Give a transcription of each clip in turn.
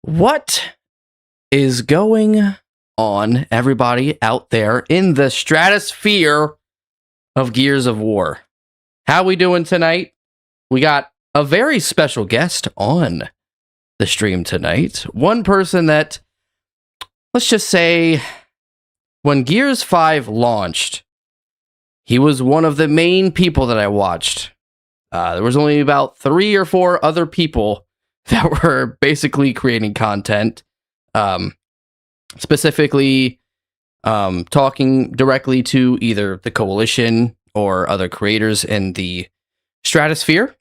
What is going on, everybody out there in the stratosphere of Gears of War? How we doing tonight? We got a very special guest on the stream tonight. One person that, let's just say, when Gears 5 launched, he was one of the main people that I watched. There was only about 3 or 4 other people that were basically creating content, specifically talking directly to either the Coalition or other creators in the stratosphere.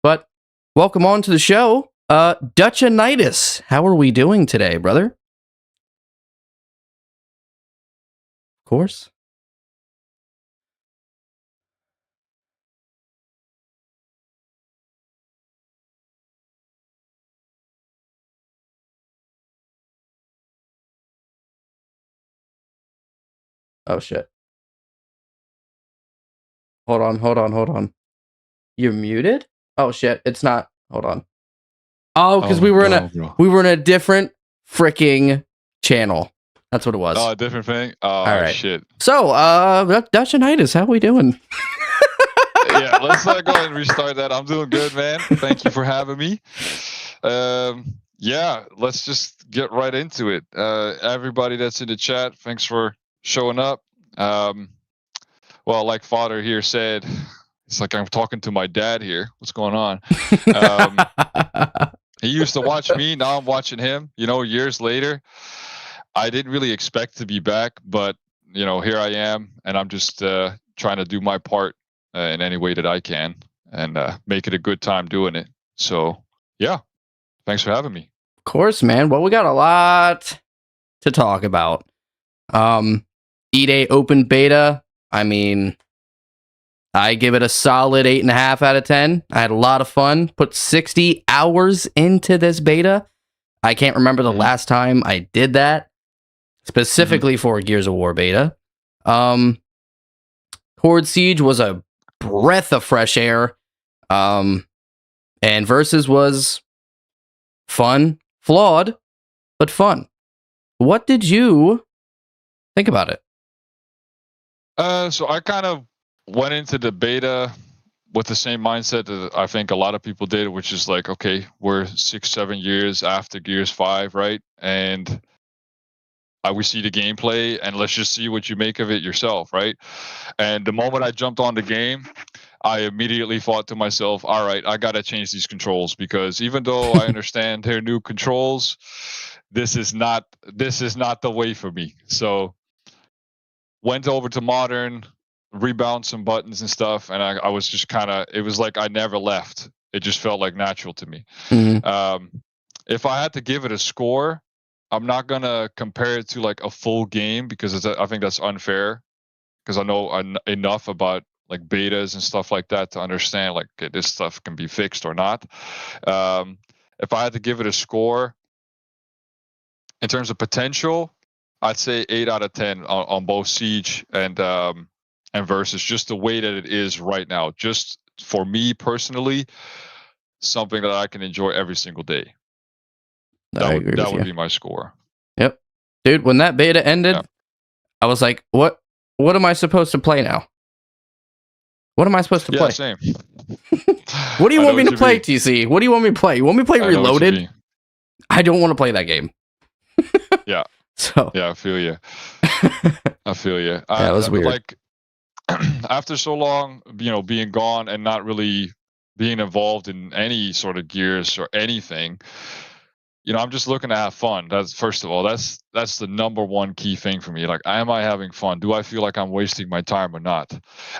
But welcome on to the show, Dutchanitis. How are we doing today, brother? Of course. Oh shit. Hold on. You're muted? Oh shit, it's not. Hold on. Oh, because we were in a different freaking channel. That's what it was. Oh, a different thing? Oh, all right. Shit. So, Dutchanitis, how we doing? Yeah, let's go ahead and restart that. I'm doing good, man. Thank you for having me. Yeah, let's just get right into it. Everybody that's in the chat, thanks for showing up. Well, like Father here said, it's like I'm talking to my dad here. What's going on? He used to watch me. Now I'm watching him, years later. I didn't really expect to be back, but, here I am. And I'm just trying to do my part in any way that I can and make it a good time doing it. So, yeah, thanks for having me. Of course, man. Well, we got a lot to talk about. E-Day Open Beta. I mean, I give it a solid 8.5 out of 10. I had a lot of fun. Put 60 hours into this beta. I can't remember the last time I did that, specifically for a Gears of War beta. Horde Siege was a breath of fresh air. And Versus was fun, flawed, but fun. What did you think about it? So I kind of went into the beta with the same mindset that I think a lot of people did, which is like, okay, we're 6-7 years after Gears 5, right? And we see the gameplay, and let's just see what you make of it yourself, right? And the moment I jumped on the game, I immediately thought to myself, all right, I got to change these controls, because even though I understand their new controls, this is not the way for me. So went over to Modern, rebound some buttons and stuff, and I was just it was like I never left. It just felt like natural to me. If I had to give it a score, I'm not gonna compare it to like a full game, because I think that's unfair, because I know enough about like betas and stuff like that to understand like, okay, this stuff can be fixed or not. If I had to give it a score in terms of potential, I'd say 8 out of 10 on both Siege and Versus, just the way that it is right now. Just for me personally, something that I can enjoy every single day. That would be my score. Yep. Dude, when that beta ended, I was like, what am I supposed to play now? What am I supposed to play? Same. What do you want me to play, TC? What do you want me to play? You want me to play Reloaded? I don't want to play that game. Yeah. So yeah, I feel you. I feel you. That was weird. Like after so long, being gone and not really being involved in any sort of Gears or anything, I'm just looking to have fun. That's first of all, that's the number one key thing for me. Like, am I having fun? Do I feel like I'm wasting my time or not?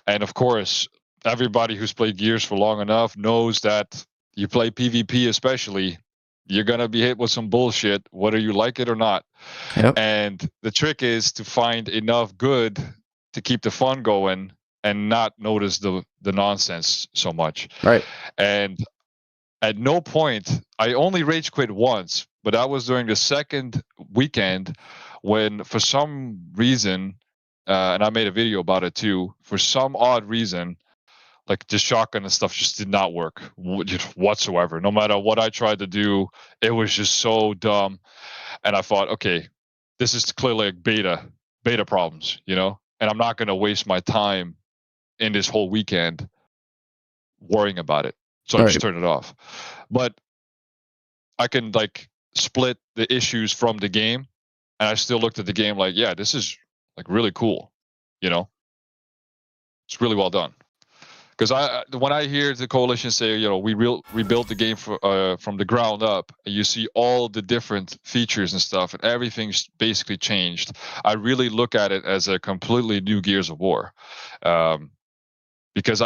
And of course, everybody who's played Gears for long enough knows that you play PvP, especially, you're going to be hit with some bullshit, whether you like it or not. Yep. And the trick is to find enough good to keep the fun going and not notice the nonsense so much. Right. And at no point, I only rage quit once, but that was during the second weekend when, for some reason, and I made a video about it too, for some odd reason, like the shotgun and stuff just did not work whatsoever. No matter what I tried to do, it was just so dumb. And I thought, okay, this is clearly like beta problems, you know, and I'm not going to waste my time in this whole weekend worrying about it. So I just turned it off. But I can like split the issues from the game, and I still looked at the game like, yeah, this is like really cool, you know, it's really well done. Because when I hear the Coalition say, you know, we rebuilt the game from the ground up, and you see all the different features and stuff, and everything's basically changed, I really look at it as a completely new Gears of War, because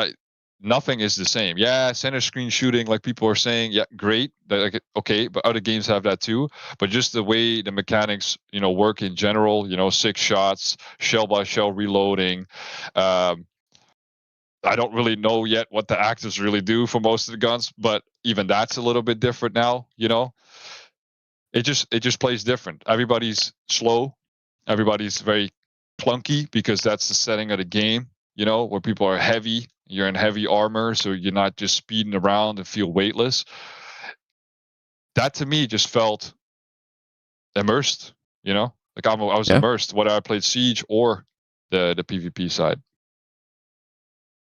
nothing is the same. Yeah, center screen shooting, like people are saying, yeah, great, like, okay, but other games have that too. But just the way the mechanics, you know, work in general, you know, 6 shots, shell by shell reloading. I don't really know yet what the actives really do for most of the guns, but even that's a little bit different now, you know. It just plays different. Everybody's slow, everybody's very clunky because that's the setting of the game, you know, where people are heavy, you're in heavy armor, so you're not just speeding around and feel weightless. That to me just felt immersed, you know, like I was immersed whether I played Siege or the PvP side.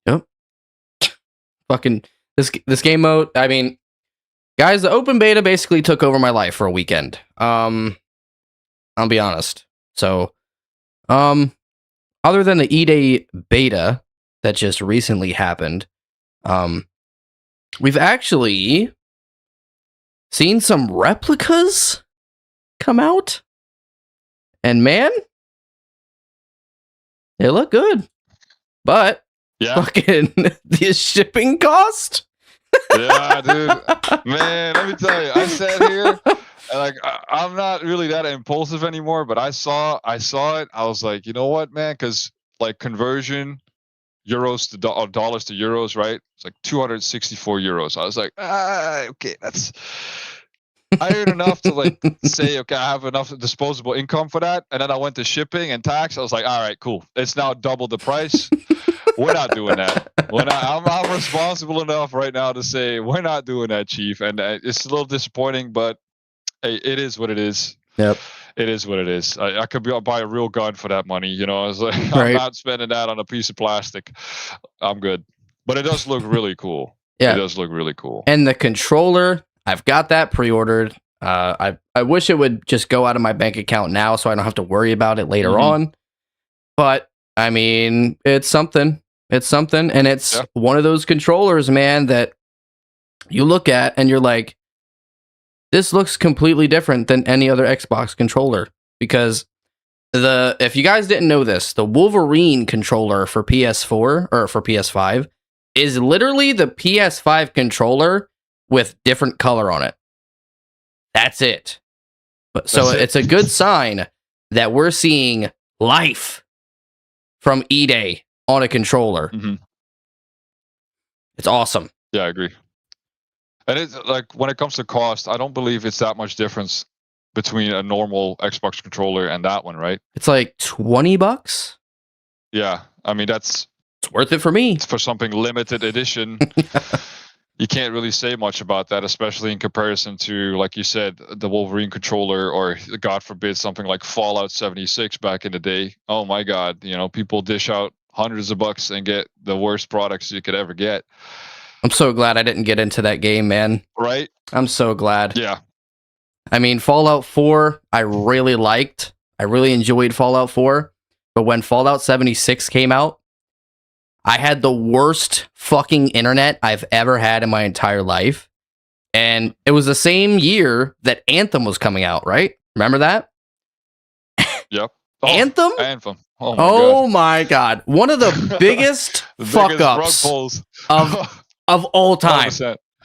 Yep. Fucking this game mode. I mean, guys, the open beta basically took over my life for a weekend. I'll be honest. So, other than the E-Day beta that just recently happened, we've actually seen some replicas come out, and man, they look good. But fucking the shipping cost. Yeah, dude. Man, let me tell you, I sat here and like I'm not really that impulsive anymore, but I saw it. I was like, you know what, man? Because like conversion, euros to dollars to euros, right? It's like 264 euros. I was like, okay, that's. I earned enough to like say, okay, I have enough disposable income for that. And then I went to shipping and tax. I was like, all right, cool. It's now double the price. We're not doing that. I'm responsible enough right now to say we're not doing that, Chief. And it's a little disappointing, but hey, it is what it is. Yep. It is what it is. I could buy a real gun for that money. You know, I was like, I'm not spending that on a piece of plastic. I'm good. But it does look really cool. Yeah. It does look really cool. And the controller, I've got that pre-ordered. I wish it would just go out of my bank account now so I don't have to worry about it later on. But, I mean, it's something. It's something. And it's one of those controllers, man, that you look at and you're like, this looks completely different than any other Xbox controller. Because if you guys didn't know this, the Wolverine controller for PS4 or for PS5 is literally the PS5 controller with different color on it. That's it. So it's a good sign that we're seeing life from E-Day on a controller. It's awesome. Yeah, I agree. And it's like when it comes to cost, I don't believe it's that much difference between a normal Xbox controller and that one, right? It's like $20. Yeah, I mean it's worth it for me. For something limited edition. You can't really say much about that, especially in comparison to, like you said, the Wolverine controller, or God forbid, something like Fallout 76 back in the day. Oh my God, you know, people dish out hundreds of bucks and get the worst products you could ever get. I'm so glad I didn't get into that game, man. Right? I'm so glad. Yeah. I mean, Fallout 4, I really liked. I really enjoyed Fallout 4. But when Fallout 76 came out, I had the worst fucking internet I've ever had in my entire life. And it was the same year that Anthem was coming out, right? Remember that? Yep. Oh, Anthem? Anthem. Oh my God. One of the biggest fuck-ups of all time.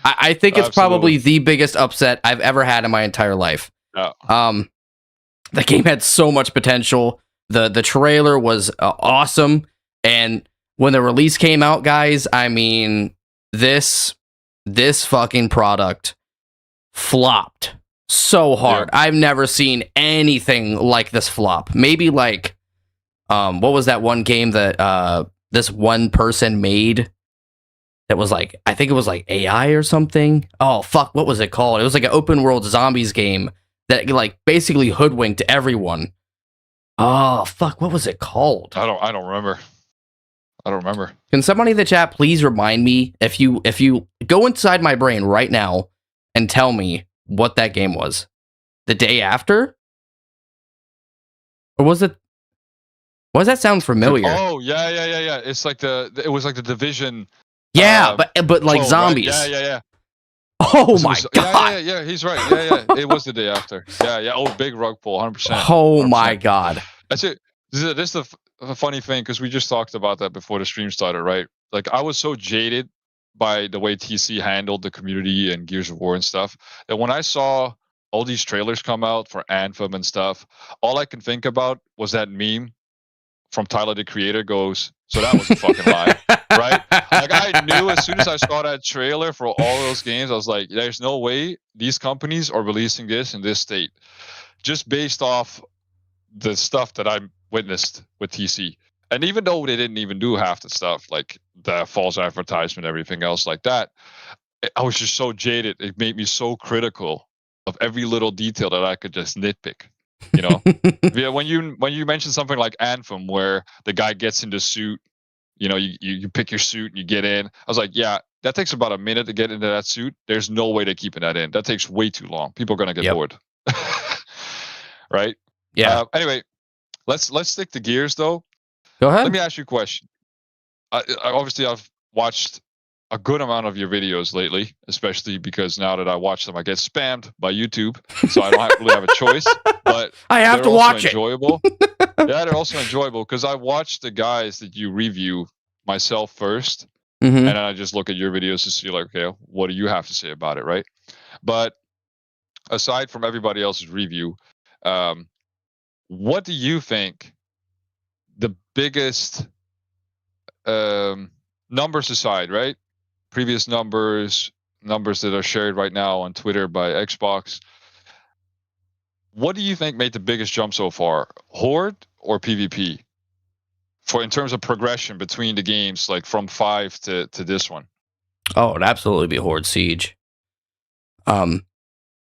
I think it's probably the biggest upset I've ever had in my entire life. Yeah. The game had so much potential. The trailer was awesome. And when the release came out, guys, I mean, this fucking product flopped so hard. I've never seen anything like this flop. Maybe like, what was that one game that this one person made that was like, I think it was like AI or something. Oh fuck, what was it called? It was like an open world zombies game that like basically hoodwinked everyone. Oh fuck, what was it called? I don't remember. I don't remember. Can somebody in the chat please remind me, if you go inside my brain right now and tell me what that game was? The Day After? Or was it? Why does that sound familiar? Oh yeah. It's like it was like the Division. Yeah, but like 12, zombies. Right? Yeah. Oh my god. Yeah. He's right. Yeah. It was The Day After. Yeah. Oh, big rug pull, 100%. Oh 100%. my god. That's it. This is the funny thing, because we just talked about that before the stream started, right? Like, I was so jaded by the way TC handled the community and Gears of War and stuff that when I saw all these trailers come out for Anthem and stuff, all I can think about was that meme from Tyler the Creator goes, "So that was a fucking lie," right? Like, I knew as soon as I saw that trailer for all those games, I was like, "There's no way these companies are releasing this in this state," just based off the stuff that I witnessed with TC. And even though they didn't even do half the stuff, like the false advertisement, everything else like that, I was just so jaded. It made me so critical of every little detail that I could just nitpick. You know, yeah. When you mention something like Anthem, where the guy gets in the suit, you know, you pick your suit and you get in. I was like, yeah, that takes about a minute to get into that suit. There's no way they're keeping that in. That takes way too long. People are gonna get bored. Right? Yeah. Anyway, let's stick to Gears though. Go ahead. Let me ask you a question. Obviously, I've watched a good amount of your videos lately, especially because now that I watch them, I get spammed by YouTube, so I don't really have a choice. But I have to watch it. Enjoyable. Yeah, they're also enjoyable because I watch the guys that you review myself first, and then I just look at your videos to see, like, okay, what do you have to say about it, right? But aside from everybody else's review, what do you think the biggest numbers aside, right? Previous numbers that are shared right now on Twitter by Xbox. What do you think made the biggest jump so far, Horde or PvP? In terms of progression between the games, like from 5 to this one. Oh, it'd absolutely be Horde Siege.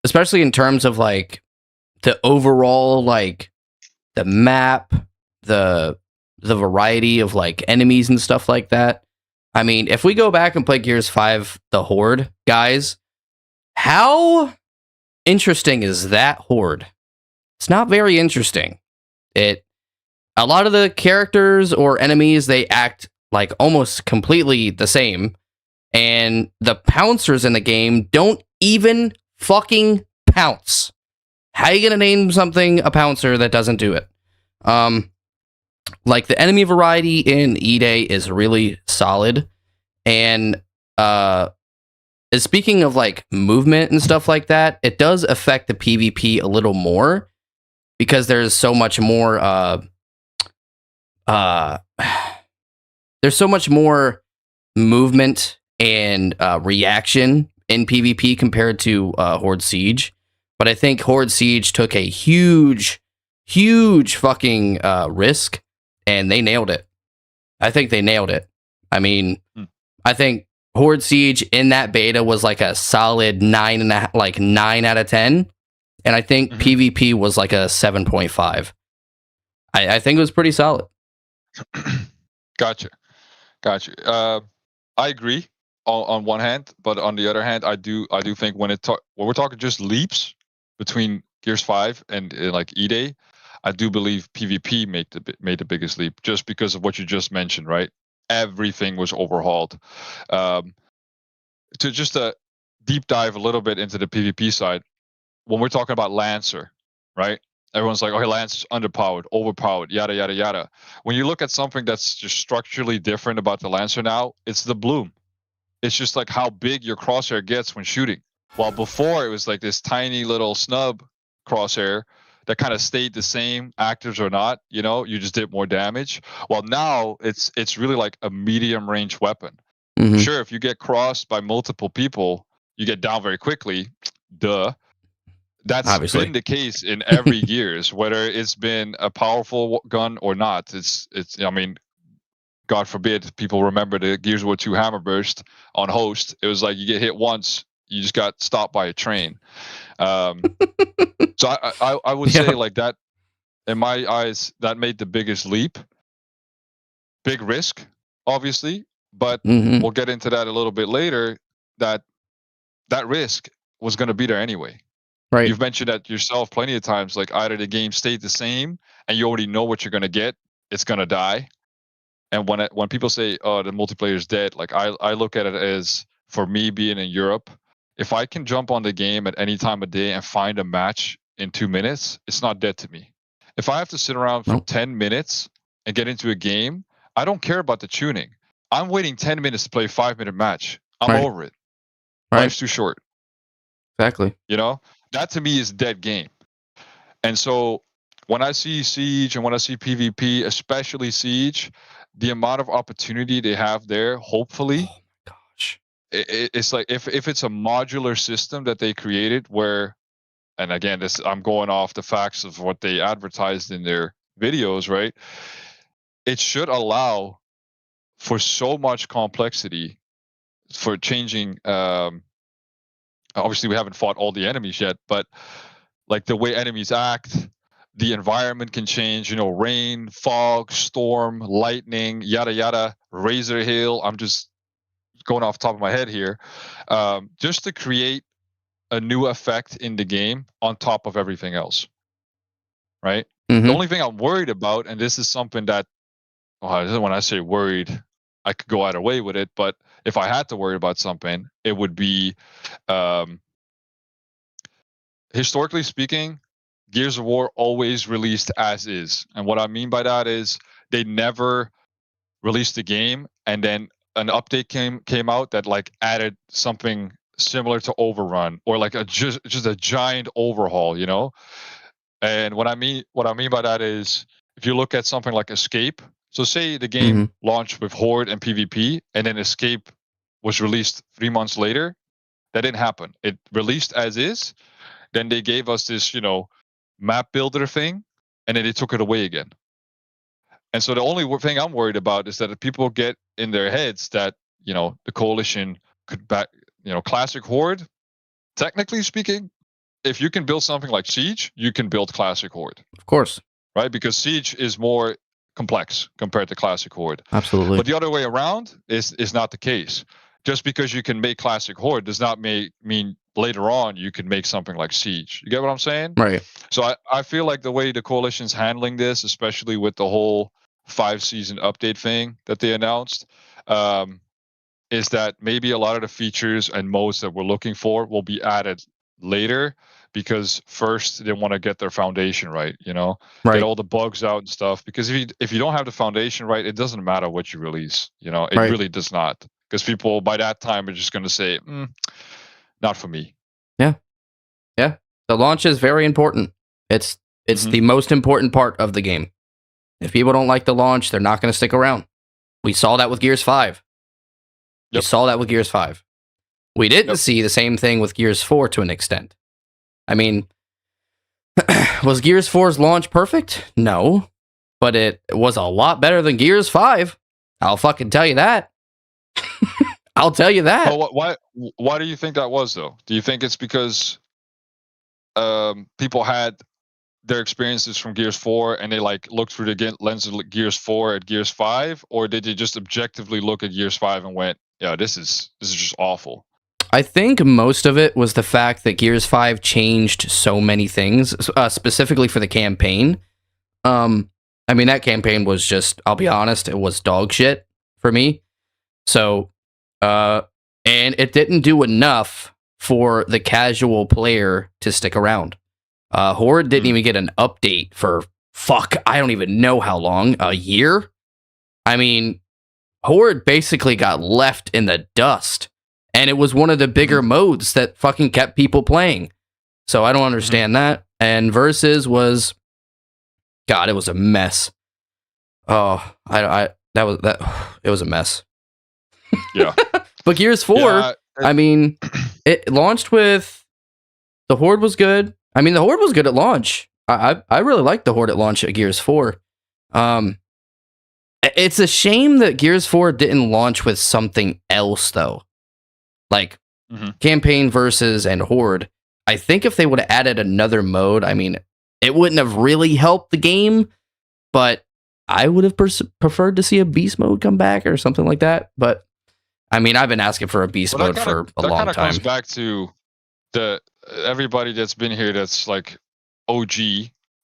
Especially in terms of like the overall, like the map, the variety of like enemies and stuff like that. I mean, if we go back and play Gears 5, the Horde, guys, how interesting is that Horde? It's not very interesting. A lot of the characters or enemies, they act like almost completely the same. And the pouncers in the game don't even fucking pounce. How are you going to name something a pouncer that doesn't do it? Like, the enemy variety in E-Day is really solid. And speaking of like movement and stuff like that, it does affect the PvP a little more because there's so much more there's so much more movement and reaction in PvP compared to Horde Siege. But I think Horde Siege took a huge fucking risk, and they nailed it. I think they nailed it. I mean, I think Horde Siege in that beta was like a solid 9 out of 10, and I think PvP was like a 7.5. I think it was pretty solid. Gotcha. I agree on one hand, but on the other hand, I do think when we're talking just leaps between Gears 5 and like E-Day, I do believe PvP made the biggest leap just because of what you just mentioned, right? Everything was overhauled. To just deep dive a little bit into the PvP side, when we're talking about Lancer, right? Everyone's like, okay, Lancer's underpowered, overpowered, yada, yada, yada. When you look at something that's just structurally different about the Lancer now, it's the bloom. It's just like how big your crosshair gets when shooting. While before it was like this tiny little snub crosshair that kind of stayed the same, actives or not, you know, you just did more damage. Well, now it's really like a medium range weapon. Sure, if you get crossed by multiple people, you get down very quickly. Duh. That's obviously been the case in every Gears, whether it's been a powerful gun or not. It's I mean, God forbid people remember the Gears of War 2 Hammer Burst on host. It was like you get hit once, you just got stopped by a train. So I would say like that, in my eyes, that made the biggest leap. Big risk, obviously, but we'll get into that a little bit later. That risk was going to be there anyway. Right. You've mentioned that yourself plenty of times. Like either the game stayed the same, and you already know what you're going to get. It's going to die. And when people say, "Oh, the multiplayer is dead," like I look at it as, for me being in Europe, if I can jump on the game at any time of day and find a match in 2 minutes, it's not dead to me. If I have to sit around for 10 minutes and get into a game, I don't care about the tuning. I'm waiting 10 minutes to play a 5-minute match. I'm over it. Right. Life's too short. Exactly. You know, that to me is dead game. And so when I see Siege and when I see PvP, especially Siege, the amount of opportunity they have there, hopefully, oh my gosh, it's like if it's a modular system that they created where, and again, this I'm going off the facts of what they advertised in their videos, right? It should allow for so much complexity for changing. Obviously, we haven't fought all the enemies yet, but like the way enemies act, the environment can change. You know, rain, fog, storm, lightning, yada yada, razor hail. I'm just going off the top of my head here, just to create a new effect in the game on top of everything else. Right. The only thing I'm worried about, and this is something that, when I say worried, I could go either way with it. But if I had to worry about something, it would be, historically speaking, Gears of War always released as is. And what I mean by that is they never released the game and then an update came out that like added something similar to Overrun or like just a giant overhaul, you know? And what I mean by that is if you look at something like Escape, so say the game launched with Horde and PvP and then Escape was released 3 months later, that didn't happen. It released as is. Then they gave us this, you know, map builder thing, and then they took it away again. And so the only thing I'm worried about is that if people get in their heads that, you know, the coalition could back, you know, classic Horde, technically speaking, if you can build something like Siege, you can build classic Horde. Of course. Right? Because Siege is more complex compared to classic Horde. Absolutely. But the other way around is not the case. Just because you can make classic Horde does not mean later on you can make something like Siege. You get what I'm saying? Right. So I feel like the way the coalition's handling this, especially with the whole 5-season update thing that they announced, is that maybe a lot of the features and modes that we're looking for will be added later, because first they want to get their foundation right, you know, get all the bugs out and stuff. Because if you don't have the foundation right, it doesn't matter what you release, you know, it really does not. Because people by that time are just going to say, not for me. Yeah. The launch is very important. It's the most important part of the game. If people don't like the launch, they're not going to stick around. We saw that with Gears 5. We saw that with Gears 5. We didn't see the same thing with Gears 4 to an extent. I mean, was Gears 4's launch perfect? No. But it was a lot better than Gears 5. I'll fucking tell you that. I'll tell you that. Well, why do you think that was, though? Do you think it's because people had their experiences from Gears 4 and they like looked through the lens of Gears 4 at Gears 5, or did they just objectively look at Gears 5 and went, "Yeah, this is just awful"? I think most of it was the fact that Gears 5 changed so many things, specifically for the campaign. I mean, that campaign was just, I'll be honest, it was dog shit for me. So, and it didn't do enough for the casual player to stick around. Horde didn't even get an update for, I don't even know how long, a year? I mean, Horde basically got left in the dust. And it was one of the bigger modes that fucking kept people playing. So I don't understand that. And Versus was, God, it was a mess. Oh, it was a mess. Yeah. But Gears 4, I mean, it launched with, the Horde was good. I mean, the Horde was good at launch. I really liked the Horde at launch at Gears 4. It's a shame that Gears 4 didn't launch with something else, though. Like Campaign Versus and Horde. I think if they would have added another mode, I mean, it wouldn't have really helped the game, but I would have preferred to see a beast mode come back or something like that. But I mean, I've been asking for a beast mode for a long time. That kind of goes back to everybody that's been here that's like OG,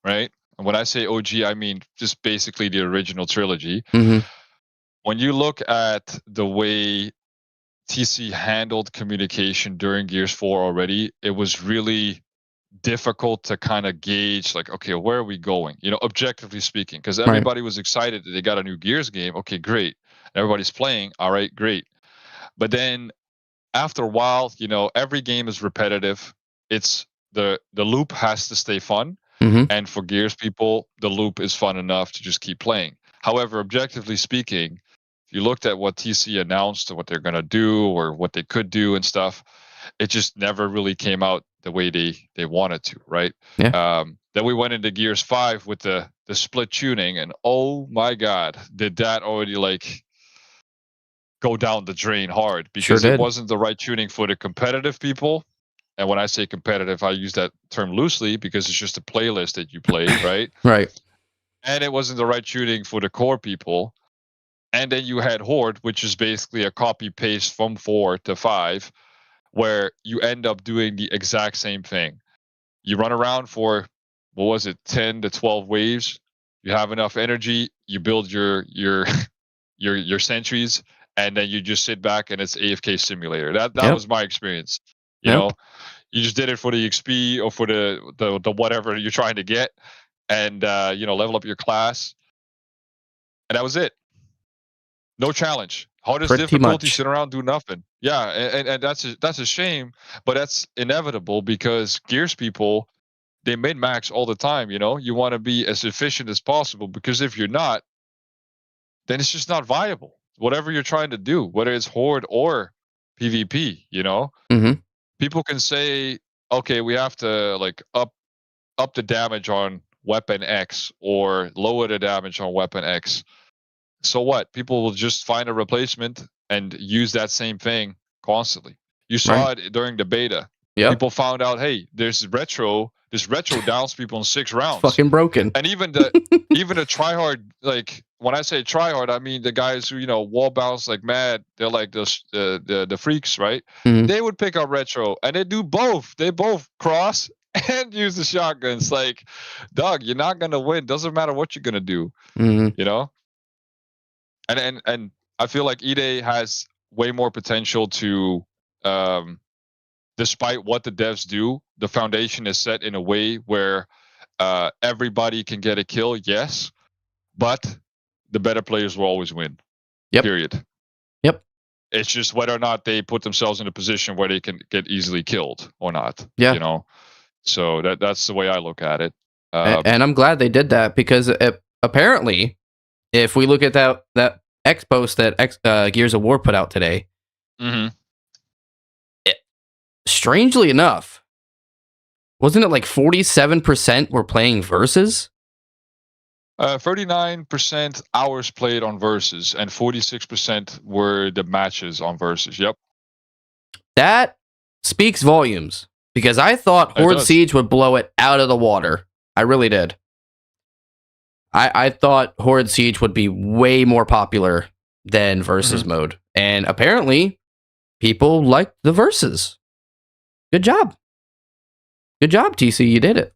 right? And when I say OG, I mean just basically the original trilogy. When you look at the way TC handled communication during Gears 4 already, it was really difficult to kind of gauge, like, okay, where are we going? You know, objectively speaking, because everybody was excited that they got a new Gears game. Okay, great. Everybody's playing. All right, great. But then after a while, you know, every game is repetitive. It's the loop has to stay fun. And for Gears people, the loop is fun enough to just keep playing. However, objectively speaking, if you looked at what TC announced and what they're going to do or what they could do and stuff, it just never really came out the way they wanted to, right? Yeah. Then we went into Gears 5 with the split tuning, and oh my God, did that already like go down the drain hard, because it wasn't the right tuning for the competitive people. And when I say competitive, I use that term loosely because it's just a playlist that you play, right? Right. And it wasn't the right tuning for the core people. And then you had Horde, which is basically a copy paste from 4 to 5, where you end up doing the exact same thing. You run around for, 10 to 12 waves. You have enough energy. You build your sentries, and then you just sit back and it's AFK simulator. That was my experience. You know, you just did it for the XP or for the whatever you're trying to get, and level up your class, and that was it. No challenge. Hardest difficulty, sit around, do nothing. Yeah, and that's a shame, but that's inevitable because Gears people, they min-max all the time. You know, you want to be as efficient as possible, because if you're not, then it's just not viable. Whatever you're trying to do, whether it's Horde or PvP, you know. People can say, okay, we have to like up the damage on weapon X or lower the damage on weapon X. So what? People will just find a replacement and use that same thing constantly. You saw it during the beta. People found out, hey, this retro downs people in 6 rounds. It's fucking broken. And even the tryhard, like when I say tryhard, I mean the guys who, wall bounce like mad. They're like the freaks, right? They would pick up retro and they do both. They both cross and use the shotguns. Like, dog, you're not gonna win. Doesn't matter what you're gonna do. You know? And I feel like EDA has way more potential to, despite what the devs do, the foundation is set in a way where everybody can get a kill, yes, but the better players will always win. Period. It's just whether or not they put themselves in a position where they can get easily killed or not. You know, so that's the way I look at it. And I'm glad they did that, because apparently, if we look at that X post that Gears of War put out today, strangely enough, wasn't it like 47% were playing Versus? 39% hours played on Versus, and 46% were the matches on Versus. Yep. That speaks volumes, because I thought Horde Siege would blow it out of the water. I really did. I thought Horde Siege would be way more popular than Versus mode. And apparently, people liked the Versus. Good job. Good job, TC. You did it.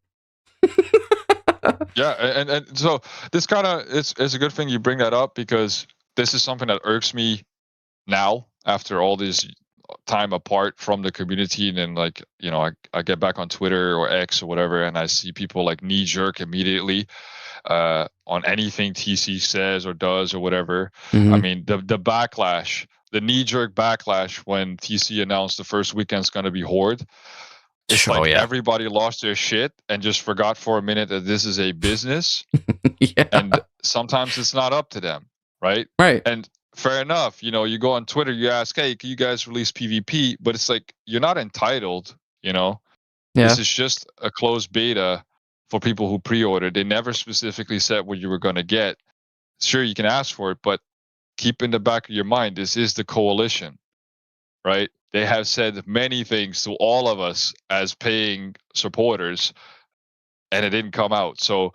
Yeah, and so this kind of it's a good thing you bring that up, because this is something that irks me now after all this time apart from the community. And then, like, I get back on Twitter or X or whatever, and I see people like knee jerk immediately on anything TC says or does or whatever. I mean, the backlash, the knee jerk backlash when TC announced the first weekend's going to be Horde. It's everybody lost their shit and just forgot for a minute that this is a business. And sometimes it's not up to them, right? Right. And fair enough. You go on Twitter, you ask, hey, can you guys release PvP? But it's like, you're not entitled, This is just a closed beta for people who pre-ordered. They never specifically said what you were going to get. sure, you can ask for it, but keep in the back of your mind, this is the coalition, right? They have said many things to all of us as paying supporters, and it didn't come out. So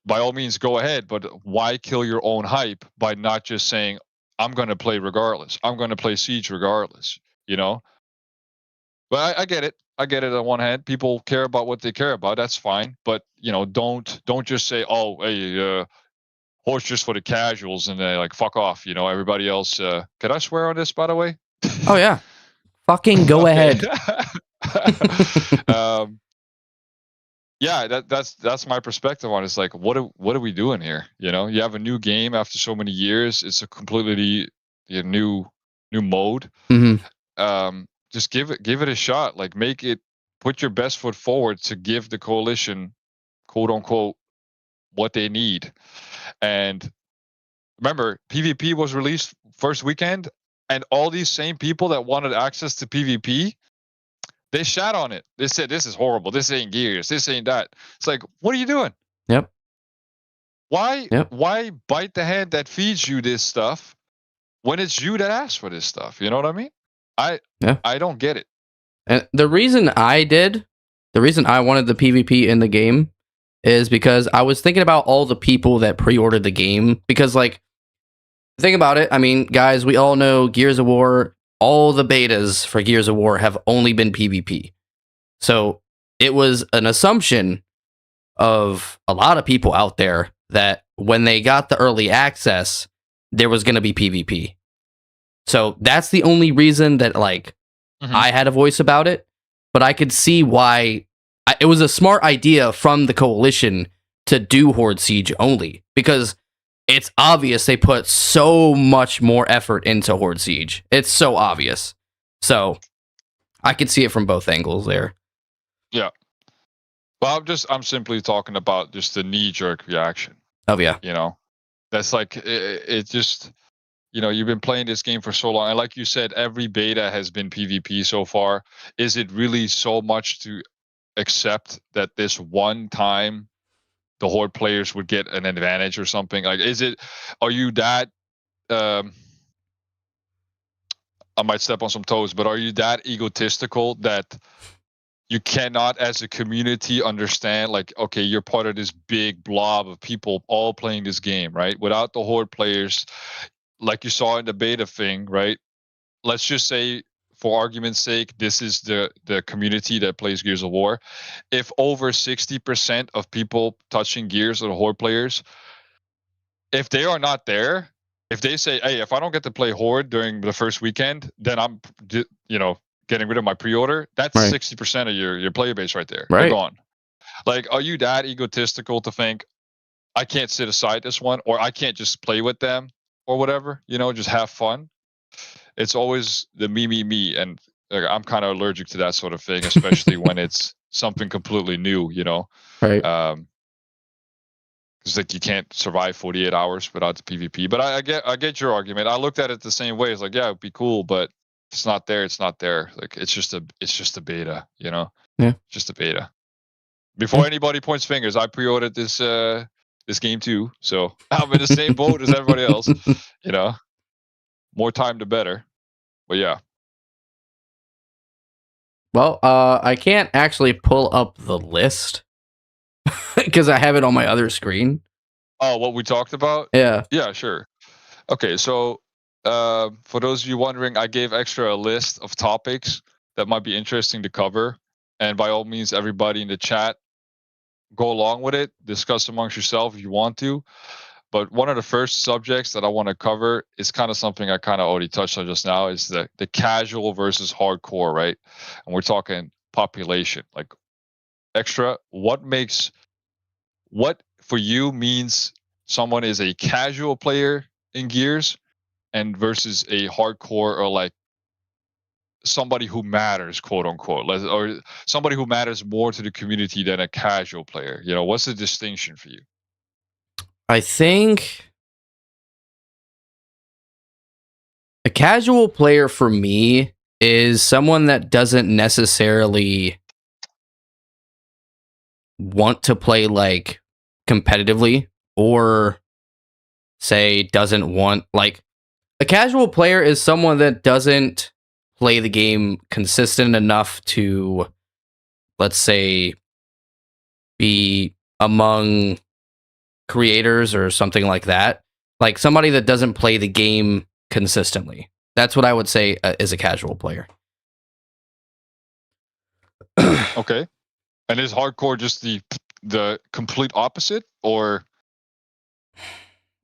by all means, go ahead, but why kill your own hype by not just saying, I'm going to play regardless. I'm going to play Siege regardless, you know? But I get it. I get it on one hand. People care about what they care about. That's fine. But, don't just say, oh, hey, horse just for the casuals, and they like, fuck off. Everybody else. Could I swear on this, by the way? Oh, yeah. Fucking go ahead. Yeah, that's my perspective on it. It's like, what are we doing here? You have a new game after so many years. It's a completely new mode. Mm-hmm. Just give it a shot. Like, put your best foot forward to give the coalition, quote unquote, what they need. And remember, PvP was released first weekend, and all these same people that wanted access to PvP, they shat on it. They said, this is horrible. This ain't Gears. This ain't that. It's like, what are you doing? Yep. Why bite the hand that feeds you this stuff when it's you that asked for this stuff? You know what I mean? I don't get it. And the reason I wanted the PvP in the game is because I was thinking about all the people that pre-ordered the game. Because, like, think about it. I mean, guys, we all know Gears of War, all the betas for Gears of War have only been PvP. So it was an assumption of a lot of people out there that when they got the early access, there was going to be PvP. So that's the only reason that, like, I had a voice about it. But I could see why it was a smart idea from the coalition to do Horde Siege only, because it's obvious they put so much more effort into Horde Siege. It's so obvious. So I could see it from both angles there. Yeah. Well, I'm simply talking about just the knee-jerk reaction. Oh, yeah. That's like, it just, you've been playing this game for so long. And like you said, every beta has been PvP so far. Is it really so much to accept that this one time the Horde players would get an advantage or something? Like, are you that, I might step on some toes, but are you that egotistical that you cannot, as a community, understand, like, okay, you're part of this big blob of people all playing this game, right? Without the Horde players, like you saw in the beta thing, right? Let's just say, for argument's sake, this is the community that plays Gears of War. If over 60% of people touching Gears are the Horde players, if they are not there, if they say, hey, if I don't get to play Horde during the first weekend, then I'm, getting rid of my pre-order, that's right. 60% of your player base right there. Right. They're gone. Like, are you that egotistical to think, I can't sit aside this one, or I can't just play with them, or whatever, just have fun? It's always the me, and I'm kind of allergic to that sort of thing, especially when it's something completely new, Right. It's like you can't survive 48 hours without the PvP. But I get your argument. I looked at it the same way. It's like, yeah, it'd be cool, but if it's not there, it's not there. Like, it's just a beta, Yeah. Just a beta. Before anybody points fingers, I pre-ordered this game too, so I'm in the same boat as everybody else. More time the better. But yeah. Well, I can't actually pull up the list because I have it on my other screen. Oh, what we talked about? Yeah. Yeah, sure. Okay, so for those of you wondering, I gave extra a list of topics that might be interesting to cover. And by all means, everybody in the chat, go along with it. Discuss amongst yourself if you want to. But one of the first subjects that I want to cover is kind of something I kind of already touched on just now, is the casual versus hardcore, right? And we're talking population. Like, extra, what for you means someone is a casual player in Gears and versus a hardcore, or like somebody who matters, quote unquote, or somebody who matters more to the community than a casual player? What's the distinction for you? I think a casual player for me is someone that doesn't necessarily want to play, like, competitively, or say doesn't want, like, a casual player is someone that doesn't play the game consistent enough to, let's say, be among creators or something like that. Like somebody that doesn't play the game consistently. That's what I would say is a casual player. Okay. And is hardcore just the complete opposite, or?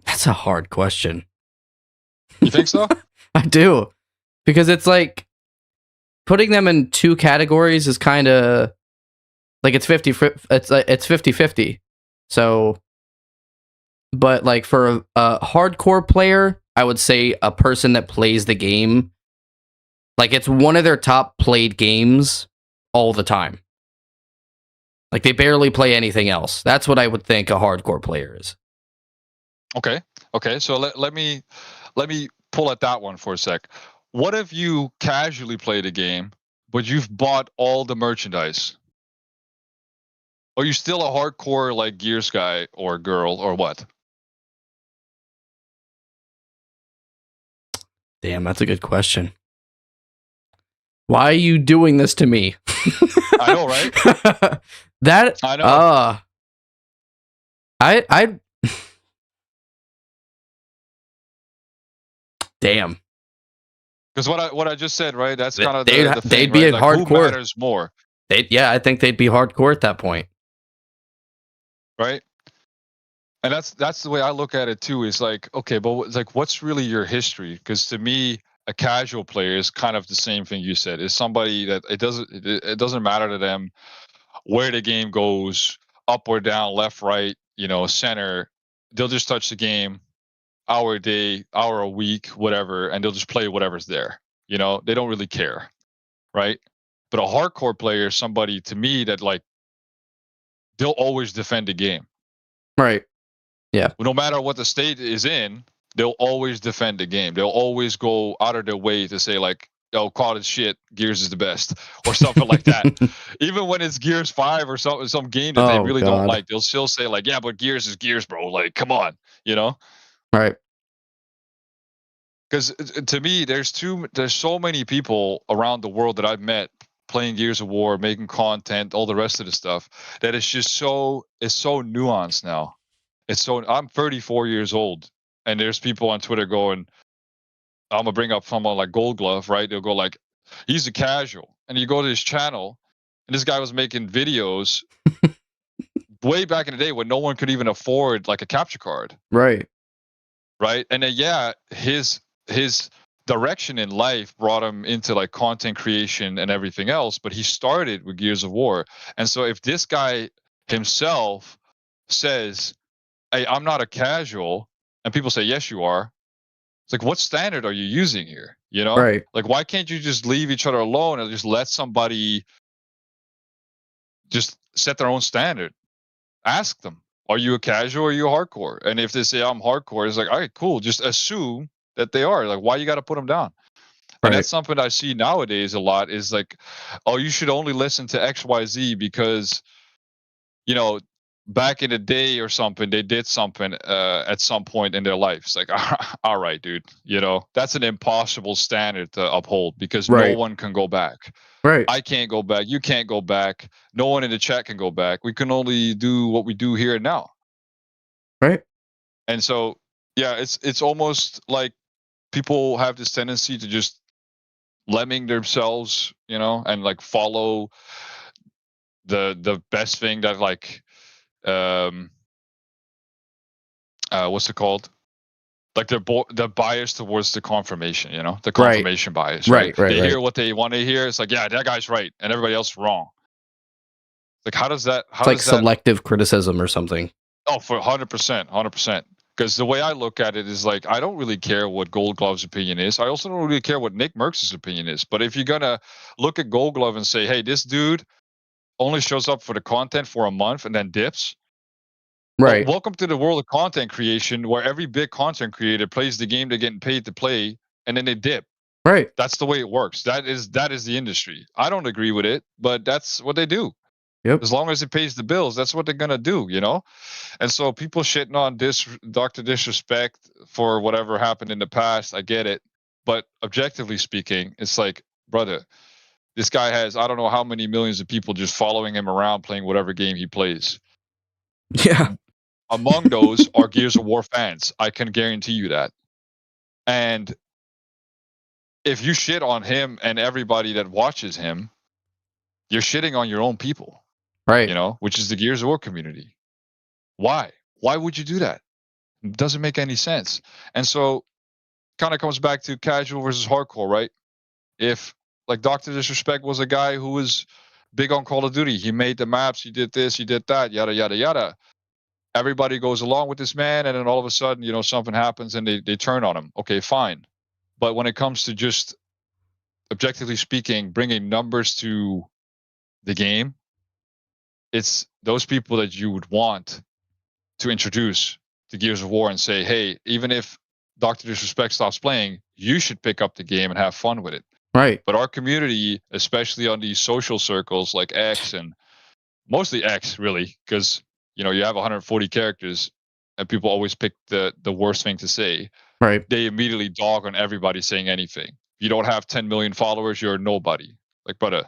That's a hard question. You think so? I do. Because it's like putting them in two categories is kind of like it's 50-50. So, but like for a hardcore player, I would say a person that plays the game, like it's one of their top played games all the time. Like they barely play anything else. That's what I would think a hardcore player is. Okay. Okay. So let me pull at that one for a sec. What if you casually played a game, but you've bought all the merchandise? Are you still a hardcore like Gears guy or girl or what? Damn, that's a good question. Why are you doing this to me? I know, right? That I know. I damn. Because what I just said, right? That's kind of they'd the thing, they'd be right? a Like, hardcore. who matters more? I think they'd be hardcore at that point. Right? And that's the way I look at it too. Is like, okay, but it's like, what's really your history? Because to me, a casual player is kind of the same thing you said. Is somebody that it doesn't matter to them where the game goes, up or down, left, right, center. They'll just touch the game, hour a day, hour a week, whatever, and they'll just play whatever's there. They don't really care, right? But a hardcore player is somebody to me that like they'll always defend the game. Right. Yeah. No matter what the state is in, they'll always defend the game. They'll always go out of their way to say like, "Oh, call it shit. Gears is the best," or something like that. Even when it's Gears 5 or some game that they really don't like, they'll still say like, "Yeah, but Gears is Gears, bro. Like, come on," Right. Because to me, there's so many people around the world that I've met playing Gears of War, making content, all the rest of the stuff, that it's just so nuanced now. I'm 34 years old, and there's people on Twitter going, I'm gonna bring up someone like Gold Glove, right? They'll go like, he's a casual, and you go to his channel, and this guy was making videos way back in the day when no one could even afford like a capture card, right? And then his direction in life brought him into like content creation and everything else, but he started with Gears of War. And so if this guy himself says, "Hey, I'm not a casual," and people say, "Yes, you are," it's like, what standard are you using here? Right. Like, why can't you just leave each other alone and just let somebody just set their own standard? Ask them, are you a casual or are you a hardcore? And if they say I'm hardcore, it's like, all right, cool. Just assume that they are. Like, why you got to put them down? And that's something I see nowadays a lot is like, oh, you should only listen to XYZ because, back in the day or something, they did something at some point in their life. It's like, all right, dude, that's an impossible standard to uphold because no one can go back. Right. I can't go back. You can't go back. No one in the chat can go back. We can only do what we do here and now. Right. And so, yeah, it's almost like people have this tendency to just lemming themselves, and like follow the best thing that like, what's it called? Like they're biased towards the confirmation, the confirmation bias, right? They hear what they want to hear. It's like, yeah, that guy's right, and everybody else wrong. Like, how does that? How it's like selective criticism or something. Oh, for 100%. Because the way I look at it is like, I don't really care what Gold Glove's opinion is. I also don't really care what Nick Mercs' opinion is. But if you're gonna look at Gold Glove and say, hey, this dude only shows up for the content for a month and then dips. Right. Well, welcome to the world of content creation where every big content creator plays the game they're getting paid to play and then they dip. Right. That's the way it works. That is the industry. I don't agree with it, but that's what they do. Yep. As long as it pays the bills, that's what they're gonna do, you know. And so people shitting on Dr. Disrespect for whatever happened in the past, I get it. But objectively speaking, it's like, brother, this guy has I don't know how many millions of people just following him around playing whatever game he plays. Yeah. Among those are Gears of War fans. I can guarantee you that. And if you shit on him and everybody that watches him, you're shitting on your own people, Right. which is the Gears of War community. Why? Why would you do that? It doesn't make any sense. And so kind of comes back to casual versus hardcore, right? If like Dr. Disrespect was a guy who was big on Call of Duty, he made the maps, he did this, he did that, yada yada yada. Everybody goes along with this man, and then all of a sudden, something happens and they turn on him. Okay, fine. But when it comes to just objectively speaking, bringing numbers to the game, it's those people that you would want to introduce to Gears of War and say, hey, even if Dr. Disrespect stops playing, you should pick up the game and have fun with it. Right. But our community, especially on these social circles like X and mostly X, really, because you have 140 characters and people always pick the worst thing to say. Right. They immediately dog on everybody saying anything. If you don't have 10 million followers, you're nobody. Like, brother,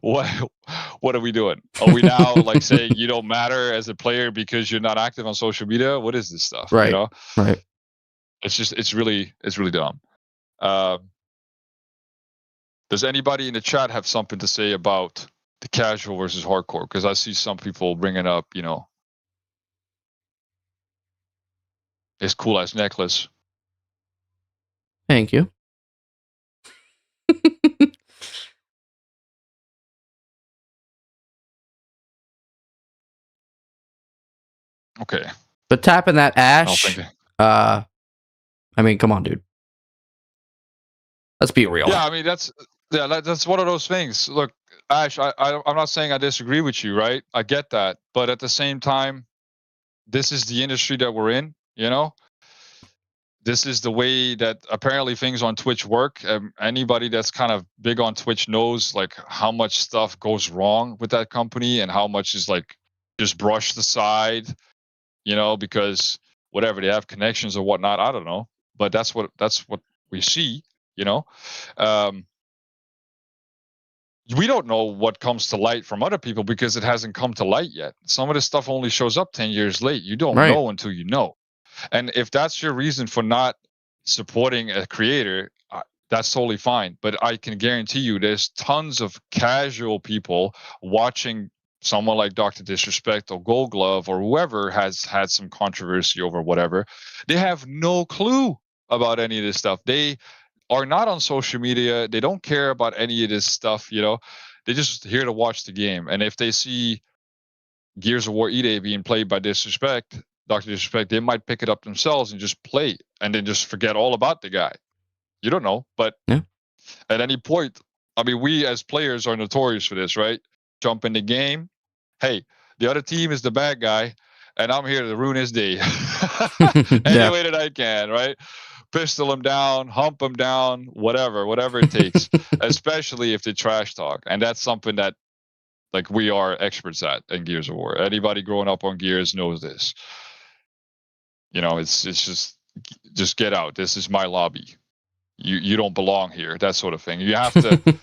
what are we doing? Are we now like saying you don't matter as a player because you're not active on social media? What is this stuff? Right. Right. It's really dumb. Does anybody in the chat have something to say about the casual versus hardcore? Because I see some people bringing up, his cool ass necklace. Thank you. Okay. But tapping that ash, I mean, come on, dude. Let's be real. Yeah, I mean that's one of those things. Look, Ash, I'm not saying I disagree with you, right? I get that, but at the same time, this is the industry that we're in. This is the way that apparently things on Twitch work. Anybody that's kind of big on Twitch knows like how much stuff goes wrong with that company and how much is like just brushed aside, because whatever they have connections or whatnot. I don't know, but that's what we see. We don't know what comes to light from other people because it hasn't come to light yet. Some of this stuff only shows up 10 years late. You don't know until you know. And if that's your reason for not supporting a creator, that's totally fine. But I can guarantee you there's tons of casual people watching someone like Dr. Disrespect or Gold Glove or whoever has had some controversy over whatever. They have no clue about any of this stuff. They are not on social media. They don't care about any of this stuff. They're just here to watch the game. And if they see Gears of War E-Day being played by Disrespect, Dr. Disrespect, they might pick it up themselves and just play and then just forget all about the guy. You don't know, but at any point, I mean, we as players are notorious for this, right? Jump in the game. Hey, the other team is the bad guy, and I'm here to ruin his day any way that I can, right? Pistol him down, hump him down, whatever it takes, especially if they trash talk. And that's something that like we are experts at in Gears of War. Anybody growing up on Gears knows this. It's just get out. This is my lobby. You don't belong here. That sort of thing. You have to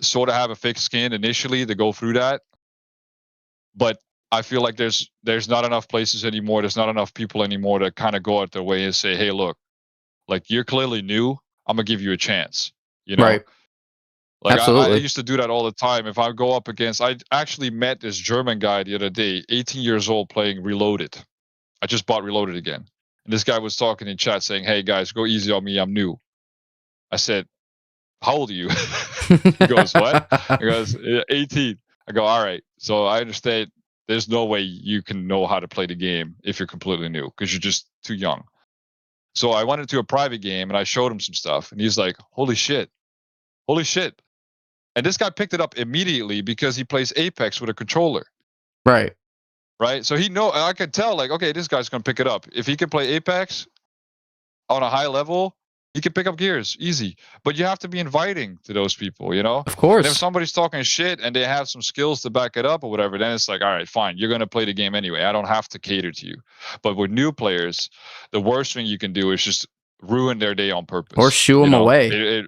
sort of have a thick skin initially to go through that. But I feel like there's not enough places anymore. There's not enough people anymore to kind of go out their way and say, hey, look, like you're clearly new. I'm gonna give you a chance. Right. Like absolutely. I used to do that all the time. If I go up against, I actually met this German guy the other day, 18 years old, playing Reloaded. I just bought Reloaded again. And this guy was talking in chat saying, hey guys, go easy on me. I'm new. I said, how old are you? He goes, what? He goes, 18. I go, all right. So I understand there's no way you can know how to play the game if you're completely new because you're just too young. So I went into a private game and I showed him some stuff and he's like, holy shit. And this guy picked it up immediately because he plays Apex with a controller. Right. So I could tell like, okay, this guy's going to pick it up. If he can play Apex on a high level, He can pick up gears easy, but you have to be inviting to those people, you know. Of And course. if somebody's talking shit and they have some skills to back it up or whatever, then it's like, all right, fine, you're gonna play the game anyway. I don't have to cater to you. But with new players, the worst thing you can do is just ruin their day on purpose. Or shoo them away.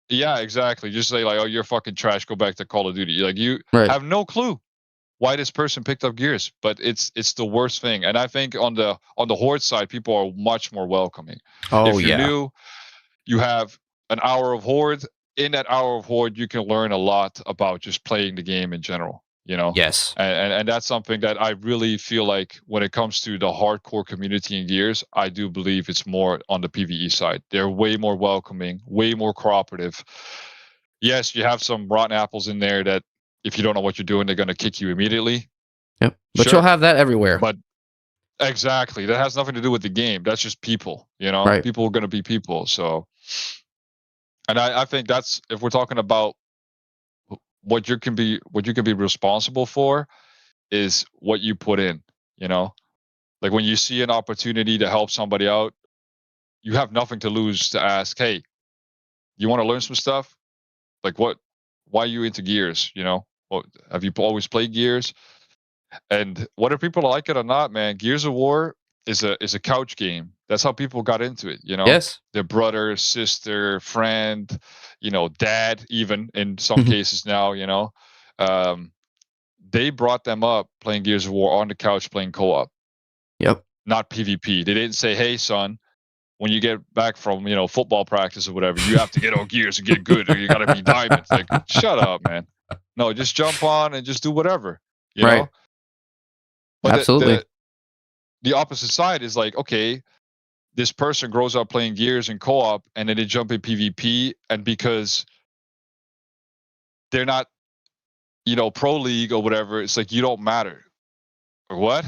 Yeah, exactly. Just say like, "Oh, you're fucking trash. Go back to Call of Duty." Like you Right. have no clue why this person picked up gears, but it's the worst thing. And I think on the Horde side, people are much more welcoming. Oh If you're yeah. new, you have an hour of Horde. In that hour of Horde, you can learn a lot about just playing the game in general. You know. Yes. And that's something that I really feel like when it comes to the hardcore community in Gears, I do believe it's more on the PvE side. They're way more welcoming, way more cooperative. Yes, you have some rotten apples in there that if you don't know what you're doing, they're going to kick you immediately. Yep. But Sure. you'll have that everywhere. But exactly, that has nothing to do with the game. That's just people, you know. Right. People are going to be people. So, and I think that's, if we're talking about what you can be responsible for, is what you put in, you know. Like when you see an opportunity to help somebody out, you have nothing to lose to ask, hey, you want to learn some stuff? Like why are you into Gears? You know, have you always played Gears? And whether people like it or not, man, Gears of War is a couch game. That's how people got into it, you know. Yes. Their brother, sister, friend, you know, dad, even in some cases now, you know. They brought them up playing Gears of War on the couch playing co-op. Yep. Not PvP. They didn't say, hey, son, when you get back from, you know, football practice or whatever, you have to get on Gears and get good, or you got to be diamonds. Like, shut up, man. No, just jump on and just do whatever, you know? But absolutely. The opposite side is like, okay, this person grows up playing Gears in co-op and then they jump in PvP, and because they're not, you know, pro league or whatever, it's like you don't matter. Or what?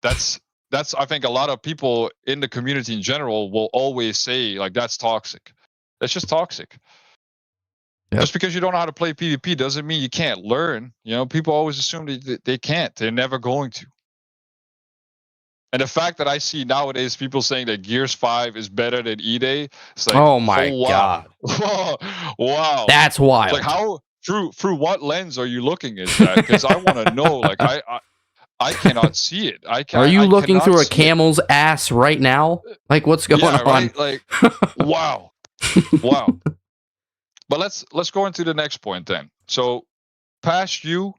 That's I think a lot of people in the community in general will always say like that's toxic. That's just toxic. Yep. Just because you don't know how to play PvP doesn't mean you can't learn. You know, people always assume they can't. They're never going to. And the fact that I see nowadays people saying that Gears 5 is better than E-Day, it's like, oh my wow. god. Wow. That's wild. Like how through what lens are you looking at that? Because I want to know. Like I cannot see it. Are you looking through a camel's ass right now? Like what's going on? Right? Like wow. Wow. But let's go into the next point then. So past you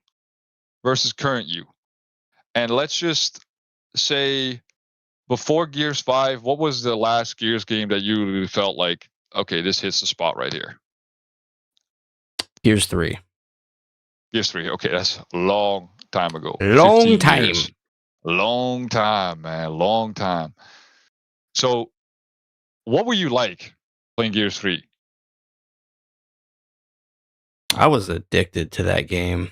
versus current you. And let's just say before Gears 5, what was the last Gears game that you felt like, okay, this hits the spot right here? Gears 3. Gears 3. Okay, that's a long time ago. Long time. Years. Long time, man. Long time. So what were you like playing Gears 3? I was addicted to that game.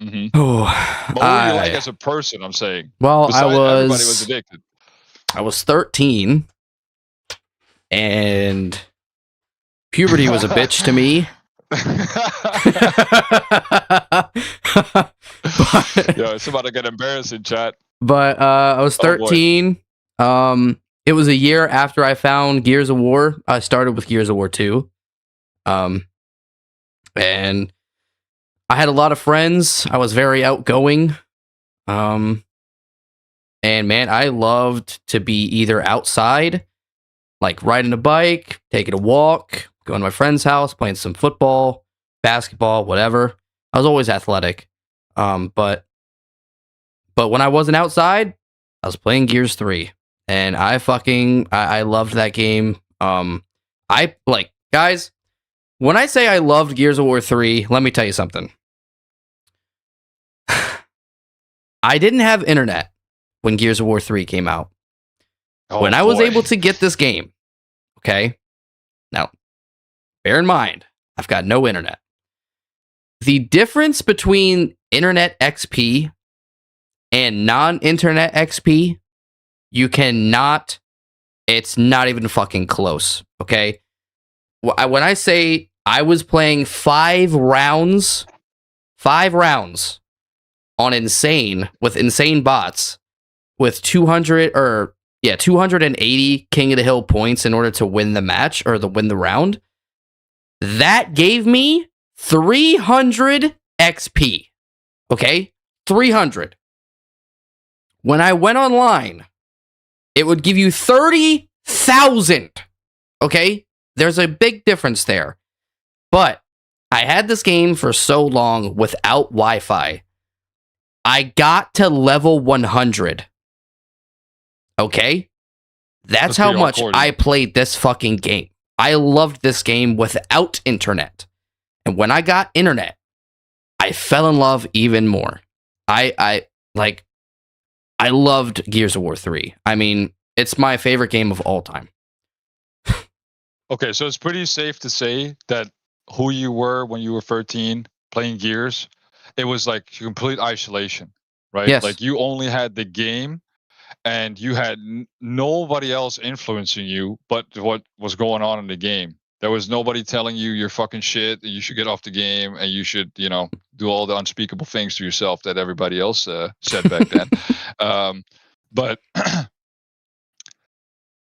Mm-hmm. Oh, what were you like as a person, I'm saying? Well, everybody was addicted. I was 13 and puberty was a bitch to me. Yo, it's about to get embarrassing, chat. But I was 13. It was a year after I found Gears of War. I started with Gears of War 2. And I had a lot of friends. I was very outgoing. And man, I loved to be either outside, like riding a bike, taking a walk, going to my friend's house, playing some football, basketball, whatever. I was always athletic. But when I wasn't outside, I was playing Gears 3. And I loved that game. Guys, when I say I loved Gears of War 3, let me tell you something. I didn't have internet when Gears of War 3 came out. When I was able to get this game, okay? Now, bear in mind, I've got no internet. The difference between internet XP and non-internet XP, it's not even fucking close, okay? When I say I was playing 5 rounds on Insane with insane bots with 200 or 280 King of the Hill points in order to win the match or win the round. That gave me 300 XP. Okay? 300. When I went online, it would give you 30,000. Okay? There's a big difference there. But I had this game for so long without Wi-Fi. I got to level 100. Okay? That's how much I played this fucking game. I loved this game without internet. And when I got internet, I fell in love even more. I loved Gears of War 3. I mean, it's my favorite game of all time. Okay, so it's pretty safe to say that who you were when you were 13 playing Gears, it was like complete isolation, right? Yes. Like you only had the game and you had nobody else influencing you but what was going on in the game. There was nobody telling you you're fucking shit and you should get off the game and you should, do all the unspeakable things to yourself that everybody else said back then. But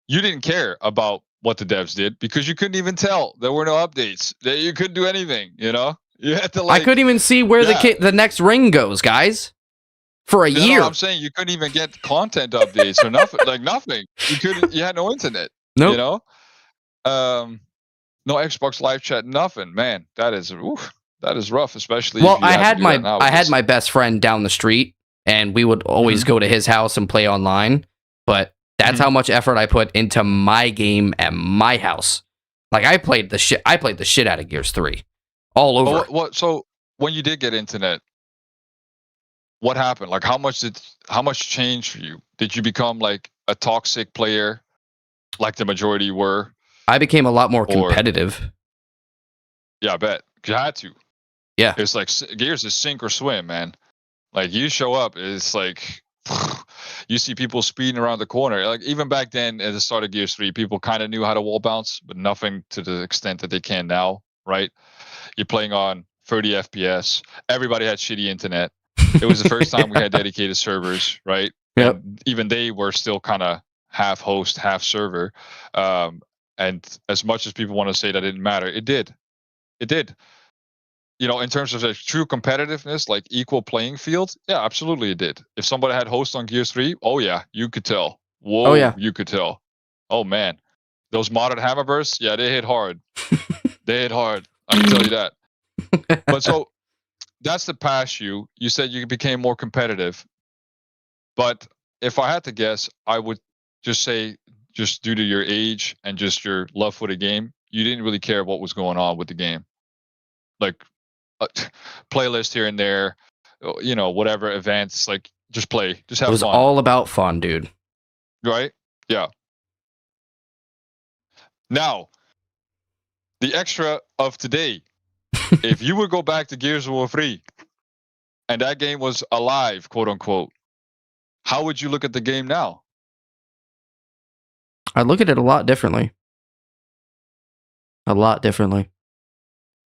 you didn't care about what the devs did because you couldn't even tell. There were no updates. You couldn't do anything, You had to I couldn't even see where the next ring goes, guys. For a year. No, I'm saying you couldn't even get content updates or nothing. Like nothing. You had no internet. Nope. No Xbox live chat, nothing. Man, that is rough, especially well, if you I had my my best friend down the street and we would always go to his house and play online, but that's how much effort I put into my game at my house. Like I played the shit out of Gears 3 all over. So when you did get internet, what happened? Like how much changed for you? Did you become like a toxic player like the majority were? I became a lot more competitive. Yeah, I bet. You had to. Yeah. It's like Gears is sink or swim, man. Like you show up, it's like you see people speeding around the corner. Like even back then at the start of Gears 3, people kind of knew how to wall bounce, but nothing to the extent that they can now, right? You're playing on 30 FPS. Everybody had shitty internet. It was the first time we had dedicated servers, right? Yep. And even they were still kind of half host, half server. And as much as people want to say that didn't matter, it did. It did. In terms of like true competitiveness, like equal playing field, yeah, absolutely it did. If somebody had host on Gears 3, oh yeah, you could tell. Whoa, you could tell. Oh man, those modded hammer bursts, yeah, they hit hard. They hit hard. I can tell you that. But so that's the past you. You said you became more competitive. But if I had to guess, I would just say, just due to your age and just your love for the game, you didn't really care what was going on with the game. Like playlist here and there, whatever events, like just play, just have fun. It was all about fun, dude. Right? Yeah. Now, the extra of today. If you would go back to Gears of War 3 and that game was alive, quote unquote, how would you look at the game now? I look at it a lot differently. A lot differently.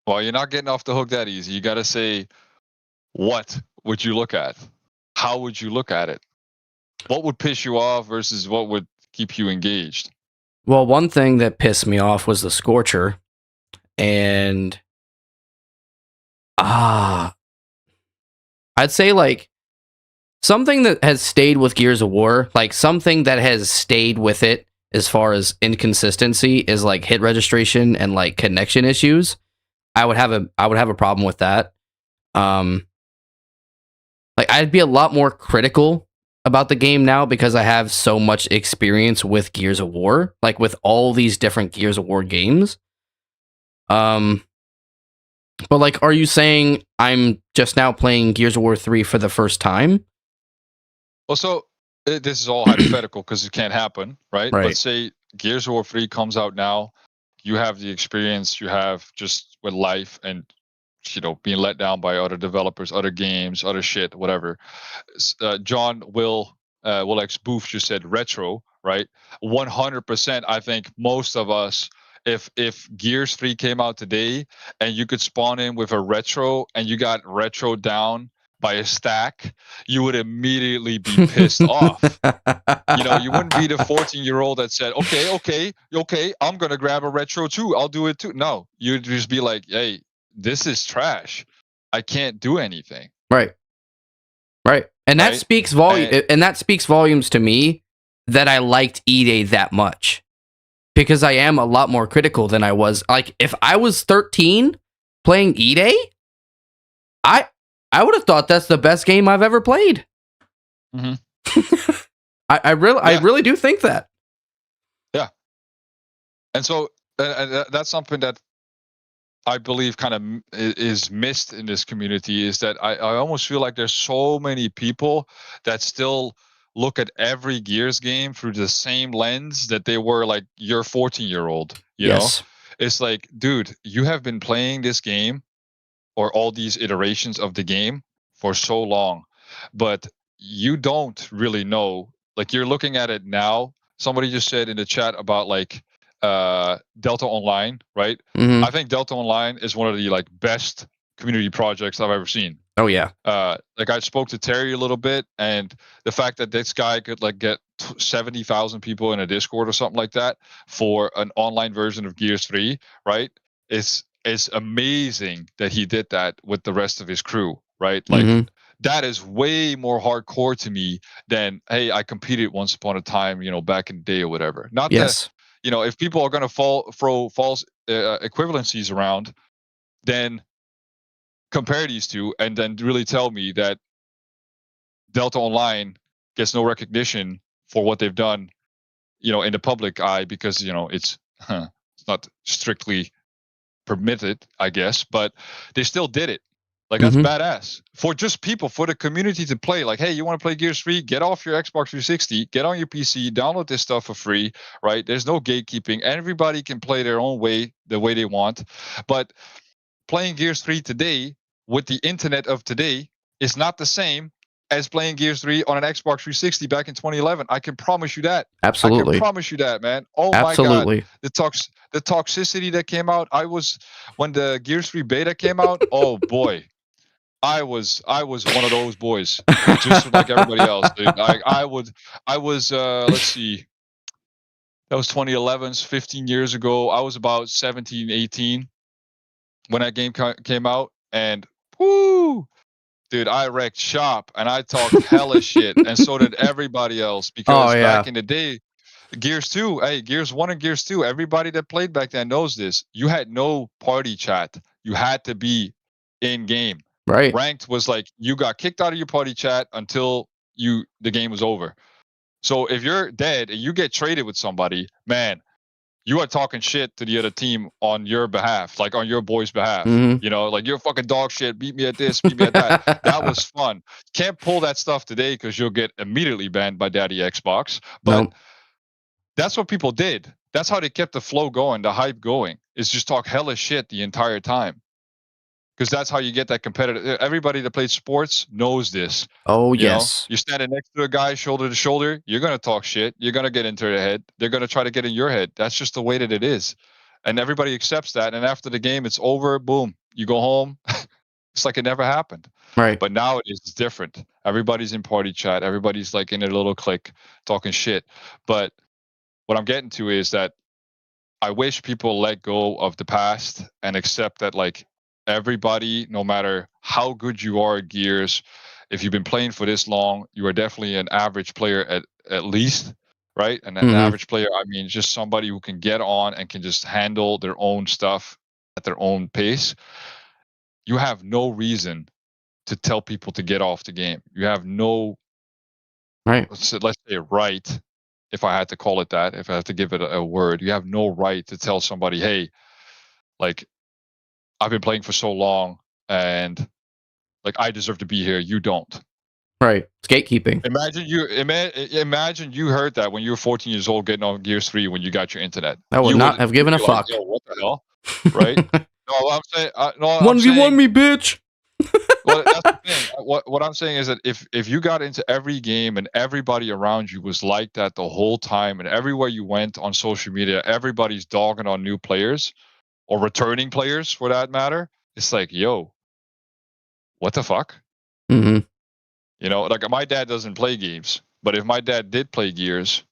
Well, you're not getting off the hook that easy. You got to say, what would you look at? How would you look at it? What would piss you off versus what would keep you engaged? Well, one thing that pissed me off was the Scorcher. And I'd say like something that has stayed with Gears of War, like something that has stayed with it as far as inconsistency is like hit registration and like connection issues. I would have a problem with that. Like I'd be a lot more critical about the game now because I have so much experience with Gears of War, like with all these different Gears of War games. But like, are you saying I'm just now playing Gears of War 3 for the first time? Well, so this is all hypothetical because it can't happen, right? Right. Let's say Gears of War 3 comes out now. You have the experience you have just with life and, being let down by other developers, other games, other shit, whatever. John Will X Booth just said retro, right? 100%. I think most of us, if Gears 3 came out today and you could spawn in with a retro and you got retro down by a stack, you would immediately be pissed off. You wouldn't be the 14-year-old that said, okay, I'm going to grab a retro too. I'll do it too. No, you'd just be like, hey, this is trash. I can't do anything. Right. And that Right? speaks volume. And that speaks volumes to me that I liked E-Day that much. Because I am a lot more critical than I was. Like, if I was 13 playing E-Day, I would have thought that's the best game I've ever played. Mhm. I really do think that. Yeah. And so that's something that I believe kind of is missed in this community, is that I almost feel like there's so many people that still look at every Gears game through the same lens that they were like your 14-year-old. You know, it's like, dude, you have been playing this game or all these iterations of the game for so long, but you don't really know. Like, you're looking at it now. Somebody just said in the chat about like Delta Online, right? Mhm. I think Delta Online is one of the like best community projects I've ever seen. Oh yeah. Like, I spoke to Terry a little bit, and the fact that this guy could like get 70,000 people in a Discord or something like that for an online version of Gears 3, right? It's amazing that he did that with the rest of his crew, right? Like, Mhm. that is way more hardcore to me than, hey, I competed once upon a time, back in the day or whatever. Not that, if people are going to throw false equivalencies around, then compare these two and then really tell me that Delta Online gets no recognition for what they've done, in the public eye, because, it's not strictly permitted, I guess, but they still did it. Like, that's badass for just people, for the community to play. Like, hey, you want to play Gears 3? Get off your Xbox 360, get on your PC, download this stuff for free, right? There's no gatekeeping. Everybody can play their own way, the way they want. But playing Gears 3 today with the internet of today is not the same as playing Gears 3 on an Xbox 360 back in 2011. I can promise you that. Absolutely. I can promise you that, man. Oh Absolutely. my God. The toxicity that came out. When the Gears 3 beta came out, oh boy. I was one of those boys, just like everybody else, dude. I was let's see. That was 2011, 15 years ago. I was about 17, 18 when that game came out, and whoo, dude, I wrecked shop and I talked hella shit, and so did everybody else, because back in the day, Gears 2, hey, Gears 1 and Gears 2, everybody that played back then knows this. You had no party chat. You had to be in game. Right. Ranked was like, you got kicked out of your party chat until the game was over. So if you're dead and you get traded with somebody, man, you are talking shit to the other team on your behalf, like on your boy's behalf. Like, you're fucking dog shit. Beat me at this, beat me at that. That was fun. Can't pull that stuff today because you'll get immediately banned by Daddy Xbox. But that's what people did. That's how they kept the flow going, the hype going, is just talk hella shit the entire time. Because that's how you get that competitive. Everybody that plays sports knows this. Oh, yes. You're standing next to a guy shoulder to shoulder. You're going to talk shit. You're going to get into their head. They're going to try to get in your head. That's just the way that it is. And everybody accepts that. And after the game, it's over. Boom. You go home. It's like it never happened. Right. But now it's different. Everybody's in party chat. Everybody's like in their little clique talking shit. But what I'm getting to is that I wish people let go of the past and accept that, like, everybody, no matter how good you are at Gears, if you've been playing for this long, you are definitely an average player at least, right? And an average player, I mean, just somebody who can get on and can just handle their own stuff at their own pace. You have no reason to tell people to get off the game. You have no, let's say right, if I had to call it that, if I had to give it a word, you have no right to tell somebody, hey, like, I've been playing for so long and like, I deserve to be here. You don't. Right. It's gatekeeping. Imagine you heard that when you were 14 years old, getting on Gears 3 when you got your internet. I would not have given a fuck. Yo, what the hell? Right? No, I'm saying 1v1 me, bitch. Well, that's the thing. What I'm saying is that if you got into every game and everybody around you was like that the whole time, and everywhere you went on social media, everybody's dogging on new players or returning players for that matter, it's like, yo, what the fuck? Mm-hmm. You know, like my dad doesn't play games, but if my dad did play Gears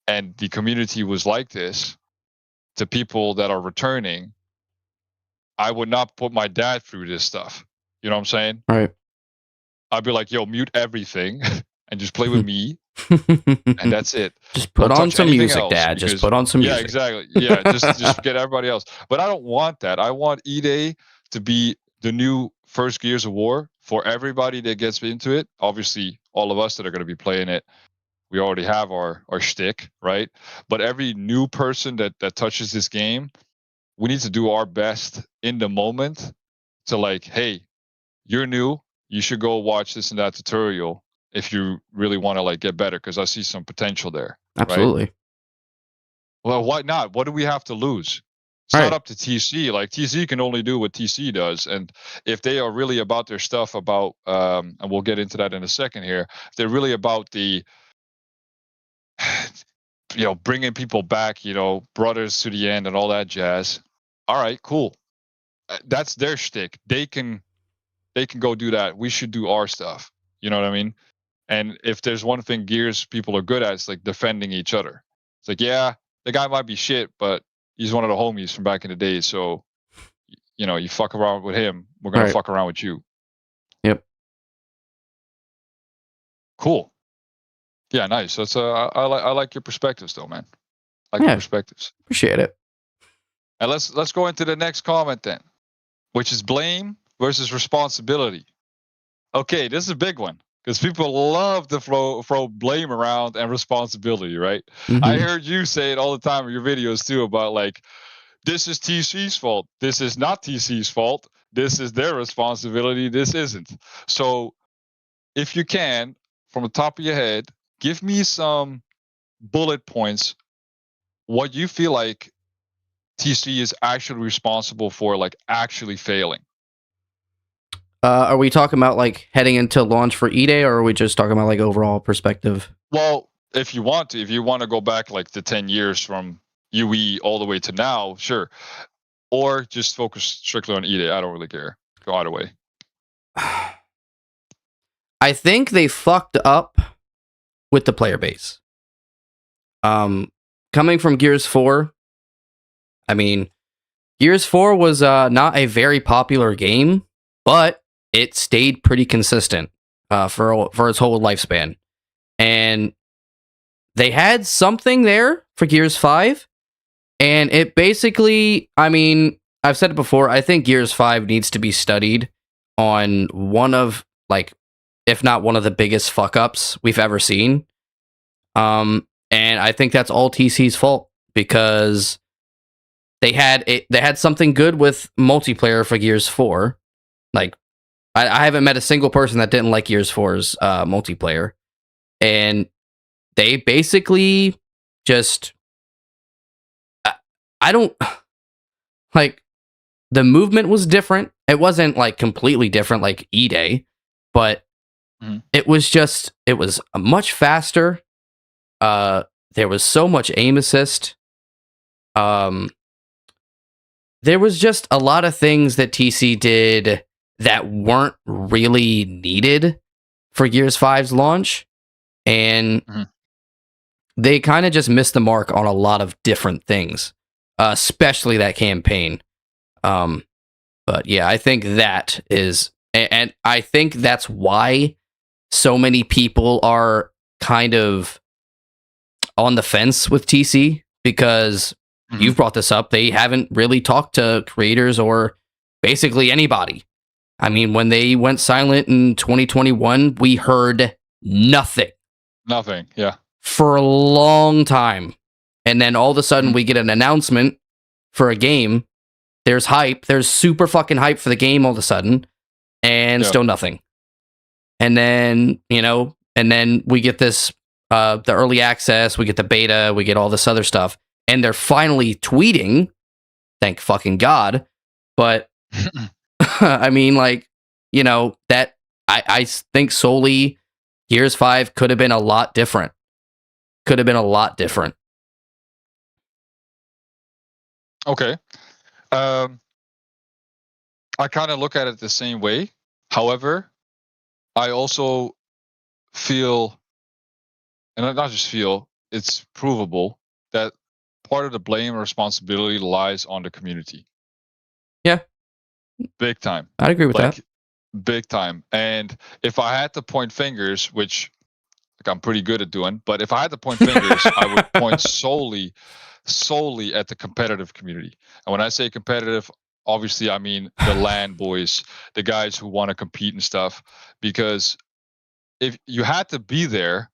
and the community was like this to people that are returning, I would not put my dad through this stuff. You know what I'm saying? Right. I'd be like, yo, mute everything and just play with me, and that's it. Just put Don't on touch some anything music, else Dad. Just because put on some yeah, music. exactly. Yeah, just forget everybody else. But I don't want that. I want E-Day to be the new first Gears of War for everybody that gets into it. Obviously, all of us that are going to be playing it, we already have our shtick, right? But every new person that touches this game, we need to do our best in the moment to like, hey, you're new, you should go watch this and that tutorial if you really want to like get better, because I see some potential there. Absolutely. Right? Well, why not? What do we have to lose? It's Right. not up to TC. Like TC can only do what TC does, and if they are really about their stuff, about and we'll get into that in a second here. If they're really about the bringing people back, brothers to the end and all that jazz. All right, cool. That's their shtick. They can go do that. We should do our stuff. You know what I mean? And if there's one thing Gears people are good at, it's like defending each other. It's like, yeah, the guy might be shit, but he's one of the homies from back in the day. So, you fuck around with him, we're gonna fuck around with you. Yep. Cool. Yeah, nice. That's I like your perspectives though, man. I like your perspectives. Appreciate it. And let's go into the next comment then, which is blame versus responsibility. Okay, this is a big one because people love to throw blame around and responsibility, right? Mm-hmm. I heard you say it all the time in your videos too about like, this is TC's fault. This is not TC's fault. This is their responsibility. This isn't. So if you can, from the top of your head, give me some bullet points what you feel like TC is actually responsible for, like actually failing. Are we talking about like heading into launch for E-Day, or are we just talking about like overall perspective? Well, if you want to go back like the 10 years from UE all the way to now, sure. Or just focus strictly on E-Day. I don't really care. Go either way. I think they fucked up with the player base. Coming from Gears 4, I mean, Gears 4 was not a very popular game, but it stayed pretty consistent for its whole lifespan. And they had something there for Gears 5, and it basically, I mean, I've said it before, I think Gears 5 needs to be studied on one of, like, if not one of the biggest fuck-ups we've ever seen. And I think that's all TC's fault, because they had something good with multiplayer for Gears 4. Like, I haven't met a single person that didn't like Gears 4's multiplayer. And they basically just... I don't... Like, the movement was different. It wasn't, like, completely different like E-Day, but it was much faster. There was so much aim assist. There was just a lot of things that TC did that weren't really needed for Gears 5's launch. And they kind of just missed the mark on a lot of different things, especially that campaign. But yeah, I think that is, and I think that's why so many people are kind of on the fence with TC, because you've brought this up. They haven't really talked to creators or basically anybody. I mean, when they went silent in 2021, we heard nothing. Nothing, yeah. For a long time. And then all of a sudden we get an announcement for a game. There's hype. There's super fucking hype for the game all of a sudden. And still nothing. And then, and then we get this, the early access, we get the beta, we get all this other stuff. And they're finally tweeting. Thank fucking God. But I mean, like, that I think solely Gears 5 could have been a lot different. Okay. I kind of look at it the same way. However, I also feel, and not just feel, it's provable that part of the blame and responsibility lies on the community. Yeah. Big time. I'd agree with Like, that. big time. And if I had to point fingers, which like I'm pretty good at doing, but if I had to point fingers, I would point solely at the competitive community. And when I say competitive, obviously I mean the LAN boys, the guys who want to compete and stuff. Because if you had to be there,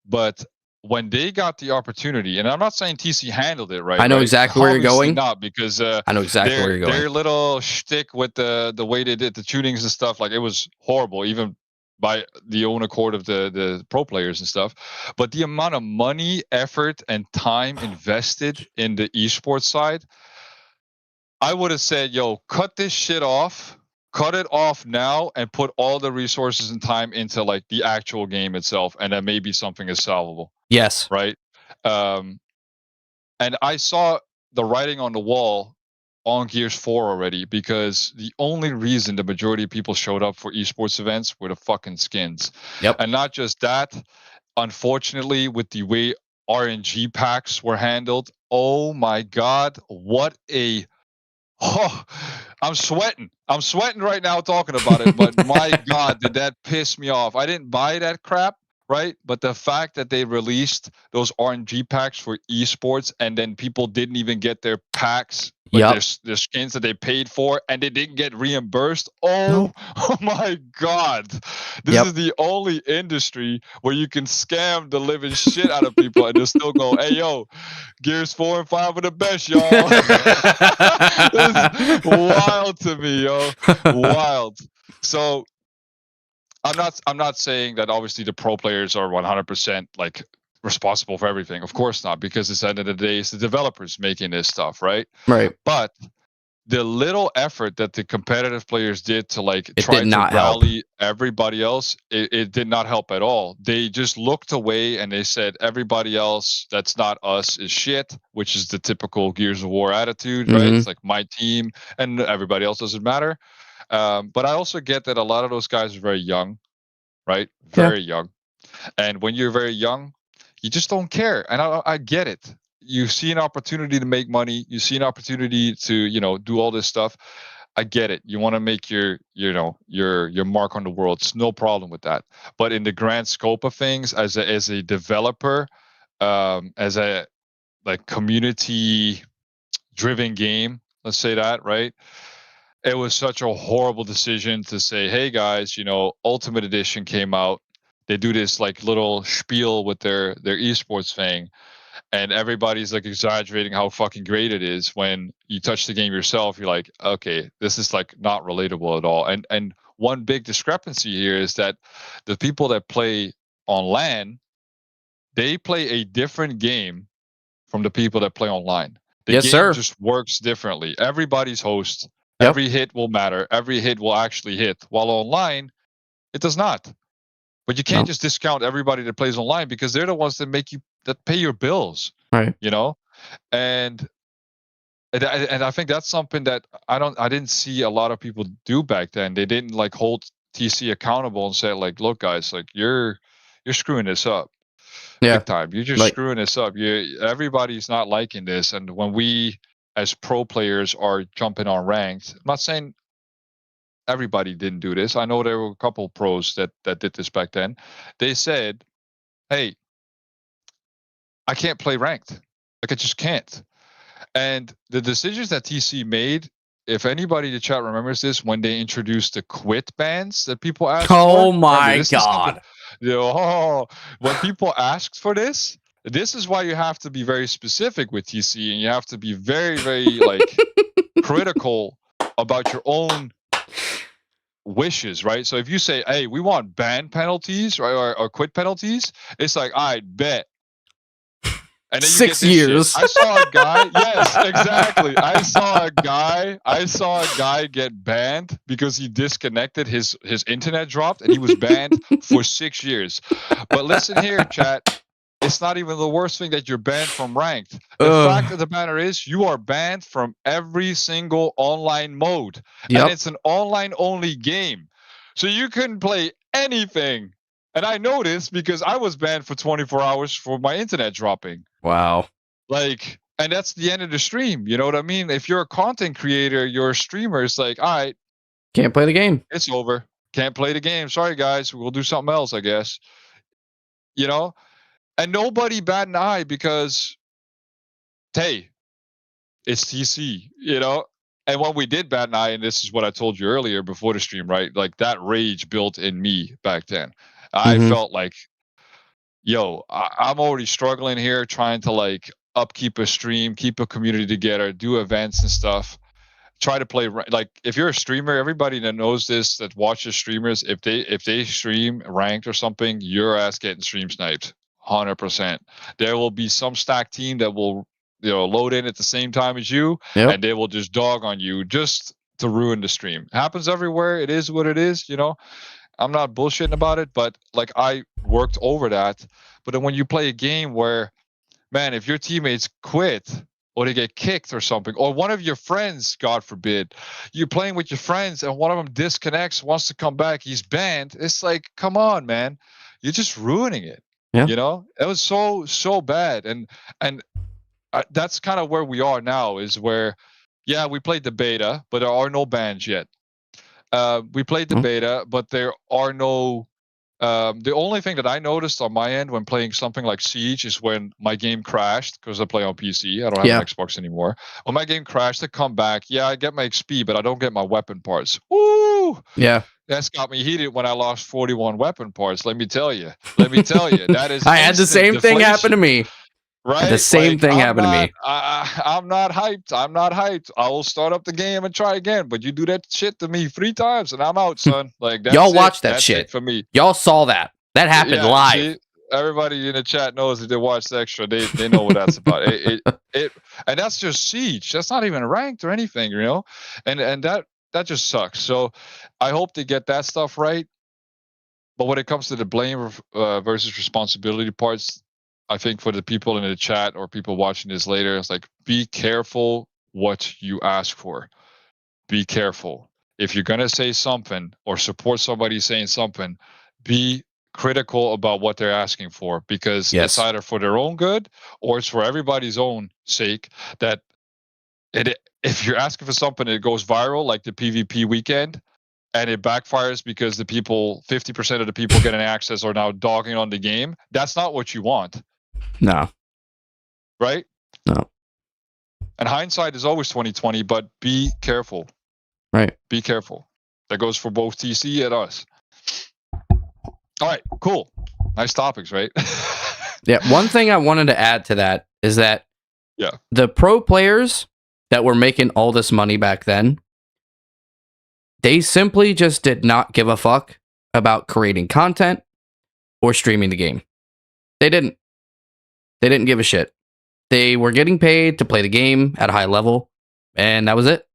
but when they got the opportunity, and I'm not saying TC handled it right, I know right? exactly where you're Obviously going. not, because I know exactly where you're going. their little shtick with the way they did the tunings and stuff, like it was horrible, even by the own accord of the pro players and stuff. But the amount of money, effort, and time invested in the esports side, I would have said, yo, cut this shit off. Cut it off now and put all the resources and time into like the actual game itself, and then maybe something is solvable, Yes. right? And I saw the writing on the wall on Gears 4 already, because the only reason the majority of people showed up for esports events were the fucking skins. Yep. And not just that, unfortunately, with the way RNG packs were handled, oh my God, what a. Oh, I'm sweating. I'm sweating right now talking about it, but my God, did that piss me off. I didn't buy that crap, right? But the fact that they released those RNG packs for esports, and then people didn't even get their packs, like their skins that they paid for, and they didn't get reimbursed. Oh, oh my God. This is the only industry where you can scam the living shit out of people and they'll still go, hey, yo, Gears 4 and 5 are the best, y'all. This is wild to me, yo. Wild. So I'm not saying that obviously the pro players are 100% like responsible for everything. Of course not, because at the end of the day, it's the developers making this stuff, right? Right. But the little effort that the competitive players did to like try to rally everybody else, it did not help at all. They just looked away and they said everybody else that's not us is shit, which is the typical Gears of War attitude, right? It's like my team and everybody else doesn't matter. But I also get that a lot of those guys are very young, right? Very young. And when you're very young, you just don't care. And I get it. You see an opportunity to make money. You see an opportunity to, you know, do all this stuff. I get it. You want to make your mark on the world. It's no problem with that. But in the grand scope of things, as a developer, as a like community driven game, let's say that, right? It was such a horrible decision to say, hey guys, you know, Ultimate Edition came out. They do this like little spiel with their esports thing, and everybody's like exaggerating how fucking great it is. When you touch the game yourself, you're like, okay, this is like not relatable at all. And one big discrepancy here is that the people that play on LAN, they play a different game from the people that play online. The game just works differently. Everybody's host. Every hit will matter. Every hit will actually hit. While online, it does not. But you can't just discount everybody that plays online, because they're the ones that pay your bills. Right. You know? And I think that's something that I didn't see a lot of people do back then. They didn't like hold TC accountable and say like, look guys, like you're screwing this up. Big time. You're just screwing this up. Everybody's not liking this. And when we as pro players are jumping on ranked, I'm not saying everybody didn't do this. I know there were a couple pros that did this back then. They said, hey, I can't play ranked. Like I just can't. And the decisions that TC made, if anybody in the chat remembers this, when they introduced the quit bans that people asked for. Oh my God. When people asked for this is why you have to be very specific with TC, and you have to be very, very like critical about your own wishes, right? So if you say, hey, we want ban penalties, right, or quit penalties, it's like, I bet. And then 6 years. I saw a guy. Yes, exactly. I saw a guy get banned because he disconnected, his internet dropped, and he was banned for 6 years. But listen here, chat. It's not even the worst thing that you're banned from ranked. The fact of the matter is, you are banned from every single online mode, and it's an online only game. So you can play anything. And I know this because I was banned for 24 hours for my internet dropping. Wow. Like, and that's the end of the stream. You know what I mean? If you're a content creator, you're a streamer, it's like, all right, Can't play the game. it's over. Can't play the game. Sorry, guys. We'll do something else, I guess. You know? And nobody bat an eye because, hey, it's TC, you know? And when we did bat an eye, and this is what I told you earlier before the stream, right? Like that rage built in me back then. I felt like, yo, I'm already struggling here trying to like upkeep a stream, keep a community together, do events and stuff. Try to play like if you're a streamer, everybody that knows this, that watches streamers, if they stream ranked or something, your ass getting stream sniped 100%. There will be some stack team that will load in at the same time as you, and they will just dog on you just to ruin the stream. Happens everywhere. It is what it is. I'm not bullshitting about it, but like I worked over that. But then when you play a game where, man, if your teammates quit or they get kicked or something, or one of your friends, God forbid, you're playing with your friends and one of them disconnects, wants to come back, he's banned. It's like, come on, man, you're just ruining it. Yeah. It was so bad, and that's kind of where we are now. Is where, yeah, we played the beta, but there are no bans yet. We played the beta, but there are no. The only thing that I noticed on my end when playing something like Siege is when my game crashed, because I play on PC. I don't have an Xbox anymore. When my game crashed, I come back. Yeah, I get my XP, but I don't get my weapon parts. Woo! Yeah. That's got me heated when I lost 41 weapon parts. Let me tell you. That is. I had the same thing happen to me. Right? The same thing happened to me. I'm not hyped. I will start up the game and try again. But you do that shit to me 3 times and I'm out, son. Like that's y'all watched that shit for me. Y'all saw that. That happened live. See, everybody in the chat knows that they watched Extra. They know what that's about. And that's just Siege. That's not even ranked or anything, And that just sucks. So I hope they get that stuff right. But when it comes to the blame versus responsibility parts, I think for the people in the chat or people watching this later, it's like, be careful what you ask for. Be careful. If you're going to say something or support somebody saying something, be critical about what they're asking for, because it's either for their own good or it's for everybody's own sake. That if you're asking for something that goes viral, like the PvP weekend, and it backfires because 50% of the people getting access are now dogging on the game, that's not what you want. No. Right? No. And hindsight is always 2020, but be careful. Right. Be careful. That goes for both TC and us. All right, cool. Nice topics, right? Yeah. One thing I wanted to add to that is that the pro players that were making all this money back then, they simply just did not give a fuck about creating content or streaming the game. They didn't give a shit. They were getting paid to play the game at a high level, and that was it.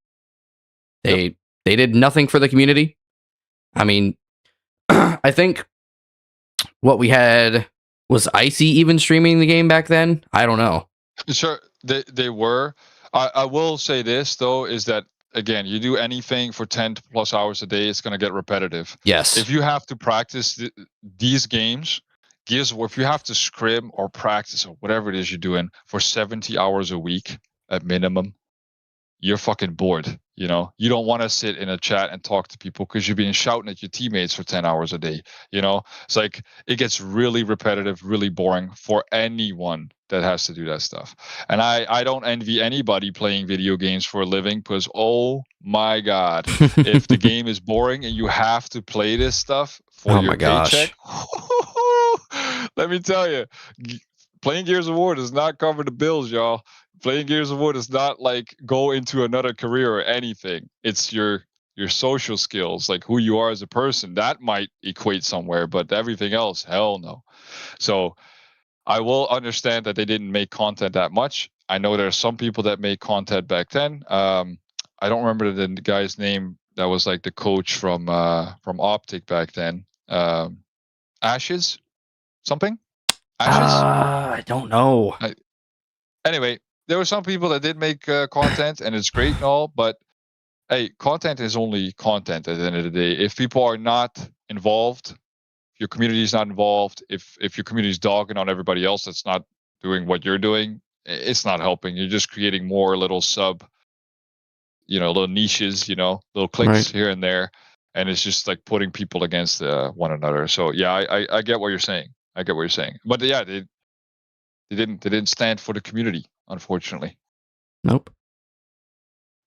They did nothing for the community. I mean, I think what we had was Icy even streaming the game back then. I don't know. Sure, they were. I will say this though, is that again, you do anything for 10 plus hours a day, it's going to get repetitive. Yes. If you have to practice these games, if you have to scrim or practice or whatever it is you're doing for 70 hours a week at minimum, you're fucking bored. You don't want to sit in a chat and talk to people because you're being shouting at your teammates for 10 hours a day. It's like it gets really repetitive, really boring for anyone that has to do that stuff. And I don't envy anybody playing video games for a living, because oh my God, if the game is boring and you have to play this stuff for your paycheck, let me tell you, playing Gears of War does not cover the bills, y'all. Playing Gears of War does not like go into another career or anything. It's your social skills, like who you are as a person, that might equate somewhere, but everything else, hell no. So I will understand that they didn't make content that much. I know there are some people that made content back then. I don't remember the guy's name that was like the coach from Optic back then. Ashes? Something? Ashes? I don't know. Anyway, there were some people that did make content, and it's great and all, but hey, content is only content at the end of the day. If people are not involved your community is not involved, if your community is dogging on everybody else that's not doing what you're doing, it's not helping. You're just creating more little little niches, little clicks here and there, and it's just like putting people against one another. So yeah, I get what you're saying. I get what you're saying. But yeah, they didn't stand for the community, unfortunately. Nope.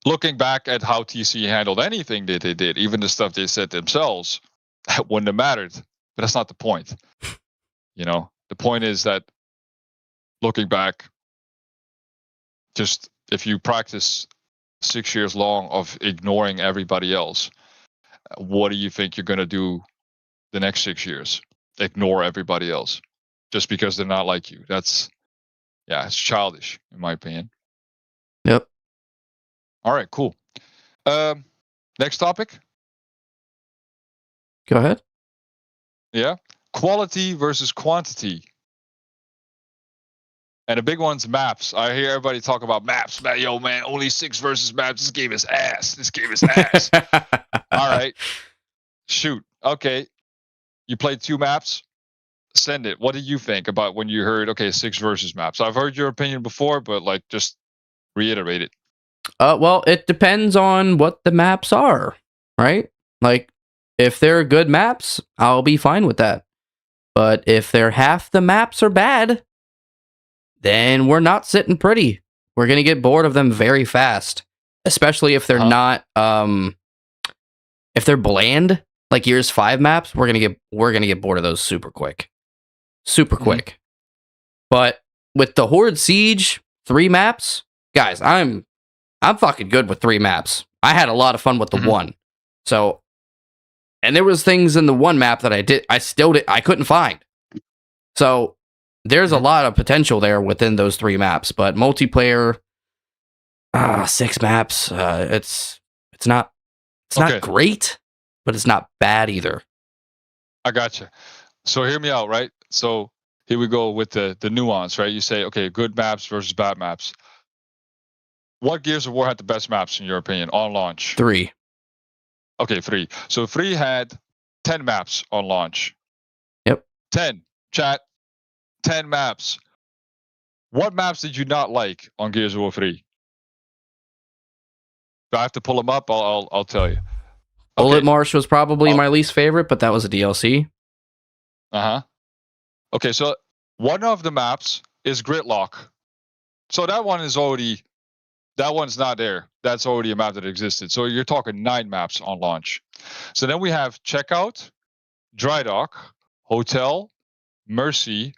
Looking back at how TC handled anything that they did, even the stuff they said themselves, that wouldn't have mattered. But that's not the point. The point is that looking back, just if you practice 6 years long of ignoring everybody else, what do you think you're going to do the next 6 years? Ignore everybody else just because they're not like you. It's childish, in my opinion. Yep. All right, cool. Next topic. Go ahead. Yeah. Quality versus quantity. And the big one's maps. I hear everybody talk about maps. Yo, man, only 6 versus maps. This game is ass. All right. Shoot. Okay. You played 2 maps. Send it. What did you think about when you heard, 6 versus maps? I've heard your opinion before, but just reiterate it. Well, it depends on what the maps are, right? Like, if they're good maps, I'll be fine with that. But if they're half the maps are bad, then we're not sitting pretty. We're going to get bored of them very fast, especially if they're not, if they're bland, like Gears 5 maps, we're going to get bored of those super quick. Quick. But with the Horde Siege 3 maps, guys, I'm fucking good with 3 maps. I had a lot of fun with the 1. So, and there was things in the 1 map that I couldn't find. So, there's a lot of potential there within those 3 maps, but multiplayer 6 maps, it's not great, but it's not bad either. I gotcha. So hear me out, right? So here we go with the nuance, right? You say, good maps versus bad maps. What Gears of War had the best maps in your opinion on launch? 3. Okay, 3. So 3 had 10 maps on launch. Yep. 10. Chat. 10 maps. What maps did you not like on Gears of War 3? Do I have to pull them up? I'll tell you. Bullet Marsh was probably my least favorite, but that was a DLC. Okay, so one of the maps is Gridlock. So that one's not there. That's already a map that existed. So you're talking 9 maps on launch. So then we have Checkout, Dry Dock, Hotel, Mercy,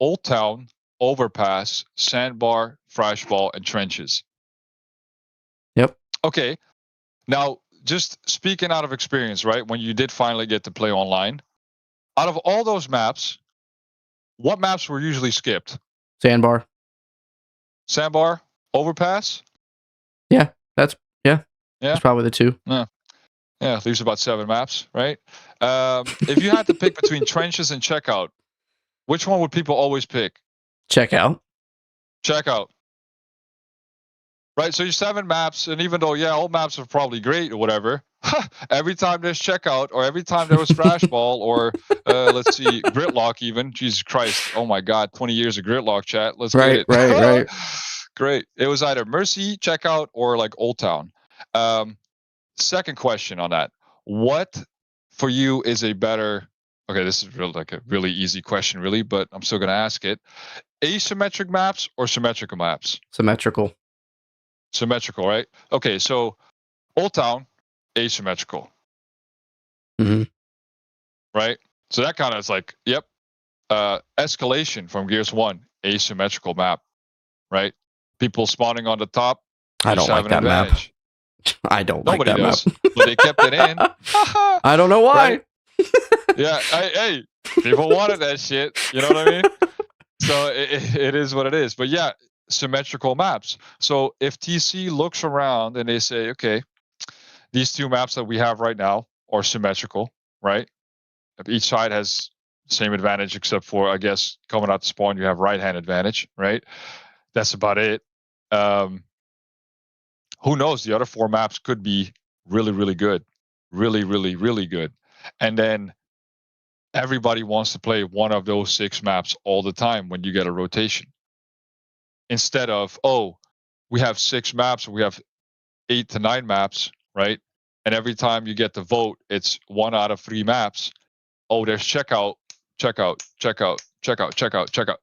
Old Town, Overpass, Sandbar, Flashball, and Trenches. Yep. Okay. Now, just speaking out of experience, right? When you did finally get to play online, out of all those maps, what maps were usually skipped? Sandbar, Overpass? Yeah. That's probably the 2. Yeah, leaves about 7 maps, right? If you had to pick between Trenches and Checkout, which one would people always pick? Checkout. Right, so you 7 maps, and even though, all maps are probably great or whatever, every time there's Checkout, or every time there was Flashball, or let's see, Gridlock even. Jesus Christ, oh my God, 20 years of Gridlock, chat. Let's get it. Right. Great. It was either Mercy, Checkout, or Old Town. Second question on that. What for you is a better... Okay, this is a really easy question, really, but I'm still going to ask it. Asymmetric maps or symmetrical maps? Symmetrical, right? Okay, so Old Town, asymmetrical. Right? So that kind of is yep. Escalation from Gears 1, asymmetrical map. Right? People spawning on the top. I don't like that map. I don't like that map. But they kept it in. I don't know why. Right? Yeah, hey, people wanted that shit. You know what I mean? So it is what it is. But yeah, symmetrical maps. So if TC looks around and they say, okay, these 2 maps that we have right now are symmetrical, right? Each side has the same advantage except for, I guess, coming out to spawn, you have right-hand advantage, right? That's about it. Who knows? The other 4 maps could be really, really good. Really, really, really good. And then everybody wants to play one of those 6 maps all the time when you get a rotation. Instead of, oh, we have 6 maps, we have 8 to 9 maps, right? And every time you get the vote, it's 1 out of 3 maps. Oh, there's checkout, checkout, checkout, checkout, checkout, checkout.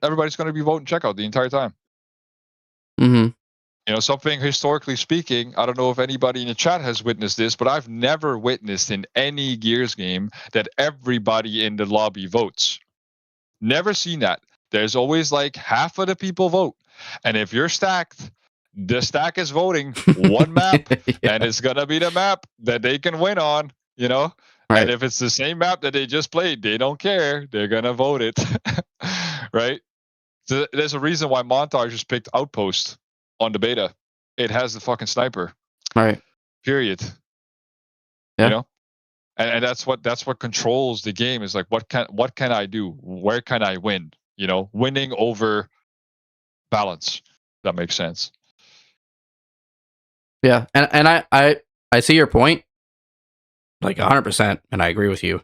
Everybody's going to be voting checkout the entire time. Mm-hmm. You know, something historically speaking, I don't know if anybody in the chat has witnessed this, but I've never witnessed in any Gears game that everybody in the lobby votes. Never seen that. There's always like half of the people vote. And if you're stacked, the stack is voting one map, and it's going to be the map that they can win on, you know? Right. And if it's the same map that they just played, they don't care. They're going to vote it. Right? So there's a reason why Montage just picked Outpost on the beta. It has the fucking sniper. Right. Period. Yeah. You know? And that's what controls the game, is like, what can I do? Where can I win? You know, winning over balance. That makes sense. Yeah. And I see your point, like 100%, and I agree with you.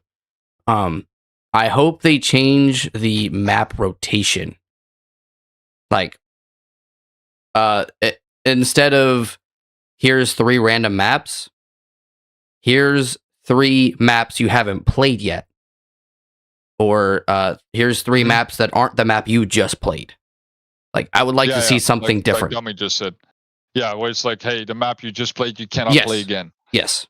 I hope they change the map rotation. Like, instead of here's 3 random maps, here's 3 maps you haven't played yet, or here's 3 maps that aren't the map you just played. Like, I would like to see something different. Like Dummy just said. Yeah, where it's like, hey, the map you just played, you cannot play again. Yes.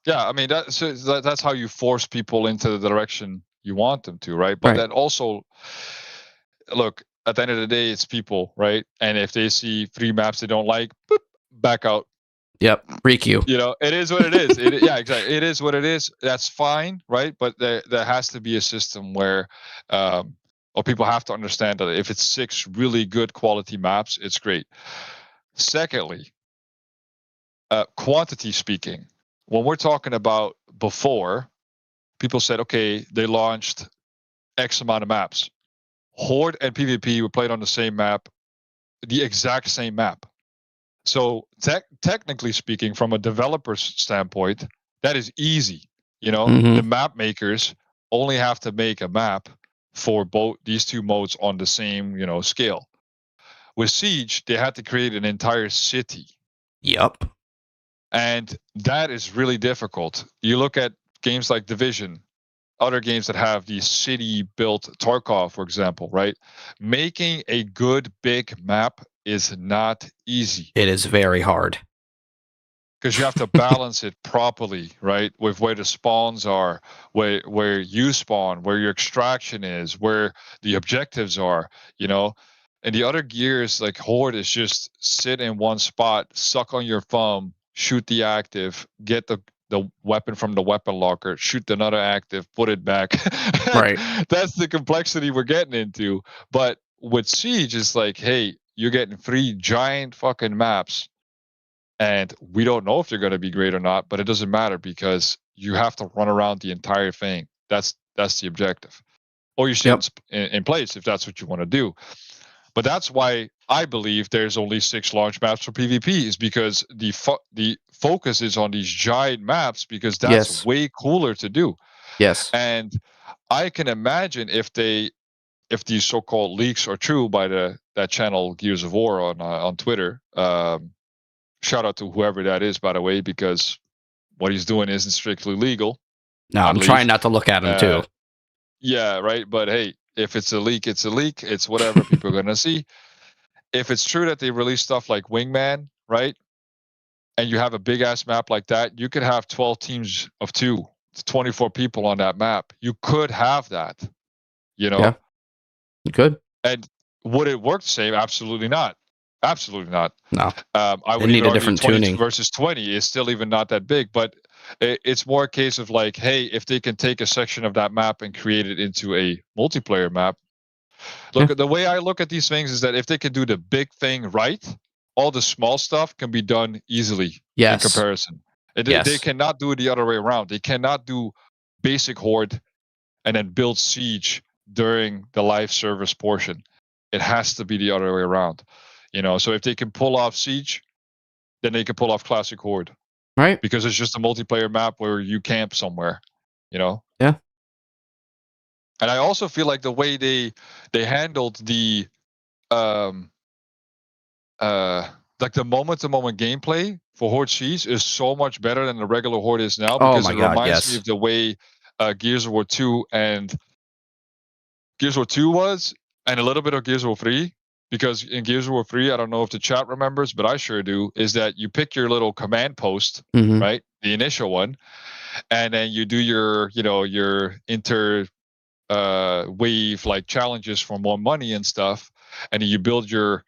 Yeah. I mean, that's how you force people into the direction you want them to, right? But Right. then also, look, at the end of the day, it's people, right? And if they see 3 maps they don't like, boop, back out. Yep. Requeue. You know, it is what it is. Yeah, exactly. It is what it is. That's fine, right? But there has to be a system where, or people have to understand that if it's 6 really good quality maps, it's great. Secondly, quantity speaking, when we're talking about before, people said, okay, they launched X amount of maps. Horde and PvP were played on the same map, the exact same map. So technically speaking, from a developer's standpoint, that is easy. You know, Mhm. the map makers only have to make a map for both these 2 modes on the same, you know, scale. With Siege, they had to create an entire city. Yep. And that is really difficult. You look at games like Division, other games that have the city-built Tarkov, for example, right? Making a good big map is not easy. It is very hard. Because you have to balance it properly, right? With where the spawns are, where you spawn, where your extraction is, where the objectives are, you know? And the other Gears, like Horde, is just sit in one spot, suck on your thumb, shoot the active, get the weapon from the weapon locker, shoot another active, put it back. Right. That's the complexity we're getting into. But with Siege, it's like, hey, you're getting 3 giant fucking maps, and we don't know if they're going to be great or not, but it doesn't matter because you have to run around the entire thing. That's the objective. Or you sit in place if that's what you want to do. But that's why I believe there's only 6 launch maps for PvP, is because the focus is on these giant maps, because that's way cooler to do. Yes. And I can imagine if these so-called leaks are true by that channel Gears of War on Twitter. Shout out to whoever that is, by the way, because what he's doing isn't strictly legal. No, I'm trying not to look at him too. Yeah, right. But hey, if it's a leak, it's a leak. It's whatever people are going to see. If it's true that they release stuff like Wingman, right? And you have a big ass map like that, you could have 12 teams of 2, 24 people on that map. You could have that, you know? Yeah, you could. And would it work the same? Absolutely not. Absolutely not. No. I would need a different 20 tuning versus 20 is still even not that big, but it's more a case of like, hey, if they can take a section of that map and create it into a multiplayer map. Look, at the way I look at these things is that if they can do the big thing right, all the small stuff can be done easily in comparison. They cannot do it the other way around. They cannot do basic Horde and then build Siege during the live service portion. It has to be the other way around. You know, so if they can pull off Siege, then they can pull off Classic Horde. Right. Because it's just a multiplayer map where you camp somewhere, you know? Yeah. And I also feel like the way they handled the like the moment-to-moment gameplay for Horde Siege is so much better than the regular Horde is now, Oh because my it god, reminds me yes. of the way Gears of War 2 and Gears of War 2 was, and a little bit of Gears of War 3. Because in Gears of War 3, I don't know if the chat remembers, but I sure do, is that you pick your little command post, Mhm. right? The initial one, and then you do your, your inter wave like challenges for more money and stuff, and then you build your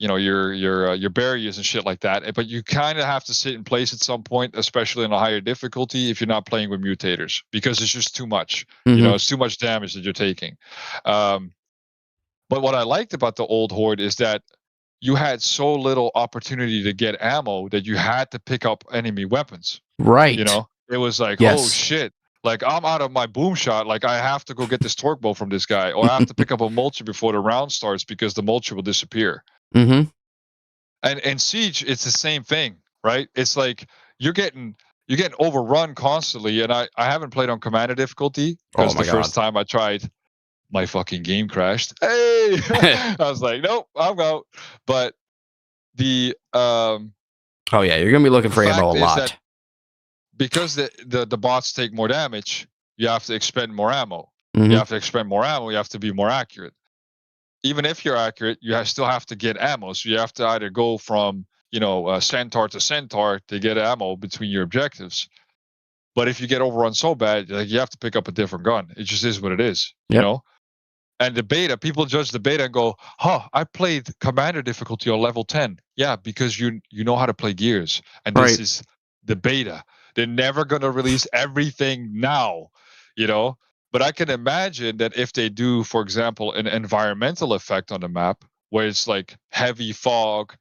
your barriers and shit like that. But you kind of have to sit in place at some point, especially in a higher difficulty, if you're not playing with mutators, because it's just too much. Mhm. It's too much damage that you're taking. But what I liked about the old Horde is that you had so little opportunity to get ammo that you had to pick up enemy weapons. Right. It was like, oh Yes. shit, like I'm out of my boom shot, like I have to go get this torque bow from this guy, or I have to pick up a mulcher before the round starts because the mulcher will disappear. Mhm. And in Siege, it's the same thing, right? It's like you're getting overrun constantly. And I haven't played on commander difficulty Oh because my the first god. time I tried, my fucking game crashed. Hey, I was like, nope, I'm out. But the Oh yeah, you're gonna be looking for ammo a fact is that lot. because the bots take more damage, you have to expend more ammo. You Mhm. have to expend more ammo. You have to be more accurate. Even if you're accurate, you still have to get ammo. So you have to either go from centaur to centaur to get ammo between your objectives. But if you get overrun so bad, like you have to pick up a different gun. It just is what it is, Yep. And the beta, people judge the beta and go, "Huh, I played commander difficulty on level 10." Yeah, because you know how to play Gears, and this Right. is the beta. They're never gonna release everything now, But I can imagine that if they do, for example, an environmental effect on the map, where it's like heavy fog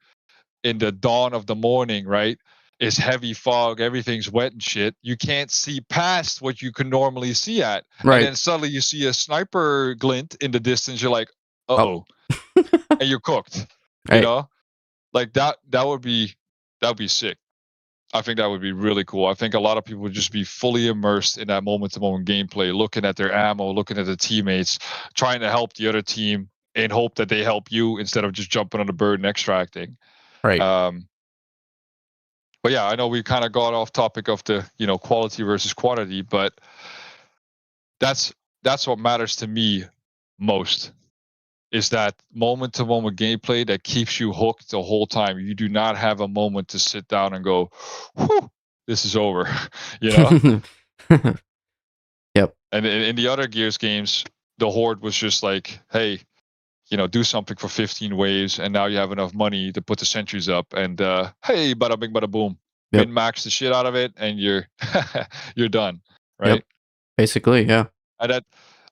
in the dawn of the morning, right? It's heavy fog, everything's wet and shit. You can't see past what you can normally see at. And Right. then suddenly you see a sniper glint in the distance, you're like, Oh. uh-oh. And you're cooked. Right. Like that would be sick. I think that would be really cool. I think a lot of people would just be fully immersed in that moment to moment gameplay, looking at their ammo, looking at the teammates, trying to help the other team in hope that they help you instead of just jumping on the bird and extracting. Right. But yeah, I know we kind of got off topic of the quality versus quantity, but that's what matters to me most, is that moment to moment gameplay that keeps you hooked the whole time. You do not have a moment to sit down and go, whew, this is over. Yep. And in the other Gears games, the Horde was just like, hey, do something for 15 waves, and now you have enough money to put the sentries up, and hey, bada bing, bada boom, Yep. min max the shit out of it, and you're you're done, right? Yep. Basically, yeah. And that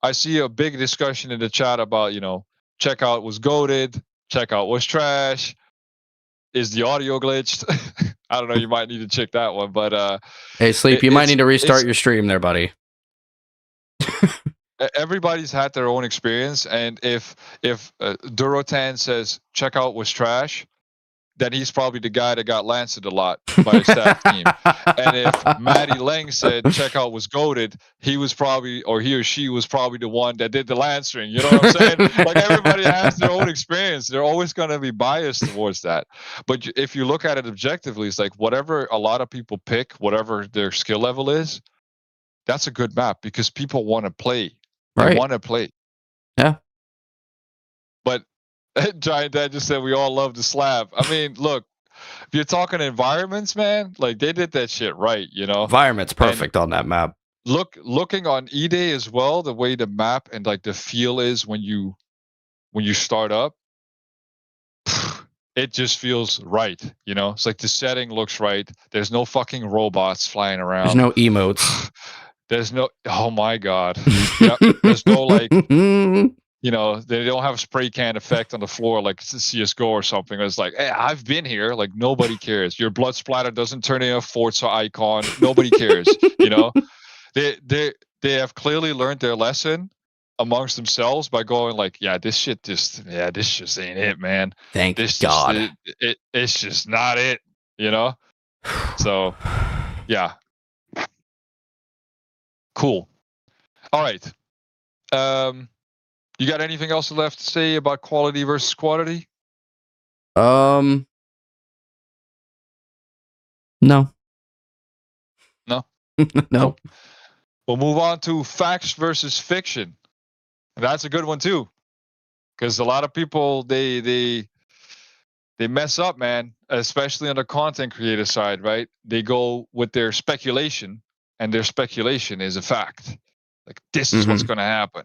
I see a big discussion in the chat about checkout was goated, checkout was trash. Is the audio glitched? I don't know. You might need to check that one, but Hey, Sleep, you might need to restart your stream there, buddy. Everybody's had their own experience, and if Durotan says checkout was trash, then he's probably the guy that got lanced a lot by his staff team. And if Maddie Lang said checkout was goated, he was probably, or he or she was probably the one that did the lancering. You know what I'm saying? Like everybody has their own experience. They're always going to be biased towards that. But if you look at it objectively, it's like whatever a lot of people pick, whatever their skill level is, that's a good map because people want to play. They want to play. Yeah. But Giant Dad just said we all love the slab. I mean, look, if you're talking environments, man, like they did that shit right, Environment's perfect on that map. Looking on E-Day as well, the way the map and like the feel is when you start up, it just feels right, It's like the setting looks right. There's no fucking robots flying around. There's no emotes. There's no, oh my god. Yep. There's no like they don't have a spray can effect on the floor like CSGO or something. It's like, hey, I've been here. Like nobody cares. Your blood splatter doesn't turn into a Forza icon. Nobody cares. They have clearly learned their lesson amongst themselves by going like, yeah, this just ain't it, man. Thank this God. It's just not it. So yeah. Cool. All right. You got anything else left to say about quality versus quantity? No. No. No. We'll move on to facts versus fiction. That's a good one too, because a lot of people they mess up, man. Especially on the content creator side, right? They go with their speculation, and their speculation is a fact. Like this is what's going to happen.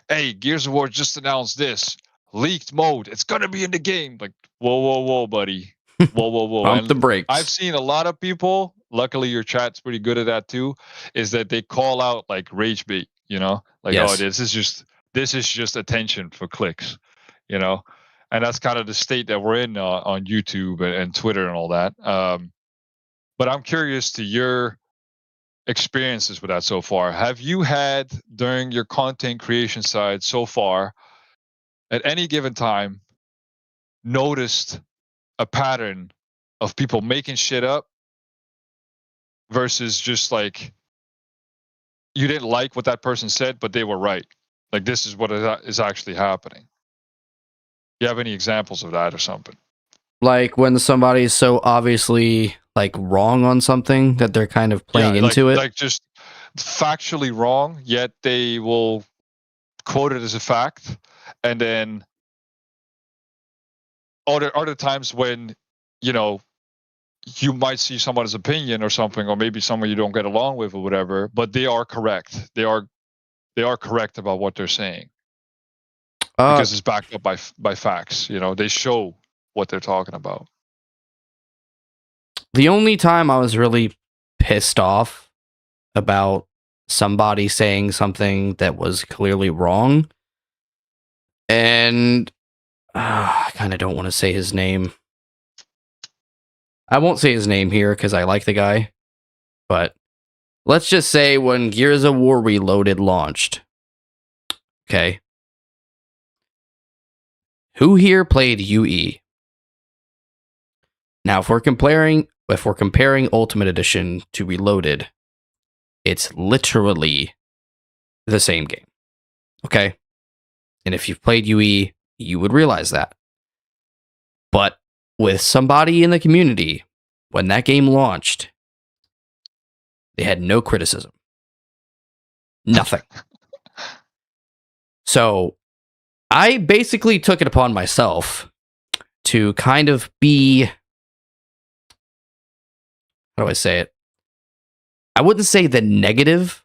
Hey, Gears of War just announced this leaked mode. It's going to be in the game. Like, whoa, buddy. Whoa. Pump the brakes. I've seen a lot of people. Luckily, your chat's pretty good at that too. Is that they call out like rage bait? You know, like Yes. oh, this is just attention for clicks. You know, and that's kind of the state that we're in on YouTube and Twitter and all that. But I'm curious to your experiences with that so far. Have you had during your content creation side so far, at any given time, noticed a pattern of people making shit up versus just like you didn't like what that person said, but they were right? Like this is what is actually happening. You have any examples of that or something? Like when somebody's so obviously like wrong on something that they're kind of playing into it. Like just factually wrong, yet they will quote it as a fact. And then other times when, you know, you might see someone's opinion or something, or maybe someone you don't get along with or whatever, but they are correct. They are correct about what they're saying. Because it's backed up by facts. You know, they show what they're talking about. The only time I was really pissed off about somebody saying something that was clearly wrong, and I kind of don't want to say his name. I won't say his name here because I like the guy, but let's just say when Gears of War Reloaded launched, okay, who here played UE? Now, if we're comparing Ultimate Edition to Reloaded, it's literally the same game. Okay? And if you've played UE, you would realize that. But with somebody in the community, when that game launched, they had no criticism. Nothing. So, I basically took it upon myself to kind of be... How do I say it? I wouldn't say the negative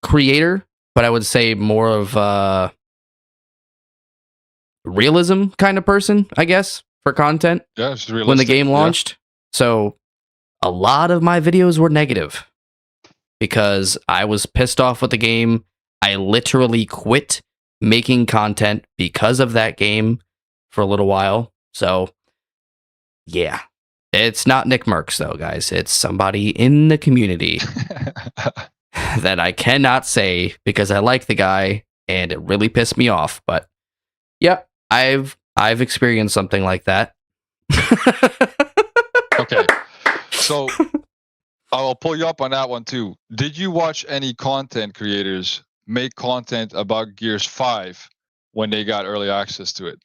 creator, but I would say more of a realism kind of person, I guess, for content. Yeah, it's realistic. When the game launched. Yeah. So a lot of my videos were negative because I was pissed off with the game. I literally quit making content because of that game for a little while. So, yeah. It's not Nick Merckx, though, guys. It's somebody in the community that I cannot say because I like the guy and it really pissed me off. But yeah, I've experienced something like that. Okay, so I'll pull you up on that one too. Did you watch any content creators make content about Gears 5 when they got early access to it?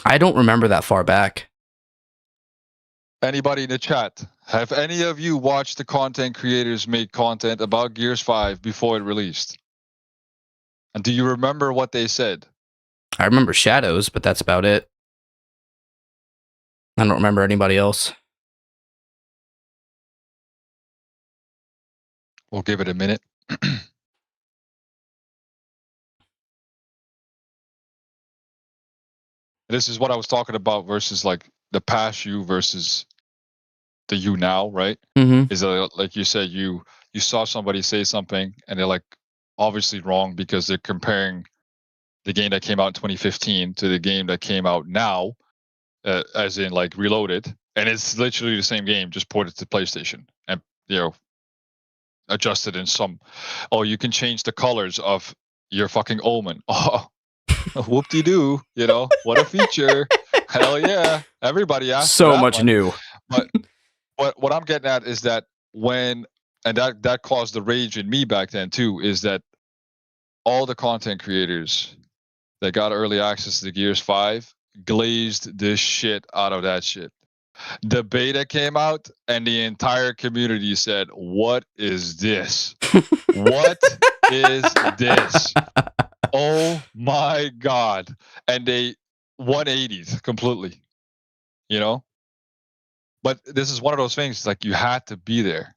I don't remember that far back. Anybody in the chat, have any of you watched the content creators make content about Gears 5 before it released? And do you remember what they said? I remember Shadows, but that's about it. I don't remember anybody else. We'll give it a minute. This is what I was talking about versus like the past you versus the you now, right? Mm-hmm. Is like you said, you saw somebody say something and they're like obviously wrong because they're comparing the game that came out in 2015 to the game that came out now, as in like Reloaded, and it's literally the same game, just ported to PlayStation and, you know, adjusted in some. Oh, you can change the colors of your fucking Omen. Oh, whoop-de-doo, you know, what a feature. Hell yeah, everybody asked so much one. New. But what I'm getting at is that when and that caused the rage in me back then too, is that all the content creators that got early access to the Gears 5 glazed this shit out of that shit. The beta came out and the entire community said, "What is this? What is this? Oh my god." And they 180'd completely, you know? But this is one of those things, like, you had to be there.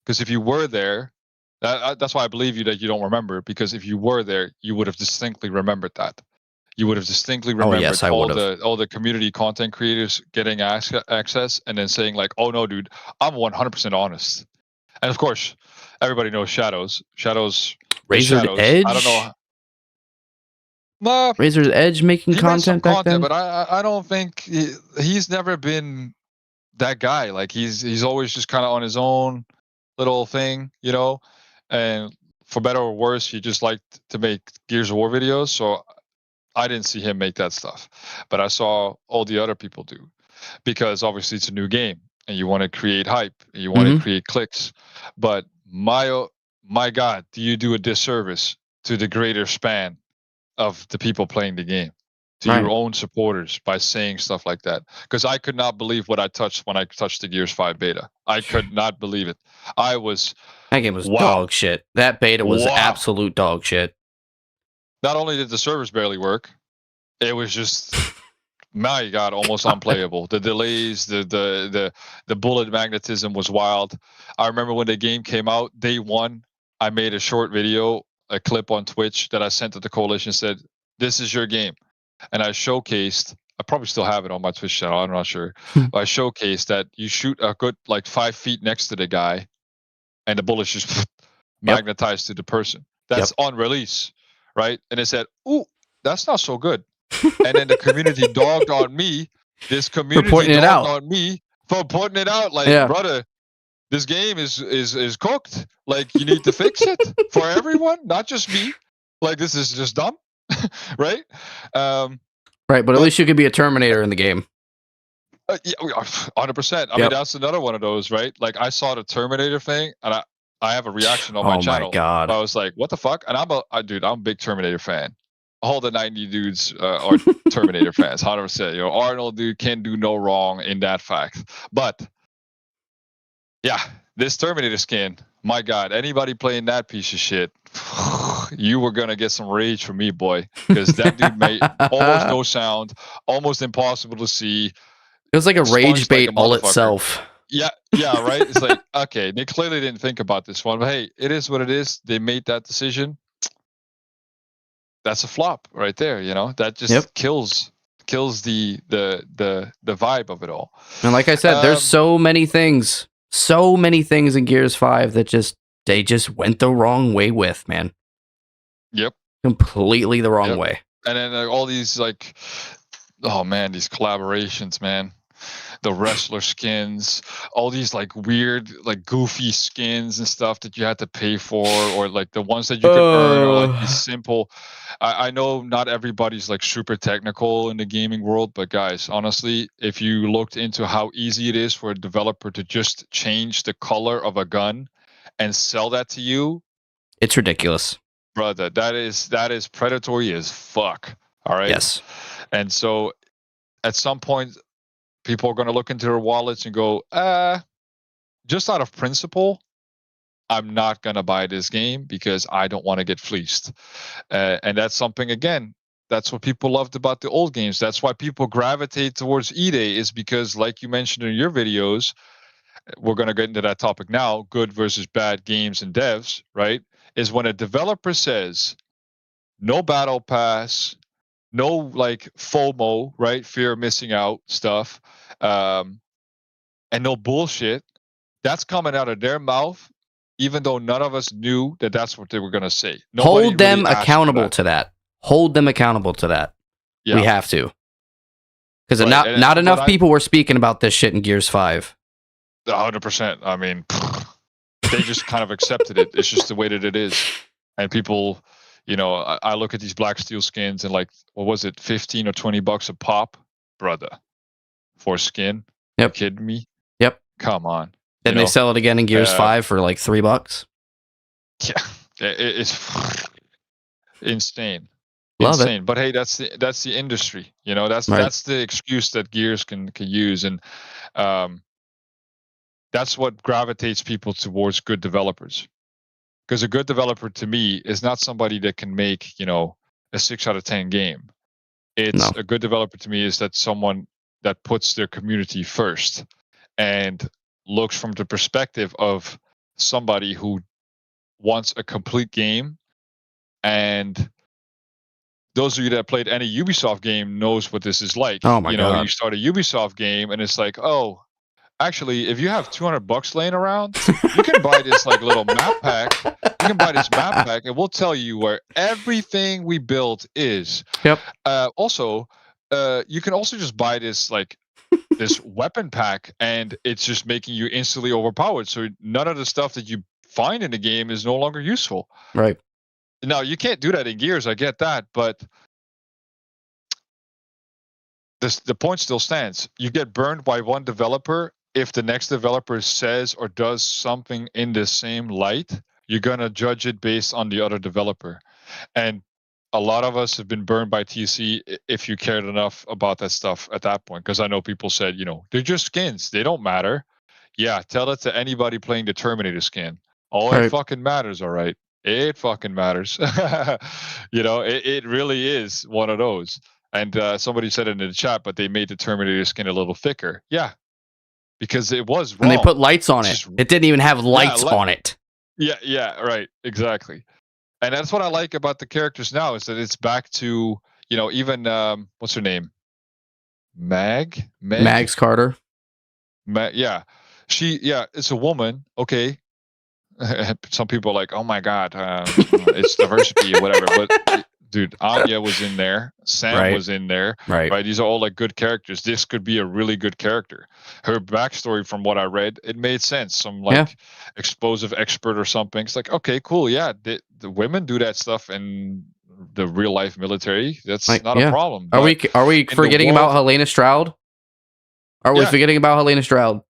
Because if you were there, that's why I believe you that you don't remember, because if you were there, you would have distinctly remembered that. You would have distinctly remembered yes, I all would've. the community content creators getting access and then saying like, "Oh no, dude, I'm 100% honest." And of course, everybody knows Shadows. Razor's Edge. I don't know. Nah, Razor's Edge making he made some content back then. but I don't think he's never been that guy. Like he's always just kind of on his own little thing, you know. And for better or worse, he just liked to make Gears of War videos. So I didn't see him make that stuff, but I saw all the other people do, because obviously it's a new game and you want to create hype and you want to create clicks. But my God, do you do a disservice to the greater span of the people playing the game, to your own supporters, by saying stuff like that? Because I could not believe what I touched when I touched the Gears 5 beta. I could not believe it. That game was dog shit. That beta was absolute dog shit. Not only did the servers barely work, it was just, my God, almost unplayable. The delays, the bullet magnetism was wild. I remember when the game came out, day one, I made a short video, a clip on Twitch that I sent to the coalition, said, "This is your game." And I showcased, I probably still have it on my Twitch channel, I'm not sure. But I showcased that you shoot a good like 5 feet next to the guy and the bullets just magnetized to the person. That's on release, right? And it said, "Ooh, that's not so good." And then the community dogged on me. This community dogged on me for putting it out. Like, brother, this game is cooked. Like, you need to fix it for everyone, not just me. Like, this is just dumb, right? Right, but at least you could be a Terminator in the game. Yeah, 100%. I mean, that's another one of those, right? Like, I saw the Terminator thing, and I have a reaction on my channel. Oh my God! I was like, "What the fuck?" And I'm a big Terminator fan. All the 90 dudes are Terminator fans, 100%. You know, Arnold, dude, can do no wrong in that fact. But yeah, this Terminator skin, my God, anybody playing that piece of shit, you were gonna get some rage from me, boy, because that dude made almost no sound, almost impossible to see. It was like a rage bait all itself. Yeah, right. It's like, okay, they clearly didn't think about this one, but hey, it is what it is. They made that decision. That's a flop right there, you know. That just kills the vibe of it all. And like I said, there's so many things in Gears 5 that they just went the wrong way with, man. Yep. Completely the wrong way. And then all these like, oh man, these collaborations, man. The wrestler skins, all these like weird, like goofy skins and stuff that you had to pay for, or like the ones that you could earn, or like these simple. I know not everybody's like super technical in the gaming world, but guys, honestly, if you looked into how easy it is for a developer to just change the color of a gun and sell that to you, it's ridiculous, brother. That is predatory as fuck. All right. Yes. And so, at some point, people are going to look into their wallets and go, just out of principle, I'm not going to buy this game because I don't want to get fleeced. And that's something, again, that's what people loved about the old games. That's why people gravitate towards E-Day, is because, like you mentioned in your videos, we're going to get into that topic now, good versus bad games and devs, right? Is when a developer says, no battle pass, no like FOMO, right? Fear of missing out stuff, and no bullshit. That's coming out of their mouth, even though none of us knew that that's what they were going to say. Hold them accountable to that. Hold them accountable to that. Yeah. We have to. Because not enough people were speaking about this shit in Gears 5. 100%. I mean, they just kind of accepted it. It's just the way that it is. And people, you know, I look at these Black Steel skins and like, what was it, 15 or 20 bucks a pop? Brother. For skin? Yep. You kidding me? Yep. Come on. Then they sell it again in Gears 5 for like $3. Yeah, it's insane. Love insane. it. But hey, that's the industry. That's the excuse that Gears can use, and that's what gravitates people towards good developers. Because a good developer to me is not somebody that can make a 6 out of 10 game. It's a good developer to me is that someone that puts their community first and looks from the perspective of somebody who wants a complete game. And those of you that played any Ubisoft game knows what this is like. Oh my God. You start a Ubisoft game and it's like, oh, actually, if you have $200 laying around, you can buy this like little map pack. You can buy this map pack, and we'll tell you where everything we built is. Yep. Also, you can also just buy this this weapon pack, and it's just making you instantly overpowered. So none of the stuff that you find in the game is no longer useful. Right. Now you can't do that in Gears. I get that, but the point still stands. You get burned by one developer. If the next developer says or does something in the same light, you're going to judge it based on the other developer. And a lot of us have been burned by TC if you cared enough about that stuff at that point. Because I know people said, they're just skins. They don't matter. Yeah, tell it to anybody playing the Terminator skin. It fucking matters, all right? It fucking matters. It really is one of those. And somebody said it in the chat, but they made the Terminator skin a little thicker. Yeah. Because it was wrong. And they put lights on it. It didn't even have lights on it. Yeah, right. Exactly. And that's what I like about the characters now is that it's back to, even, what's her name? Mags Carter. Yeah. It's a woman. Okay. Some people are like, oh my God, it's diversity or whatever. But dude, Anya was in there. Sam was in there. Right. These are all like good characters. This could be a really good character. Her backstory, from what I read, it made sense. Some explosive expert or something. It's like, okay, cool. Yeah, the women do that stuff in the real life military. That's not a problem. Are we forgetting about Helena Stroud? Are we forgetting about Helena Stroud?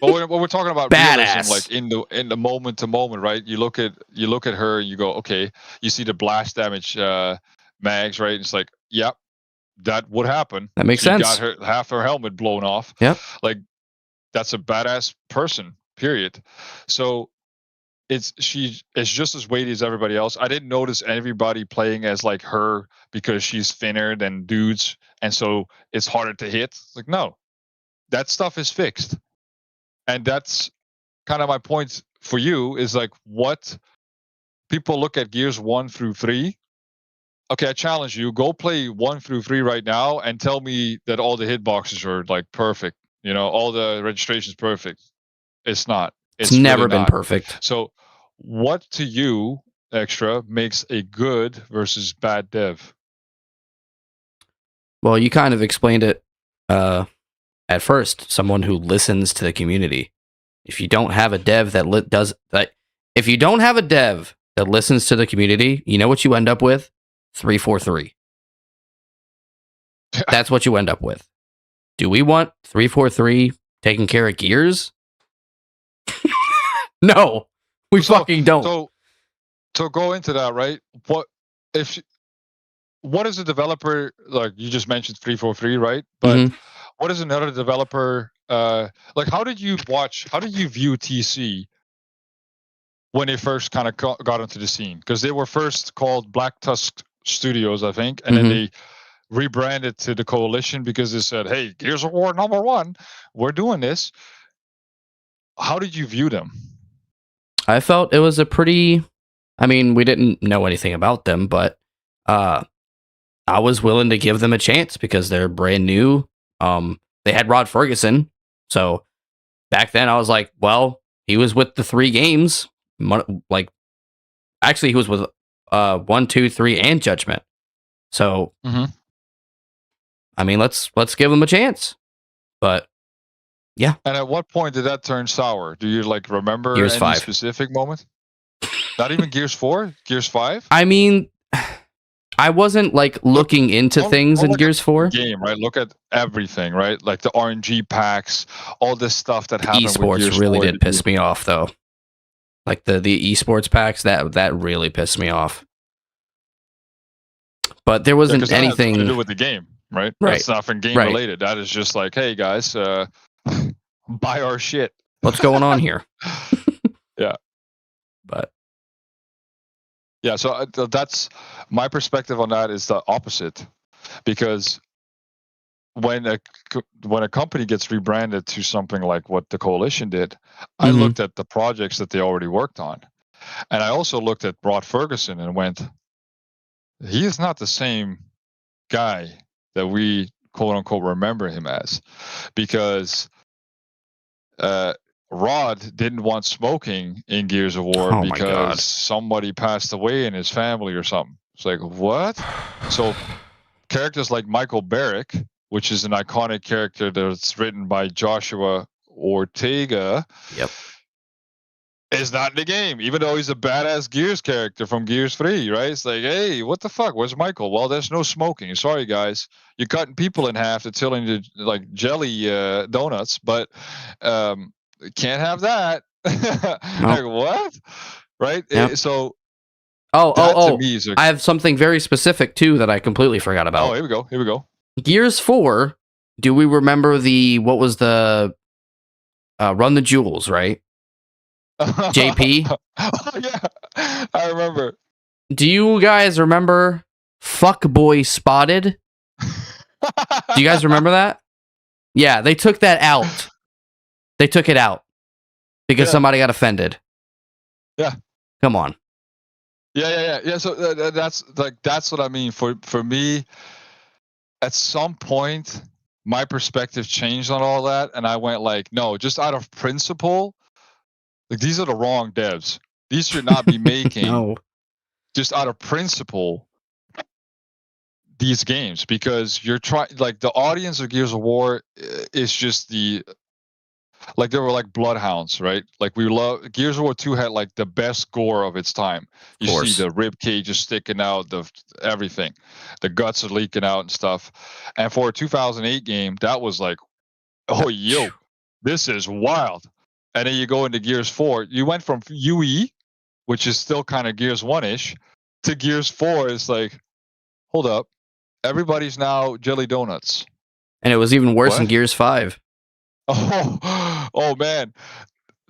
But we're talking about badass, realism, like in the moment to moment, right? You look at her and you go, okay, you see the blast damage mags, right? It's like, yep, that would happen. That makes sense. Got half her helmet blown off. Yep. Like, that's a badass person, period. So it's just as weighty as everybody else. I didn't notice everybody playing as like her because she's thinner than dudes, and so it's harder to hit. It's like, no, that stuff is fixed. And that's kind of my point for you is like what people look at Gears 1 through 3. Okay, I challenge you. Go play 1 through 3 right now and tell me that all the hitboxes are like perfect. All the registration's perfect. It's not. It's never been perfect. So what to you, Extra, makes a good versus bad dev? Well, you kind of explained it at first. Someone who listens to the community. If you don't have a dev if you don't have a dev that listens to the community, you know what you end up with? 343. That's what you end up with. Do we want 343 taking care of Gears? No, we fucking don't. So go into that, right? What is a developer, like you just mentioned 343, right? But what is another developer like? How did you view TC when they first kind of got into the scene? Because they were first called Black Tusk Studios, I think, and then they rebranded to the Coalition because they said, hey, Gears of War #1, we're doing this. How did you view them? I felt it was we didn't know anything about them, but I was willing to give them a chance because they're brand new. They had Rod Ferguson, so back then I was like, well, he was with the 3 games. Like, actually, he was with 1, 2, 3, and Judgment. So, let's give him a chance. But yeah. And at what point did that turn sour? Do you remember Gears any 5. specific moment? Not even Gears 4? Gears 5? I wasn't like looking into things in look at Gears 4. game, right? Look at everything, right? Like the RNG packs, all this stuff that happened with Esports Gears really 4. did piss me off though. Like the esports packs, that really pissed me off. But there wasn't 'cause that has nothing to anything. do with the game, right? Right. That's nothing game Right. related. That is just like, hey guys, buy our shit. What's going on here? Yeah. But Yeah, so that's my perspective on that is the opposite, because when a company gets rebranded to something like what the Coalition did, I Mhm. looked at the projects that they already worked on, and I also looked at Rod Ferguson and went, he is not the same guy that we quote unquote remember him as, because Rod didn't want smoking in Gears of War Oh my God. because somebody passed away in his family or something. It's like, what? So characters like Michael Barrick, which is an iconic character that's written by Joshua Ortega, Yep. is not in the game, even though he's a badass Gears character from Gears 3, right? It's like, hey, what the fuck? Where's Michael? Well, there's no smoking. Sorry, guys. You're cutting people in half to turn into like jelly donuts, but can't have that. Like, what? Right? Yep. So Oh, that to oh, me is I have something very specific too that I completely forgot about. oh, here we go. Here we go. Gears 4, do we remember what was the Run the Jewels, right? JP? Oh, yeah. I remember. Do you guys remember Fuckboy Spotted? Do you guys remember that? Yeah, they took that out. They took it out because somebody got offended. Yeah. Come on. Yeah. So that's what I mean. For me, at some point, my perspective changed on all that, and I went like, no, just out of principle, like these are the wrong devs. These should not be making No. just out of principle these games, because you're trying, like, the audience of Gears of War is just like they were like bloodhounds, right? Like we love Gears of War 2 had like the best gore of its time. You see the rib cages sticking out, everything, the guts are leaking out and stuff. And for a 2008 game, that was like, oh yo, this is wild. And then you go into Gears 4, you went from UE, which is still kind of Gears 1-ish, to Gears 4. It's like, hold up, everybody's now jelly donuts. And it was even worse in What? Gears 5. Oh man,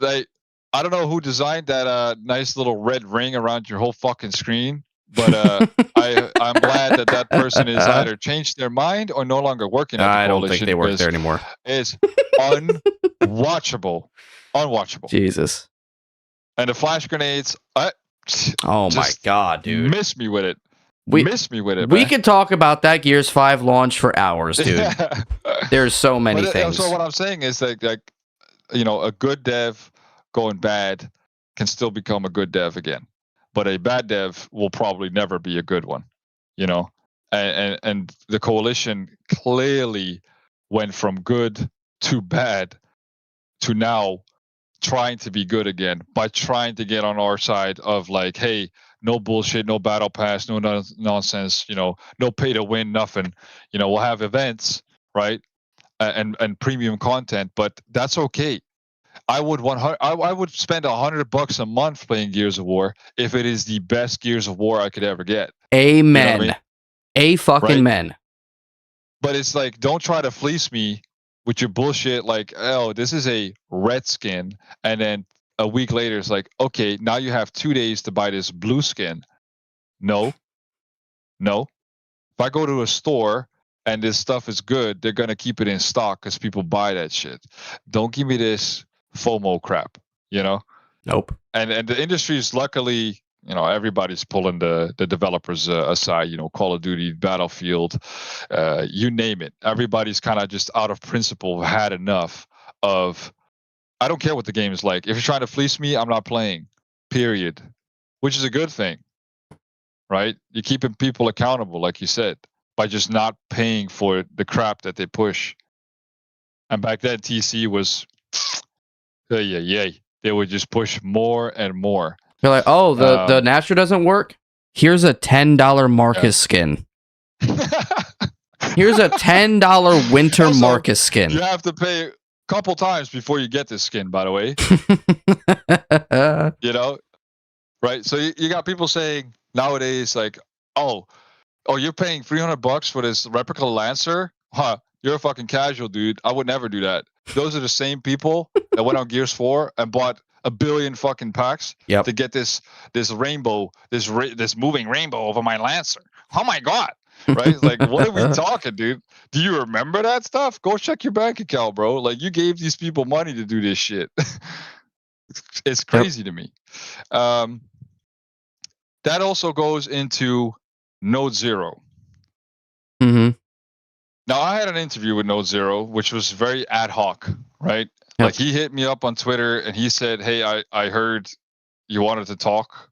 I don't know who designed that nice little red ring around your whole fucking screen, but I'm glad that person is either changed their mind or no longer working at the I don't Coalition, think they work there anymore. It's unwatchable. Jesus. And the flash grenades, Oh my just God, dude. miss me with it. We man. could talk about that Gears 5 launch for hours, dude. There's so many things. So what I'm saying is like a good dev going bad can still become a good dev again, but a bad dev will probably never be a good one, and the Coalition clearly went from good to bad to now trying to be good again by trying to get on our side of like, hey, no bullshit, no battle pass, no nonsense, no pay to win, nothing. We'll have events, right? And premium content, but that's okay. I would spend $100 a month playing Gears of War if it is the best Gears of War I could ever get. Amen. You know what A fucking men. But it's like, don't try to fleece me with your bullshit. Like, oh, this is a red skin, and then a week later it's like, okay, now you have 2 days to buy this blue skin. No. If I go to a store and this stuff is good, they're gonna keep it in stock because people buy that shit. Don't give me this FOMO crap, Nope. And the industry is luckily, everybody's pulling the developers aside. Call of Duty, Battlefield, you name it. Everybody's kind of just out of principle had enough of, I don't care what the game is like. If you're trying to fleece me, I'm not playing. Period. Which is a good thing, right? You're keeping people accountable, like you said, by just not paying for the crap that they push. And back then, TC was, they would just push more and more. You're like, oh, the Nastro doesn't work? Here's a $10 Marcus skin. Here's a $10 winter Also, Marcus skin. You have to pay a couple times before you get this skin, by the way. You know, right? So you got people saying nowadays, like, oh, you're paying $300 for this replica Lancer? Huh? You're a fucking casual, dude. I would never do that. Those are the same people that went on Gears 4 and bought a billion fucking packs to get this rainbow, this moving rainbow over my Lancer. Oh my god! Right? Like, what are we talking, dude? Do you remember that stuff? Go check your bank account, bro. Like, you gave these people money to do this shit. It's crazy to me. That also goes into Node Zero. Mm-hmm. Now, I had an interview with Node Zero, which was very ad hoc, right? Yep. Like, he hit me up on Twitter and he said, hey, I heard you wanted to talk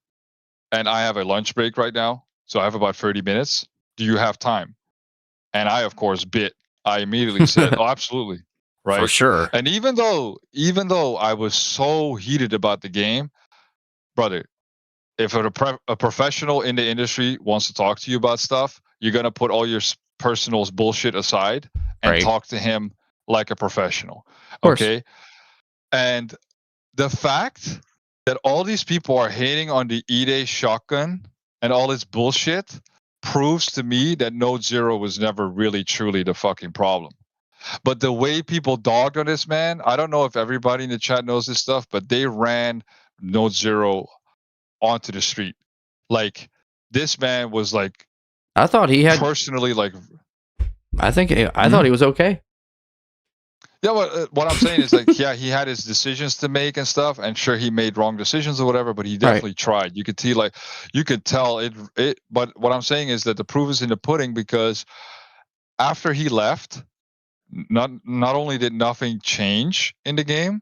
and I have a lunch break right now. So I have about 30 minutes. Do you have time? And I, of course, I immediately said, oh, absolutely. Right. For sure. And even though I was so heated about the game, brother, if a professional in the industry wants to talk to you about stuff, you're going to put all your personal bullshit aside and talk to him like a professional. Okay. And the fact that all these people are hating on the E-Day shotgun and all this bullshit proves to me that Node Zero was never really truly the fucking problem. But the way people dogged on this man, I don't know if everybody in the chat knows this stuff, but they ran Node Zero onto the street. Like, this man was like, I thought he had personally, like, I thought he was okay. Yeah, what I'm saying is, like, yeah, he had his decisions to make and stuff, and sure, he made wrong decisions or whatever, but he definitely tried. You could see, like, you could tell it. But what I'm saying is that the proof is in the pudding, because after he left, not only did nothing change in the game,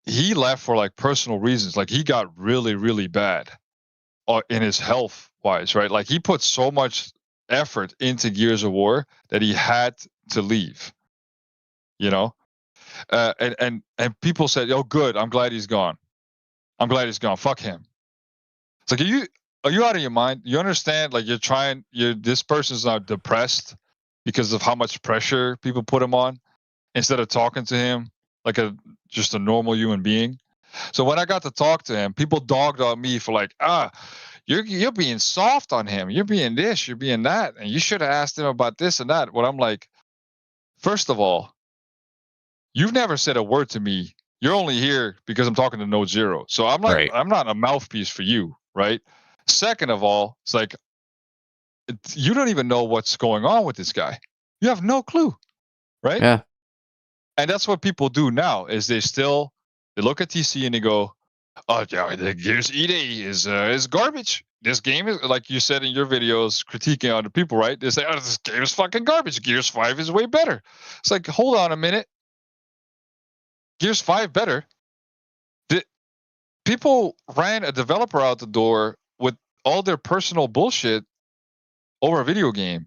he left for like personal reasons. Like, he got really, really bad in his health wise, right? Like, he put so much effort into Gears of War that he had to leave. You know, and people said, "Oh, good. I'm glad he's gone. I'm glad he's gone. Fuck him." It's like, are you out of your mind? You understand? Like, this person's now depressed because of how much pressure people put him on, instead of talking to him like just a normal human being. So when I got to talk to him, people dogged on me for like, you're being soft on him. You're being this. You're being that, and you should have asked him about this and that. What I'm like, first of all, you've never said a word to me. You're only here because I'm talking to Node Zero. So I'm like, I'm not a mouthpiece for you, right? Second of all, it's like, you don't even know what's going on with this guy. You have no clue, right? Yeah. And that's what people do now, is they look at TC and they go, oh yeah, the Gears E-Day is garbage. This game is, like you said in your videos critiquing other people, right? They say, oh, this game is fucking garbage. Gears 5 is way better. It's like, hold on a minute. Gears 5 better. People ran a developer out the door with all their personal bullshit over a video game.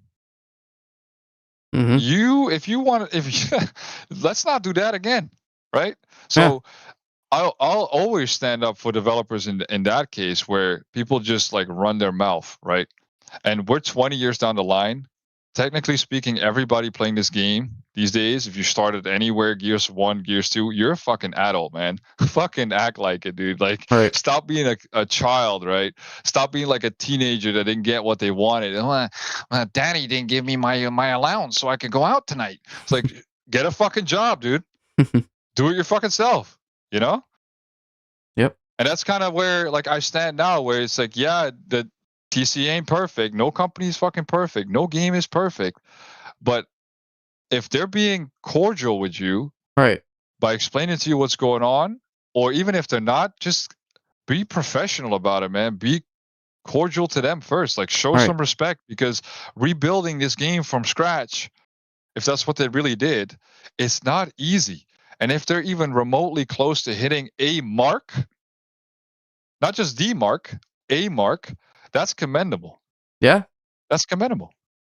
Mm-hmm. Let's not do that again, right? So I'll always stand up for developers in that case, where people just like run their mouth, right? And we're 20 years down the line. Technically speaking, everybody playing this game these days, if you started anywhere, Gears 1, Gears 2, you're a fucking adult, man. Fucking act like it, dude. Like, stop being a child, right? Stop being like a teenager that didn't get what they wanted. Daddy didn't give me my allowance so I could go out tonight. It's like, get a fucking job, dude. Do it your fucking self, you know? Yep. And that's kind of where, like, I stand now, where it's like, yeah, the TC ain't perfect. No company is fucking perfect. No game is perfect. But if they're being cordial with you, by explaining to you what's going on, or even if they're not, just be professional about it, man. Be cordial to them first. Like, show some respect, because rebuilding this game from scratch, if that's what they really did, it's not easy. And if they're even remotely close to hitting a mark, not just the mark, a mark, that's commendable. Yeah. That's commendable.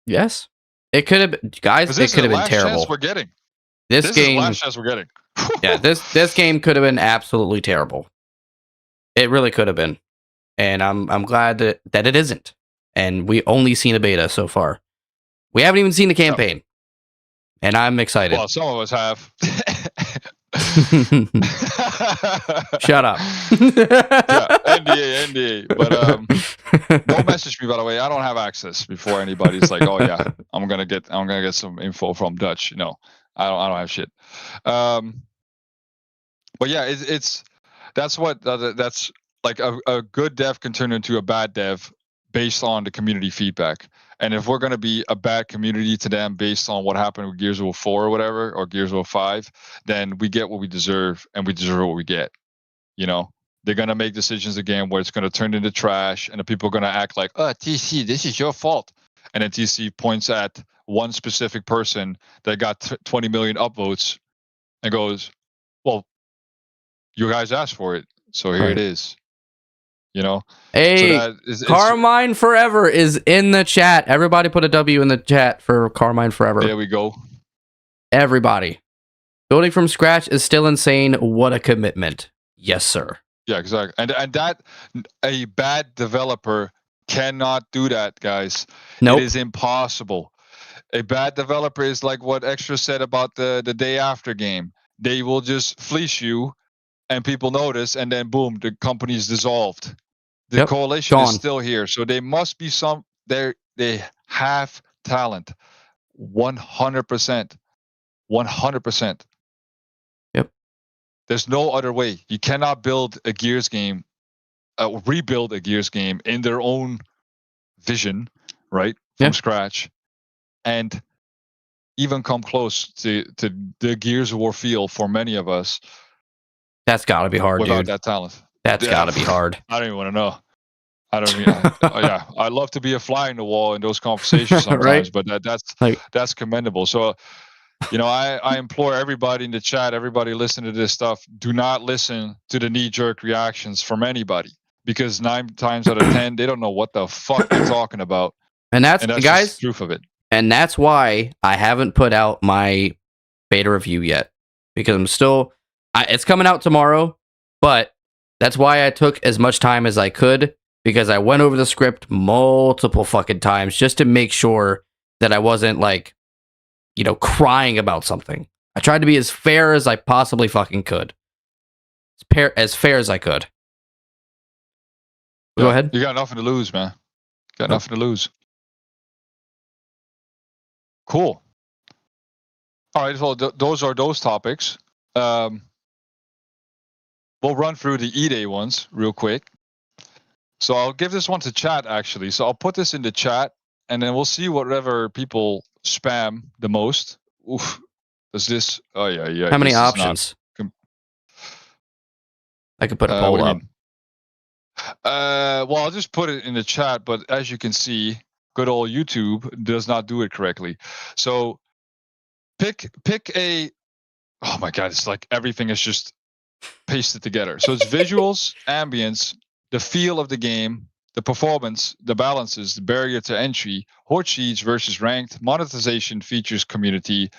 Yes. It could have been, guys, it could have been terrible. We're getting. This game, is the last chance we're getting. Yeah, this game could have been absolutely terrible. It really could have been. and I'm glad that it isn't. And we only seen a beta so far. We haven't even seen the campaign, and I'm excited. Well, some of us have. Shut up. Yeah, NDA. But don't message me, by the way. I don't have access before anybody's like, oh yeah, I'm gonna get some info from Dutch. No, I don't have shit. But yeah, that's like a good dev can turn into a bad dev based on the community feedback. And if we're going to be a bad community to them based on what happened with Gears of War 4 or whatever, or Gears of War 5, then we get what we deserve, and we deserve what we get. You know, they're going to make decisions again where it's going to turn into trash, and the people are going to act like, oh, TC, this is your fault. And then TC points at one specific person that got 20 million upvotes and goes, well, you guys asked for it, so here it is. You know, hey, so Carmine Forever is in the chat. Everybody put a W in the chat for Carmine Forever. There we go. Everybody. Building from scratch is still insane. What a commitment. Yes, sir. Yeah, exactly. And that a bad developer cannot do that, guys. Nope. It is impossible. A bad developer is like what Extra said about the day after game. They will just fleece you, and people notice, and then boom, the company's dissolved. The coalition is still here, so they must be they have talent, 100%, 100%. Yep. There's no other way. You cannot build a Gears game, rebuild a Gears game in their own vision, right, from scratch, and even come close to the Gears of War feel for many of us. That's got to be hard, without dude. that talent. That's got to be hard. I don't even want to know. I don't mean, yeah, I love to be a fly in the wall in those conversations sometimes, right? But that's commendable. So, you know, I implore everybody in the chat, everybody listening to this stuff, do not listen to the knee-jerk reactions from anybody, because 9 times out of 10, they don't know what the fuck they're talking about. And that's guys, just the truth of it. And that's why I haven't put out my beta review yet, because I'm still. It's coming out tomorrow, but that's why I took as much time as I could, because I went over the script multiple fucking times just to make sure that I wasn't like, you know, crying about something. I tried to be as fair as I possibly fucking could. As fair as I could. Go ahead. You got nothing to lose, man. Got nothing to lose. Cool. All right, well, those are those topics. We'll run through the E-Day ones real quick. So I'll give this one to chat, actually. So I'll put this in the chat, and then we'll see whatever people spam the most. Oof. Does this... Oh, yeah. How many options? I could put a poll up. Well, I'll just put it in the chat, but as you can see, good old YouTube does not do it correctly. So pick a... Oh, my God. It's like everything is just pasted together. So it's visuals, ambience, the feel of the game, the performance, the balances, the barrier to entry, horde siege versus ranked, monetization, features, community,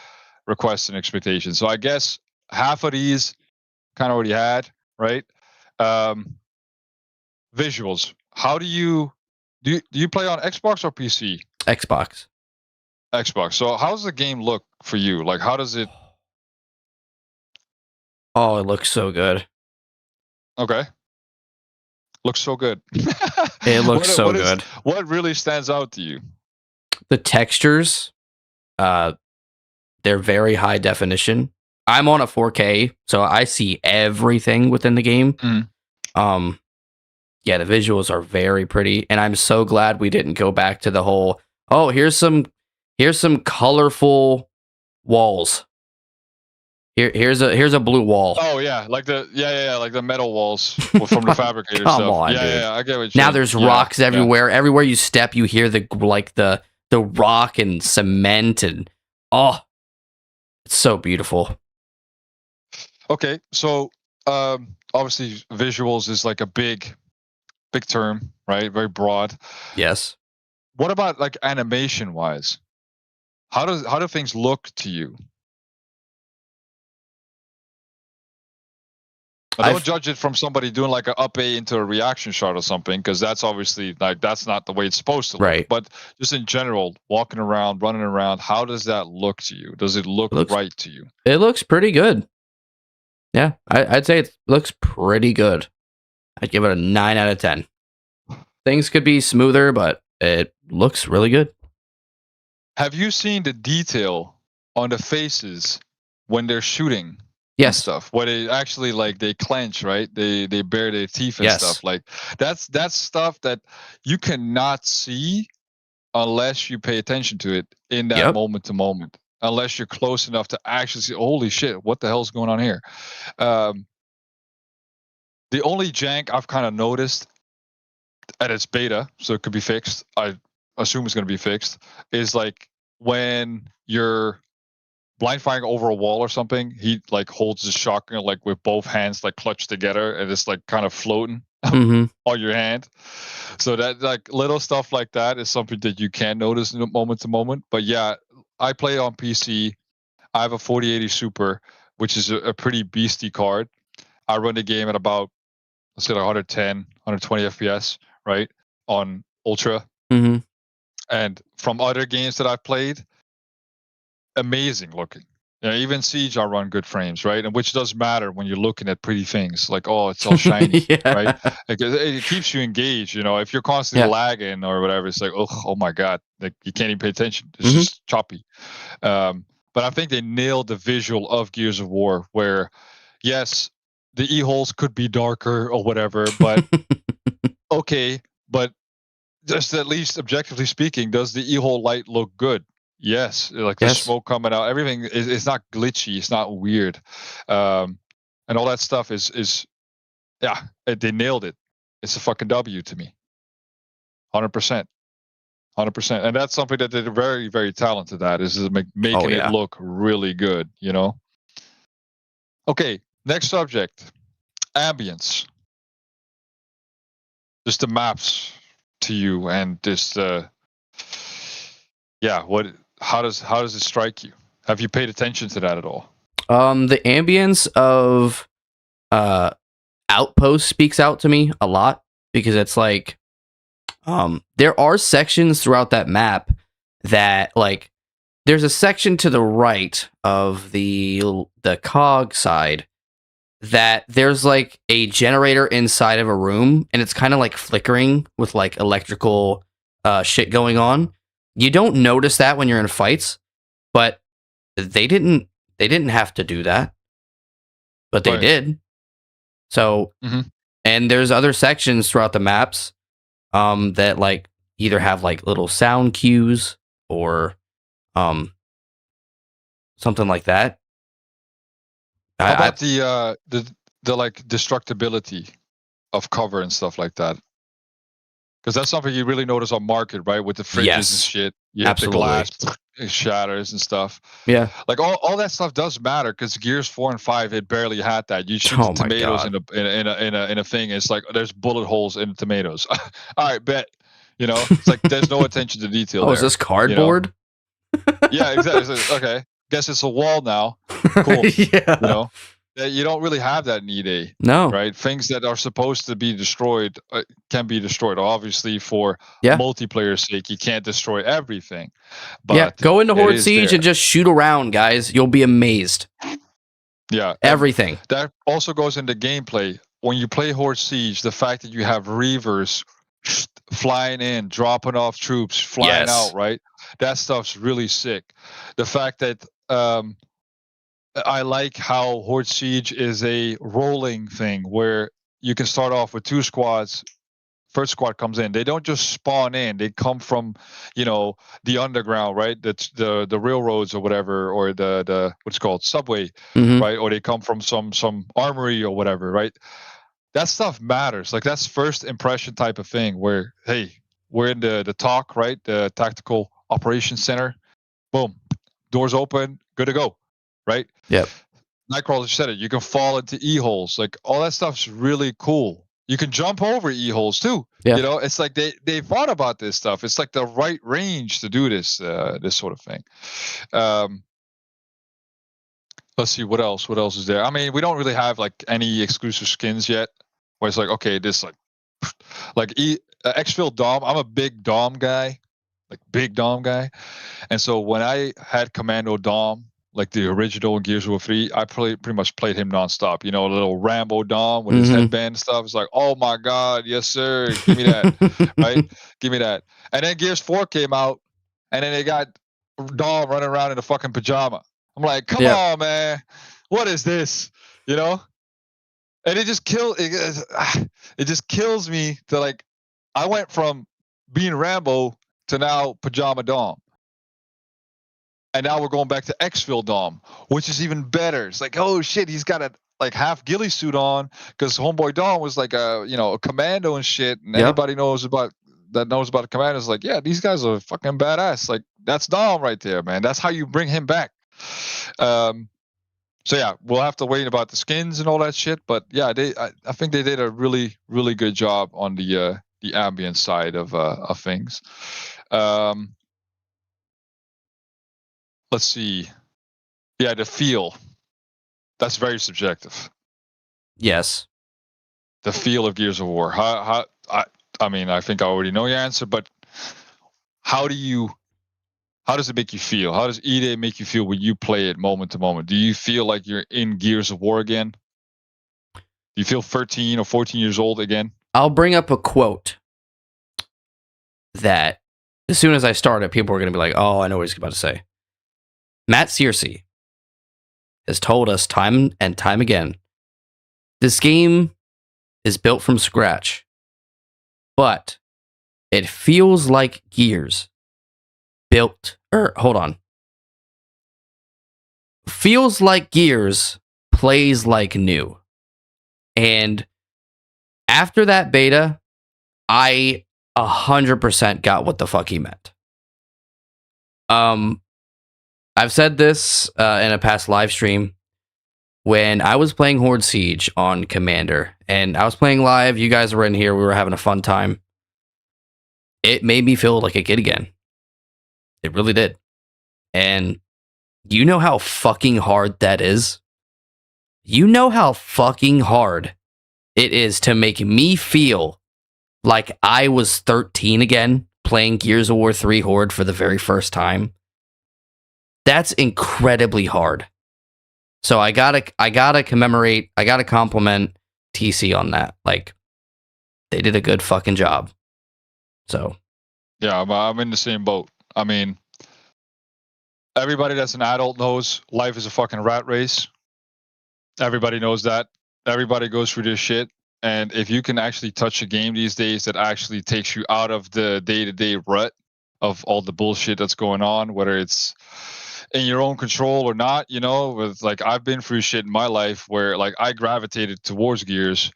requests, and expectations. So I guess half of these kind of already had, right? Visuals. How do you play on Xbox or PC? Xbox. So how does the game look for you? Like, how does it... Oh, it looks so good. Okay. Looks so good. It looks good. What really stands out to you? The textures, they're very high definition. I'm on a 4K, so I see everything within the game. Yeah, the visuals are very pretty, and I'm so glad we didn't go back to the whole, oh, here's some colorful walls. Here's a blue wall. Oh yeah, like the metal walls from the fabricator Come stuff. on, yeah, dude. I get what you're Now saying. there's rocks everywhere. Yeah. Everywhere you step, you hear the rock and cement, and it's so beautiful. Okay, so obviously visuals is like a big term, right? Very broad. Yes. What about like animation wise? How do things look to you? I don't judge it from somebody doing like an up A into a reaction shot or something, because that's obviously like that's not the way it's supposed to look. Right. But just in general, walking around, running around, how does that look to you? Does it look right to you? It looks pretty good. Yeah, I'd say it looks pretty good. I'd give it a 9 out of 10. Things could be smoother, but it looks really good. Have you seen the detail on the faces when they're shooting? Yes. Stuff where they actually like they clench, right? They bare their teeth and stuff. Like that's stuff that you cannot see unless you pay attention to it in that moment to moment. Unless you're close enough to actually see, holy shit, what the hell's going on here? The only jank I've kind of noticed, and it's beta, so it could be fixed. I assume it's going to be fixed. Is like when you're blind firing over a wall or something, he like holds his shotgun like with both hands like clutched together, and it's like kind of floating on your hand. So that like little stuff like that is something that you can notice in moment to moment. But yeah, I play on PC. I have a 4080 Super, which is a pretty beastie card. I run the game at about, let's say, 110, 120 FPS, right, on Ultra. And from other games that I've played, amazing looking. You know, even Siege, I run good frames, right? And which does matter when you're looking at pretty things like, oh, it's all shiny, right? Like, it keeps you engaged. You know, if you're constantly lagging or whatever, it's like, oh my god, like you can't even pay attention. It's just choppy. But I think they nailed the visual of Gears of War, where yes, the e-holes could be darker or whatever, but okay, but just at least objectively speaking, does the e-hole light look good? Yes, like the smoke coming out, everything is not glitchy, it's not weird, and all that stuff is they nailed it. It's a fucking W to me, 100%, and that's something that they're very, very talented at, is making it look really good. You know. Okay, next subject, ambience. Just the maps to you, and just what. How does it strike you? Have you paid attention to that at all? The ambience of Outpost speaks out to me a lot, because it's like there are sections throughout that map that, like, there's a section to the right of the cog side that there's like a generator inside of a room, and it's kind of like flickering with like electrical shit going on. You don't notice that when you're in fights, but they didn't have to do that, but they did. So, and there's other sections throughout the maps that like either have like little sound cues or something like that. How about the like destructibility of cover and stuff like that? Because that's something you really notice on market, right? With the fridges and shit, you hit the glass, it shatters and stuff. Yeah, like all that stuff does matter, because Gears 4 and 5, it barely had that. You shoot tomatoes in a thing, it's like there's bullet holes in the tomatoes. All right, bet. You know, it's like there's no attention to detail. Is this cardboard? You know? Yeah, exactly. Okay, guess it's a wall now. Cool. Yeah. You know. You don't really have that in EA. No. Right? Things that are supposed to be destroyed can be destroyed. Obviously, for multiplayer's sake, you can't destroy everything. But go into Horde Siege and just shoot around, guys. You'll be amazed. Yeah. Everything. That also goes into gameplay. When you play Horde Siege, the fact that you have Reavers flying in, dropping off troops, flying out, right? That stuff's really sick. The fact that I like how Horde Siege is a rolling thing, where you can start off with 2 squads. First squad comes in. They don't just spawn in. They come from, the underground, right? That's the railroads or whatever, or the what's called subway, right? Or they come from some armory or whatever, right? That stuff matters. Like, that's first impression type of thing, where, hey, we're in the TOC, right? The Tactical Operations Center. Boom, doors open, good to go. Right? Yep. Nightcrawler said it. You can fall into e-holes. Like, all that stuff's really cool. You can jump over e-holes too. Yeah. You know, it's like they thought about this stuff. It's like the right range to do this sort of thing. Let's see what else. What else is there? I mean, we don't really have like any exclusive skins yet. Where it's like, okay, this like Exfil Dom. I'm a big Dom guy, like big Dom guy. And so when I had Commando Dom, like the original Gears of War 3, I pretty much played him nonstop. You know, a little Rambo Dom with his headband and stuff. It's like, oh my god, yes sir, give me that, right? Give me that. And then Gears 4 came out, and then they got Dom running around in a fucking pajama. I'm like, come on, man, what is this? You know? And it just kills me to like, I went from being Rambo to now Pajama Dom. And now we're going back to Exfil Dom, which is even better. It's like, oh shit, he's got a like half ghillie suit on, because Homeboy Dom was like a commando and shit. And anybody knows about a commando is like, yeah, these guys are fucking badass. Like, that's Dom right there, man. That's how you bring him back. So yeah, we'll have to wait about the skins and all that shit. But yeah, I think they did a really, really good job on the ambient side of things. Let's see. Yeah, the feel. That's very subjective. Yes. The feel of Gears of War. I mean, I think I already know your answer, but how does it make you feel? How does E-Day make you feel when you play it moment to moment? Do you feel like you're in Gears of War again? Do you feel 13 or 14 years old again? I'll bring up a quote that as soon as I start it, people are going to be like, oh, I know what he's about to say. Matt Searcy has told us time and time again, this game is built from scratch, but it feels like Gears feels like Gears, plays like new. And after that beta, I 100% got what the fuck he meant. I've said this in a past live stream when I was playing Horde Siege on Commander, and I was playing live. You guys were in here. We were having a fun time. It made me feel like a kid again. It really did. And you know how fucking hard that is? You know how fucking hard it is to make me feel like I was 13 again, playing Gears of War 3 Horde for the very first time? That's incredibly hard. So I gotta compliment TC on that. Like, they did a good fucking job. So yeah, I'm in the same boat. I mean, everybody that's an adult knows life is a fucking rat race. Everybody knows that. Everybody goes through this shit. And if you can actually touch a game these days that actually takes you out of the day-to-day rut of all the bullshit that's going on, whether it's in your own control or not, with like, I've been through shit in my life where like I gravitated towards Gears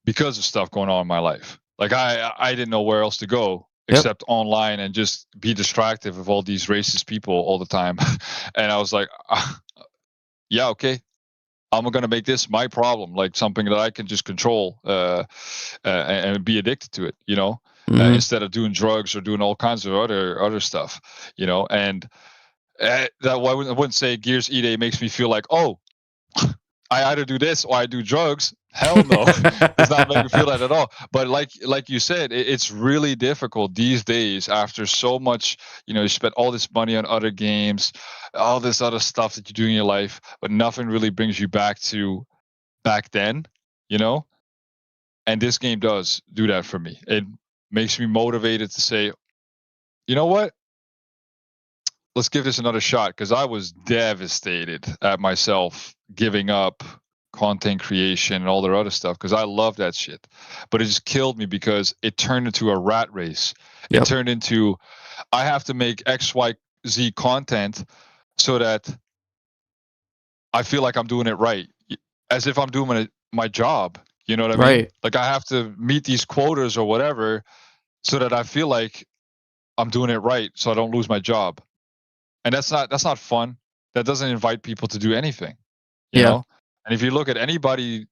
because of stuff going on in my life. Like I didn't know where else to go except online and just be distracted with all these racist people all the time. And I was like, yeah, okay, I'm going to make this my problem, like something that I can just control and be addicted to it, instead of doing drugs or doing all kinds of other stuff, and that I wouldn't say Gears E-Day makes me feel like, oh, I either do this or I do drugs. Hell no. Does not make me feel that at all. But like you said, it's really difficult these days after so much, you spend all this money on other games, all this other stuff that you do in your life, but nothing really brings you back to back then, and this game does do that for me. It makes me motivated to say, you know what? Let's give this another shot, because I was devastated at myself giving up content creation and all their other stuff, because I love that shit. But it just killed me because it turned into a rat race. It turned into, I have to make XYZ content so that I feel like I'm doing it right, as if I'm doing my job. You know what I mean? Like, I have to meet these quotas or whatever so that I feel like I'm doing it right, so I don't lose my job. And that's not fun. That doesn't invite people to do anything, you know? And if you look at anybody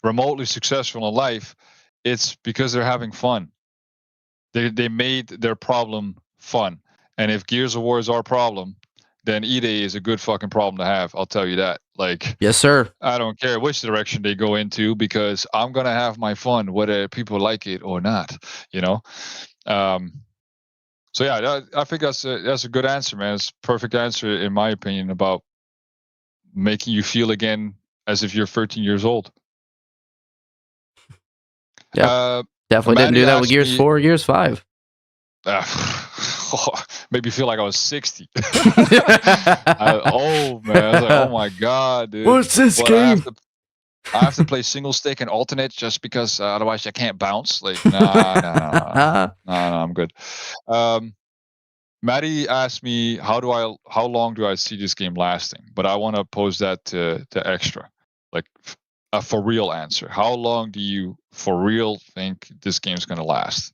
remotely successful in life, it's because they're having fun. They made their problem fun. And if Gears of War is our problem, then E-Day is a good fucking problem to have. I'll tell you that. Like, yes, sir. I don't care which direction they go into because I'm gonna have my fun, whether people like it or not. You know. So yeah, I think that's a good answer, man. It's a perfect answer in my opinion about making you feel again as if you're 13 years old. Yeah, definitely didn't do that with Gears 4 or Gears 5. Made me feel like I was 60. Oh man, I was like, oh my god, dude. What's this game? I have to play single stick and alternate just because otherwise I can't bounce. Like, nah, I'm good. Maddie asked me, how long do I see this game lasting? But I want to pose that to Extra, like a for real answer. How long do you for real think this game's going to last?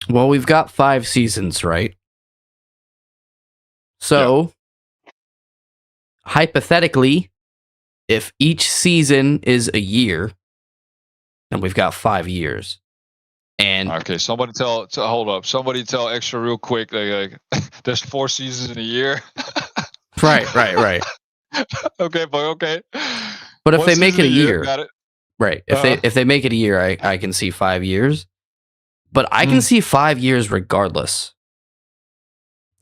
Well, we've got 5 seasons, right? So, hypothetically, if each season is a year, then we've got 5 years. And okay, somebody hold up. Somebody tell Extra real quick. Like there's 4 seasons in a year. Right. Okay, but okay. But if they make it a year, got it. Right? If they make it a year, I can see 5 years. But I can see 5 years regardless.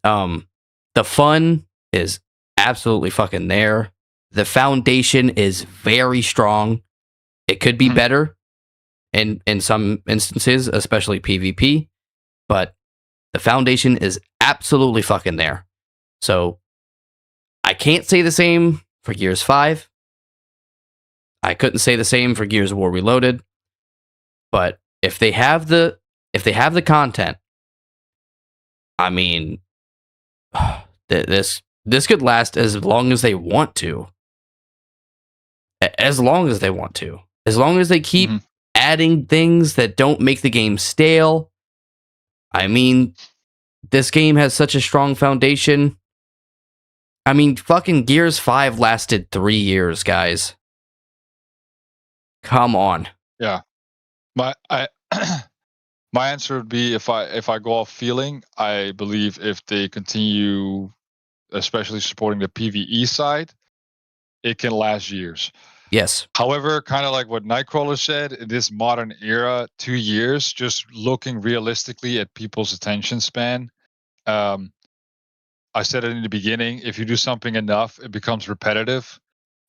The fun is absolutely fucking there. The foundation is very strong. It could be better in some instances, especially PvP, but the foundation is absolutely fucking there. So I can't say the same for Gears 5. I couldn't say the same for Gears of War Reloaded. But if they have the content, I mean, this could last as long as they want to. As long as they want to. As long as they keep adding things that don't make the game stale. I mean, this game has such a strong foundation. I mean, fucking Gears 5 lasted 3 years, guys. Come on. Yeah. My answer would be if I go off feeling, I believe if they continue, especially supporting the PvE side, it can last years. Yes. However, kind of like what Nightcrawler said, in this modern era, 2 years, just looking realistically at people's attention span. I said it in the beginning, if you do something enough, it becomes repetitive.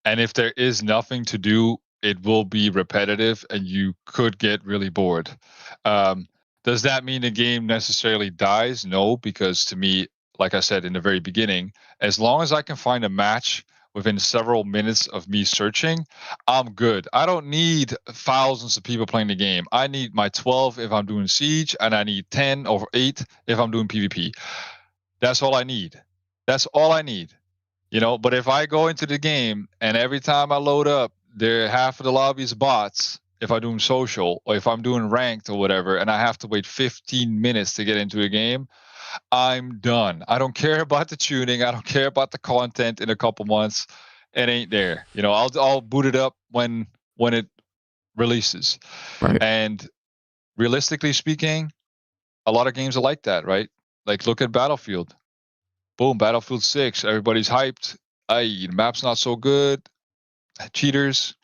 And if there is nothing to do, it will be repetitive and you could get really bored. Does that mean the game necessarily dies? No, because to me, like I said in the very beginning, as long as I can find a match within several minutes of me searching, I'm good. I don't need thousands of people playing the game. I need my 12 if I'm doing Siege, and I need 10 or 8 if I'm doing PvP. That's all I need. That's all I need. You know, but if I go into the game and every time I load up, half of the lobby is bots, if I'm doing social or if I'm doing ranked or whatever, and I have to wait 15 minutes to get into a game, I'm done. I don't care about the tuning. I don't care about the content in a couple months. It ain't there. You know, I'll boot it up when it releases. Right. And realistically speaking, a lot of games are like that, right? Like look at Battlefield. Boom, Battlefield 6. Everybody's hyped. The map's not so good. Cheaters.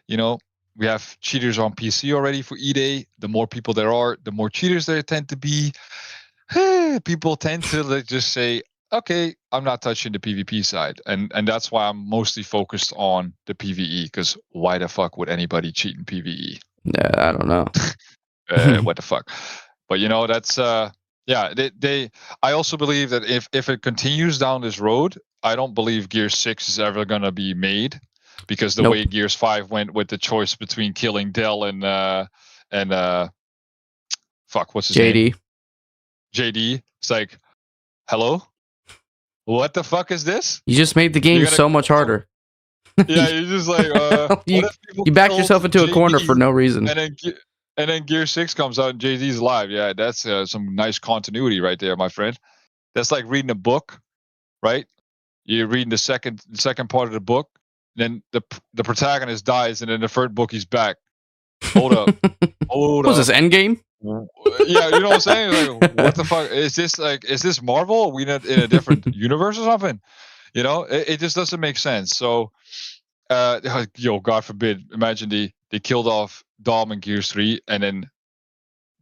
You know, we have cheaters on PC already for E-Day. The more people there are, the more cheaters there tend to be. People tend to just say, okay, I'm not touching the PvP side. And that's why I'm mostly focused on the PvE, because why the fuck would anybody cheat in PvE? Yeah, I don't know. What the fuck? But you know, that's yeah, I also believe that if it continues down this road, I don't believe Gears 6 is ever gonna be made, because the way Gears 5 went with the choice between killing Dell and fuck, what's his name? JD. It's like, hello? What the fuck is this? You just made the game so much harder. Yeah, you're just like you backed yourself into a corner for no reason. And then Gear 6 comes out and JD's live. Yeah, that's some nice continuity right there, my friend. That's like reading a book, right? You're reading the second part of the book, then the protagonist dies, and in the third book he's back. Hold up. Was this Endgame? Yeah, you know what I'm saying? Like, what the fuck is this? Like, is this Marvel? Are we in a different universe or something? You know, it just doesn't make sense. So, yo, God forbid, imagine they killed off Dom in Gears 3, and then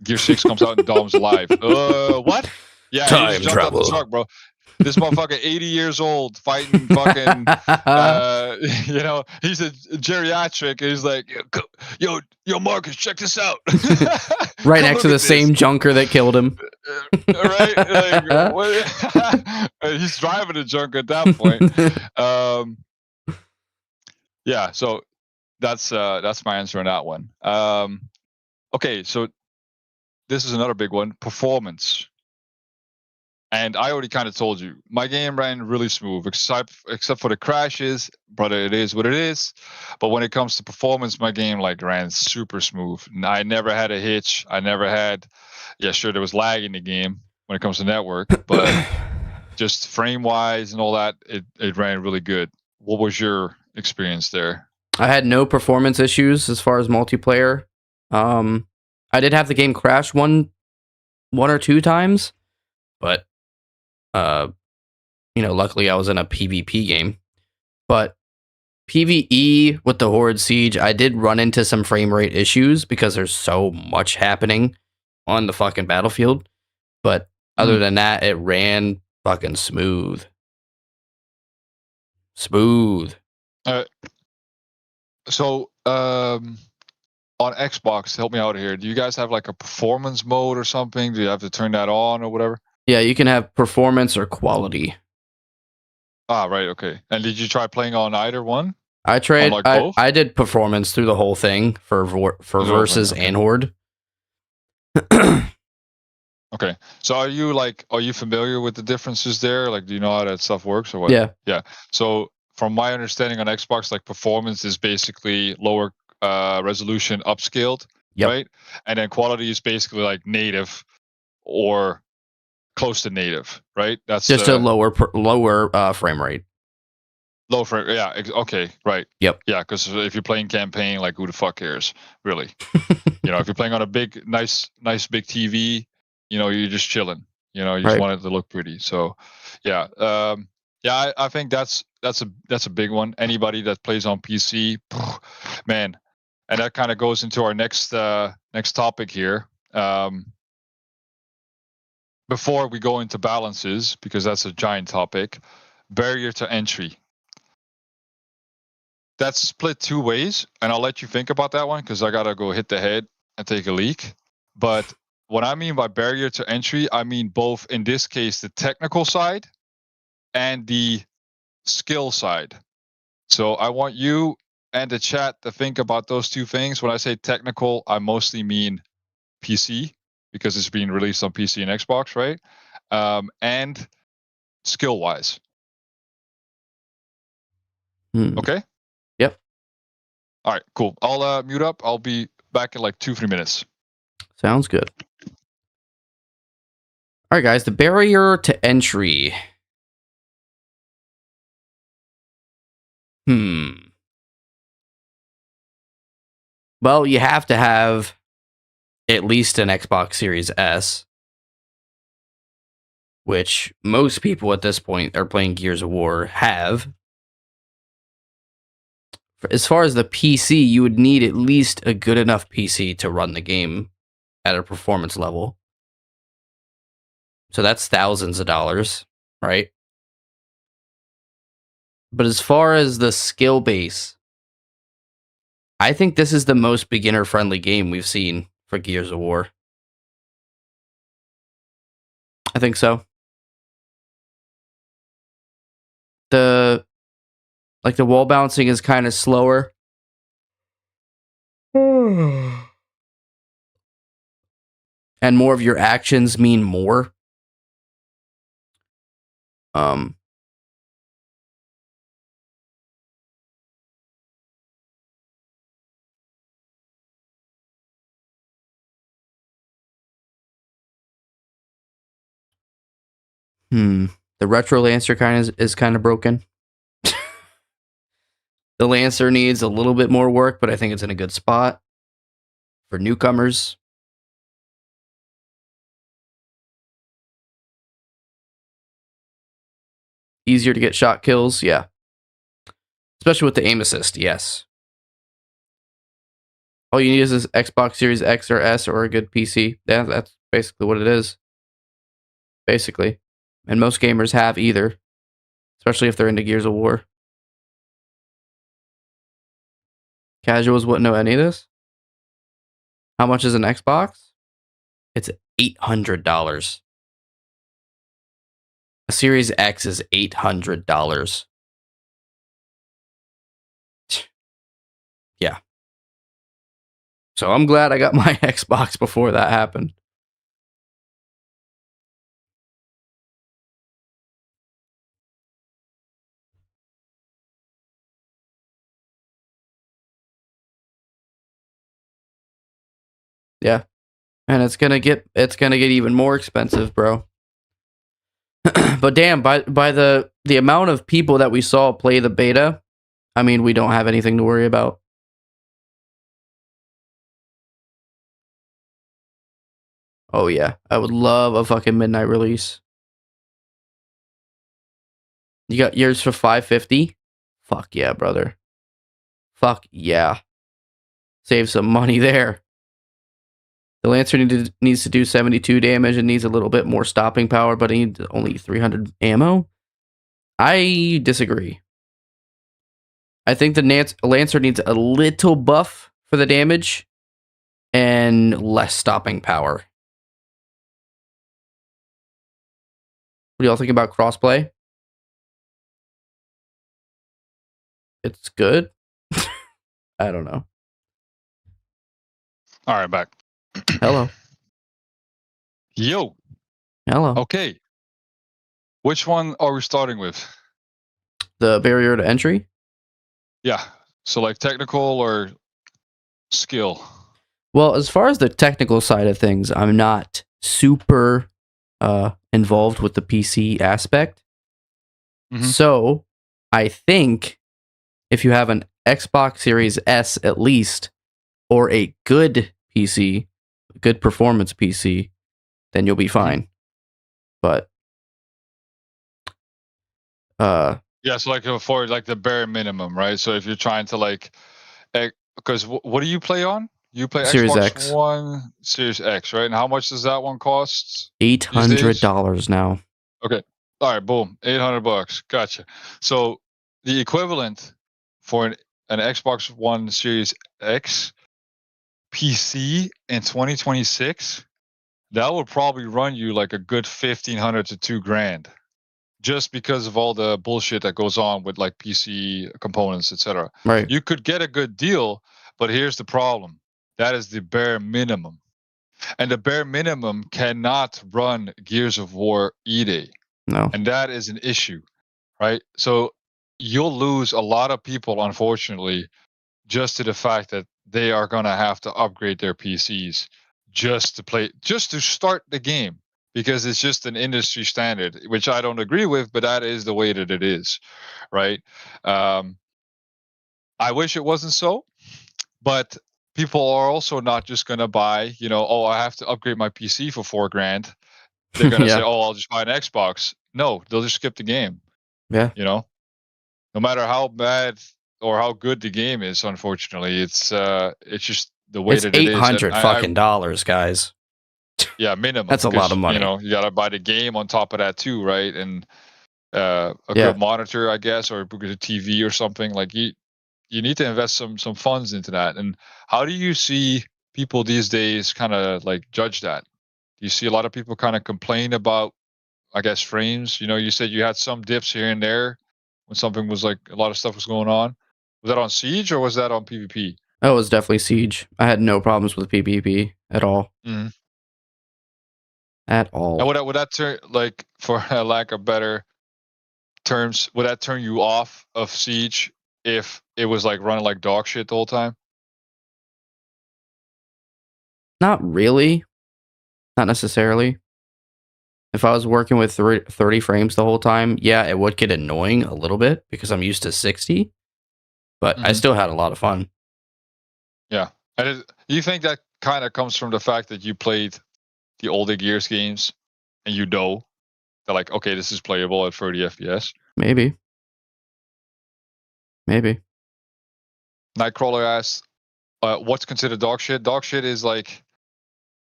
Gear 6 comes out and Dom's alive. What? Yeah, he just Time jumped out the travel. truck, bro. This motherfucker, 80 years old, fighting fucking, you know, he's a geriatric. And he's like, yo, Marcus, check this out. Right Come next to look the at this. same junker that killed him. Right? Like, what? He's driving a junk at that point. Um, yeah, so that's my answer on that one. Okay, so this is another big one: performance. And I already kind of told you, my game ran really smooth, except for the crashes. Brother, it is what it is. But when it comes to performance, my game like ran super smooth. I never had a hitch. I never had. Yeah, sure, there was lag in the game when it comes to network, but just frame wise and all that, it ran really good. What was your experience there? I had no performance issues as far as multiplayer. I did have the game crash one or two times, but uh, luckily I was in a PvP game. But PvE with the Horde Siege, I did run into some frame rate issues because there's so much happening on the fucking battlefield. But other than that, it ran fucking smooth. Smooth. So, on Xbox, help me out here. Do you guys have like a performance mode or something? Do you have to turn that on or whatever? Yeah, you can have performance or quality. Ah, right. Okay. And did you try playing on either one? I tried. Like both? I did performance through the whole thing for versus okay. and horde. Okay. So are you familiar with the differences there? Like, do you know how that stuff works or what? Yeah. Yeah. So from my understanding on Xbox, like performance is basically lower resolution upscaled, Yep. right? And then quality is basically like native or close to native, right? That's just a lower frame rate. Low frame, yeah. Okay, right. Yep. Yeah, because if you're playing campaign, like who the fuck cares, really? If you're playing on a big, nice big TV, you're just chilling. You just Right. want it to look pretty. So, yeah, yeah. I think that's a big one. Anybody that plays on PC, man, and that kind of goes into our next topic here. Before we go into balances, because that's a giant topic, barrier to entry. That's split two ways, and I'll let you think about that one because I gotta go hit the head and take a leak. But what I mean by barrier to entry, I mean both in this case the technical side and the skill side. So I want you and the chat to think about those two things. When I say technical, I mostly mean PC because it's being released on PC and Xbox, right? And skill wise. Okay. Yep. All right, cool. I'll mute up. I'll be back in like 2-3 minutes. Sounds good. All right, guys. The barrier to entry. Well, you have to have at least an Xbox Series S, which most people at this point are playing Gears of War have. As far as the PC, you would need at least a good enough PC to run the game at a performance level. So that's thousands of dollars, right? But as far as the skill base, I think this is the most beginner-friendly game we've seen for Gears of War. I think so. The wall bouncing is kind of slower. And more of your actions mean more. The retro Lancer is kind of broken. The Lancer needs a little bit more work, but I think it's in a good spot for newcomers. easier to get shot kills. Yeah. Especially with the aim assist, yes. All you need is this Xbox Series X or S or a good PC. Yeah, that's basically what it is. Basically. And most gamers have either. Especially if they're into Gears of War. Casuals wouldn't know any of this. How much is an Xbox? It's $800. A Series X is $800. Yeah. So I'm glad I got my Xbox before that happened. Yeah. And it's gonna get even more expensive, bro. But damn, by the amount of people that we saw play the beta, I mean, we don't have anything to worry about. Oh yeah, I would love a fucking midnight release. You got yours for $550? Fuck yeah, brother. Fuck yeah. Save some money there. The Lancer needs to do 72 damage and needs a little bit more stopping power, but he needs only 300 ammo? I disagree. I think the Lancer needs a little buff for the damage and less stopping power. What do y'all think about crossplay? It's good. I don't know. All right, back. Hello. Yo. Hello. Okay. Which one are we starting with? The barrier to entry? Yeah. So like technical or skill? Well, as far as the technical side of things, I'm not super involved with the PC aspect. Mm-hmm. So I think if you have an Xbox Series S at least, or a good PC, good performance PC, then you'll be fine. But yeah, so like for like the bare minimum, right? So if you're trying to like, because what do you play on? You play Series Xbox X. One, Series X, right? And how much does that one cost? $800 now. Okay. All right. Boom. $800. Gotcha. So the equivalent for an Xbox One Series X PC in 2026, that would probably run you like a good $1,500 to $2,000, just because of all the bullshit that goes on with like PC components, etc. Right. You could get a good deal, but here's the problem: that is the bare minimum, and the bare minimum cannot run Gears of War E-Day. No. And that is an issue, right? So you'll lose a lot of people, unfortunately, just to the fact that they are going to have to upgrade their PCs just to start the game, because it's just an industry standard, which I don't agree with, but that is the way that it is, right? I wish it wasn't so, but people are also not just going to buy, oh, I have to upgrade my PC for $4,000. They're going to say, oh, I'll just buy an Xbox. No, they'll just skip the game. Yeah. No matter how bad or how good the game is, unfortunately, it's just the way that it is. $800 fucking dollars, guys. Yeah, minimum. That's a lot of money. You got to buy the game on top of that too, right? And a good monitor, I guess, or a good TV or something. Like you need to invest some funds into that. And how do you see people these days kind of like judge that? Do you see a lot of people kind of complain about, I guess, frames? You said you had some dips here and there when something was like a lot of stuff was going on. Was that on Siege or was that on PvP? Oh, it was definitely Siege. I had no problems with PvP at all. Mm-hmm. At all. And would that turn, like, for a lack of better terms, would that turn you off of Siege if it was like running like dog shit the whole time? Not really. Not necessarily. If I was working with 30 frames the whole time, yeah, it would get annoying a little bit because I'm used to 60. But I still had a lot of fun. Yeah. And you think that kind of comes from the fact that you played the older Gears games and that like, okay, this is playable at 30 FPS? Maybe. Nightcrawler asks, what's considered dog shit? Dog shit is like,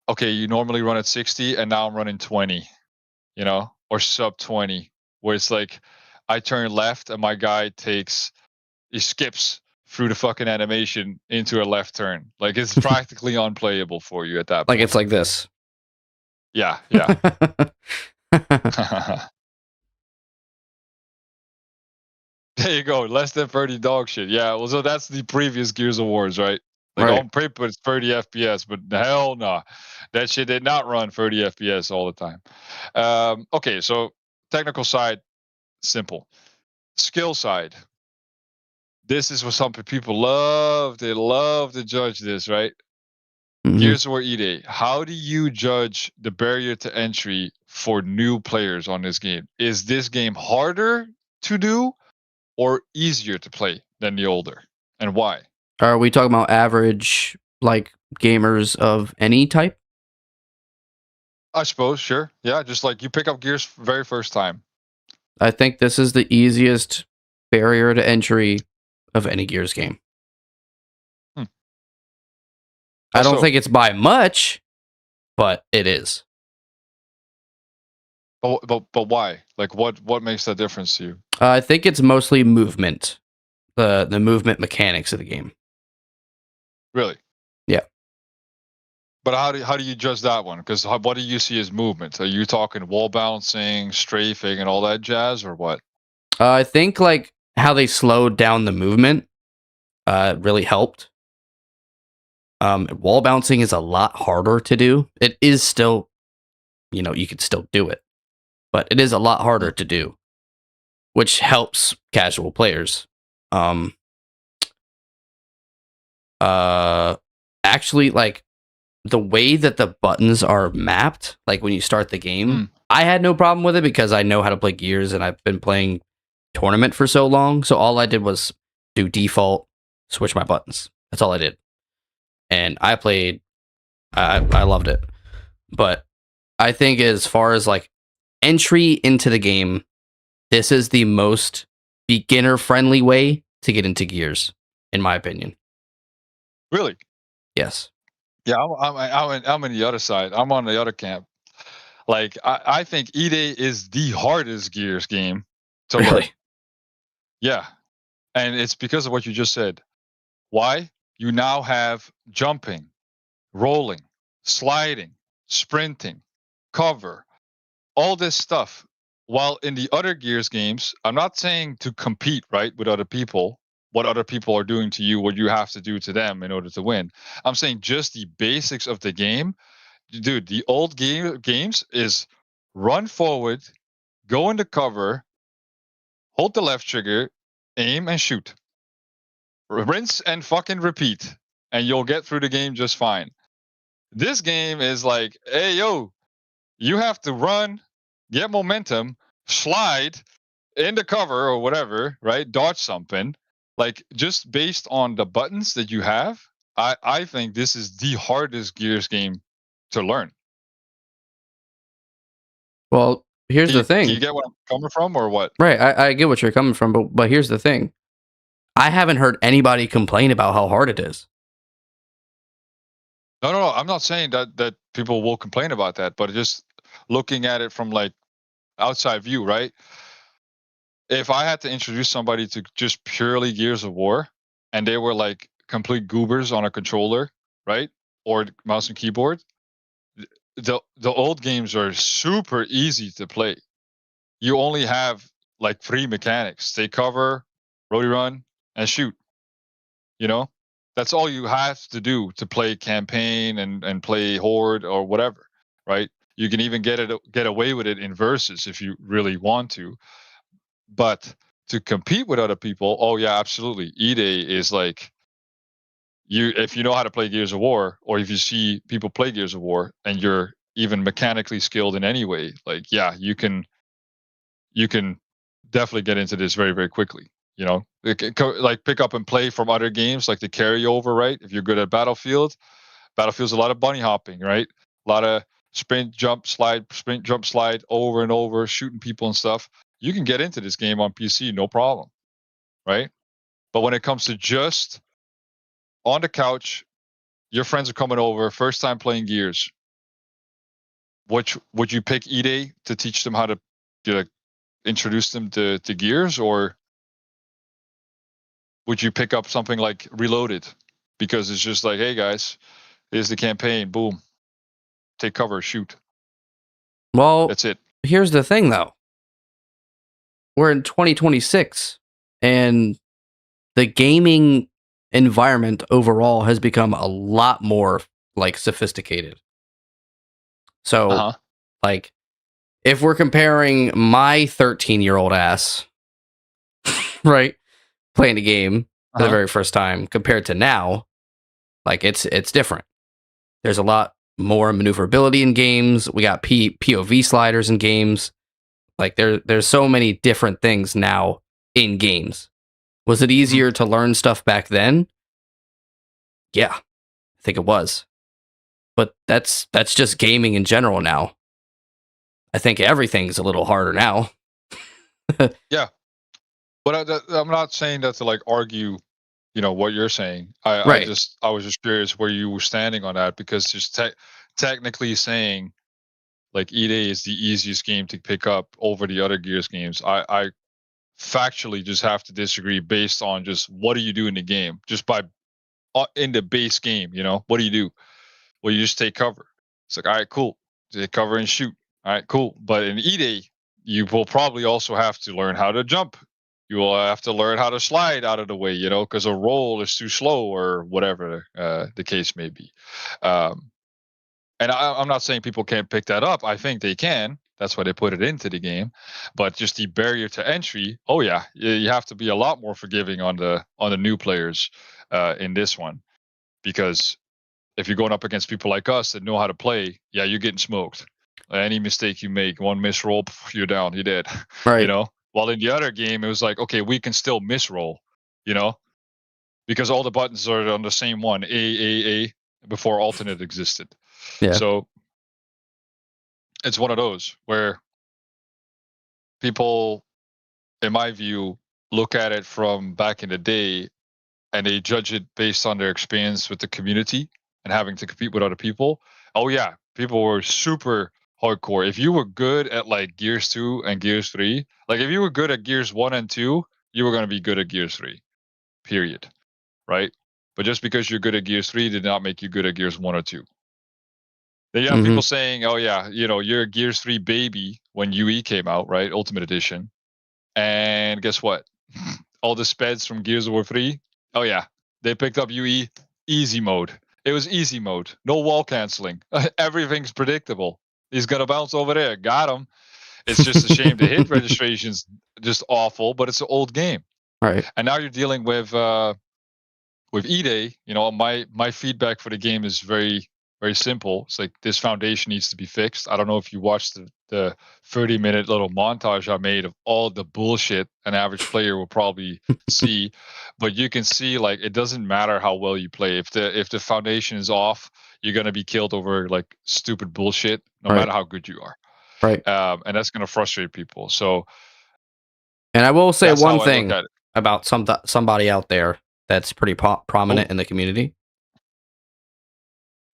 okay, you normally run at 60 and now I'm running 20, or sub 20, where it's like I turn left and my guy he skips through the fucking animation into a left turn. Like it's practically unplayable for you at that Like point. it's like this. Yeah. There you go. Less than 30 dog shit. Yeah. Well, so that's the previous Gears of Wars, right? Like Right. on paper, it's 30 FPS, but hell no. That shit did not run 30 FPS all the time. Okay. So technical side, simple. Skill side. This is what some people love. They love to judge this, right? Mhm. Gears of War E-Day. How do you judge the barrier to entry for new players on this game? Is this game harder to do or easier to play than the older? And why? Are we talking about average, like, gamers of any type? I suppose, sure. Yeah, just like you pick up Gears very first time. I think this is the easiest barrier to entry of any Gears game. I don't think it's by much, but it is. But why? Like, what makes that difference to you? I think it's mostly movement, the movement mechanics of the game. Really? Yeah. But how do you judge that one? Because what do you see as movement? Are you talking wall bouncing, strafing, and all that jazz, or what? I think like how they slowed down the movement really helped. Wall bouncing is a lot harder to do. It is still, you could still do it, but it is a lot harder to do, which helps casual players. Actually, like the way that the buttons are mapped, like when you start the game, I had no problem with it because I know how to play Gears and I've been playing Tournament for so long. So all I did was do default, switch my buttons. That's all I did. And I played, I loved it. But I think as far as like entry into the game, this is the most beginner friendly way to get into Gears, in my opinion. Really? Yes. Yeah, I'm in the other side. I'm on the other camp. Like I think E-Day is the hardest Gears game to learn. Yeah, and it's because of what you just said. Why? You now have jumping, rolling, sliding, sprinting, cover, all this stuff. While in the other Gears games, I'm not saying to compete, right, with other people, what other people are doing to you, what you have to do to them in order to win. I'm saying just the basics of the game. Dude, the old games is run forward, go into cover, hold the left trigger, aim and shoot. Rinse and fucking repeat, and you'll get through the game just fine. This game is like, hey, yo, you have to run, get momentum, slide into cover or whatever, right? Dodge something. Like, just based on the buttons that you have, I think this is the hardest Gears game to learn. Well, here's the thing. Do you get what I'm coming from or what? Right, I get what you're coming from, but here's the thing. I haven't heard anybody complain about how hard it is. No. I'm not saying that people will complain about that, but just looking at it from like outside view, right? If I had to introduce somebody to just purely Gears of War and they were like complete goobers on a controller, right? Or mouse and keyboard, the old games are super easy to play. You only have like 3 mechanics: take cover, roadie run, and shoot. That's all you have to do to play campaign and play horde or whatever, right? You can even get away with it in versus if you really want to. But to compete with other people, oh yeah, absolutely. E-Day is like, if you know how to play Gears of War, or if you see people play Gears of War and you're even mechanically skilled in any way, like yeah, you can definitely get into this very, very quickly. Like pick up and play from other games, like the carryover, right? If you're good at Battlefield's a lot of bunny hopping, right? A lot of sprint, jump, slide over and over, shooting people and stuff. you can get into this game on PC, no problem, right? But when it comes to just on the couch, your friends are coming over, first time playing Gears, which would you pick E-Day to teach them how to introduce them to Gears, or would you pick up something like Reloaded? Because it's just like, hey guys, here's the campaign, boom, take cover, shoot. Well, that's it. Here's the thing, though. We're in 2026, and the gaming environment overall has become a lot more like sophisticated. So, like, if we're comparing my 13-year-old ass, right, playing a game for the very first time compared to now, like it's different. There's a lot more maneuverability in games. We got POV sliders in games. Like there's so many different things now in games. Was it easier to learn stuff back then? Yeah, I think it was. But that's just gaming in general now. I think everything's a little harder now. Yeah. But I'm not saying that to like argue, what you're saying. I was just curious where you were standing on that, because just technically saying like E-Day is the easiest game to pick up over the other Gears games. I factually just have to disagree based on just what do you do in the game, just by in the base game. What do you do? Well, you just take cover. It's like, all right, cool, take cover and shoot. All right, cool. But in E-Day, you will probably also have to learn how to jump. You will have to learn how to slide out of the way, because a roll is too slow or whatever the case may be. And I'm not saying people can't pick that up. I think they can. That's why they put it into the game. But just the barrier to entry, oh yeah, you have to be a lot more forgiving on the new players in this one, because if you're going up against people like us that know how to play, yeah, you're getting smoked. Any mistake you make, one misroll, you're down, you're dead. Right. While in the other game, it was like, okay, we can still misroll, because all the buttons are on the same one, A, before alternate existed. Yeah. So it's one of those where people, in my view, look at it from back in the day and they judge it based on their experience with the community and having to compete with other people. Oh yeah, people were super hardcore. If you were good at like Gears 2 and Gears 3, like if you were good at Gears 1 and 2, you were going to be good at Gears 3. Period. Right? But just because you're good at Gears 3 did not make you good at Gears 1 or 2. Then you have people saying, oh yeah, you're a Gears 3 baby when UE came out, right? Ultimate Edition. And guess what? All the speds from Gears of War 3, oh yeah, they picked up UE easy mode. It was easy mode. No wall canceling. Everything's predictable. He's going to bounce over there. Got him. It's just a shame the hit registration's just awful, but it's an old game. Right. And now you're dealing with E-Day. My feedback for the game is very, very simple. It's like this foundation needs to be fixed. I don't know if you watched the 30-minute little montage I made of all the bullshit an average player will probably see, but you can see like it doesn't matter how well you play. If the foundation is off, you're gonna be killed over like stupid bullshit, no matter how good you are. Right. And that's gonna frustrate people. So, and I will say one thing about somebody out there that's pretty prominent in the community.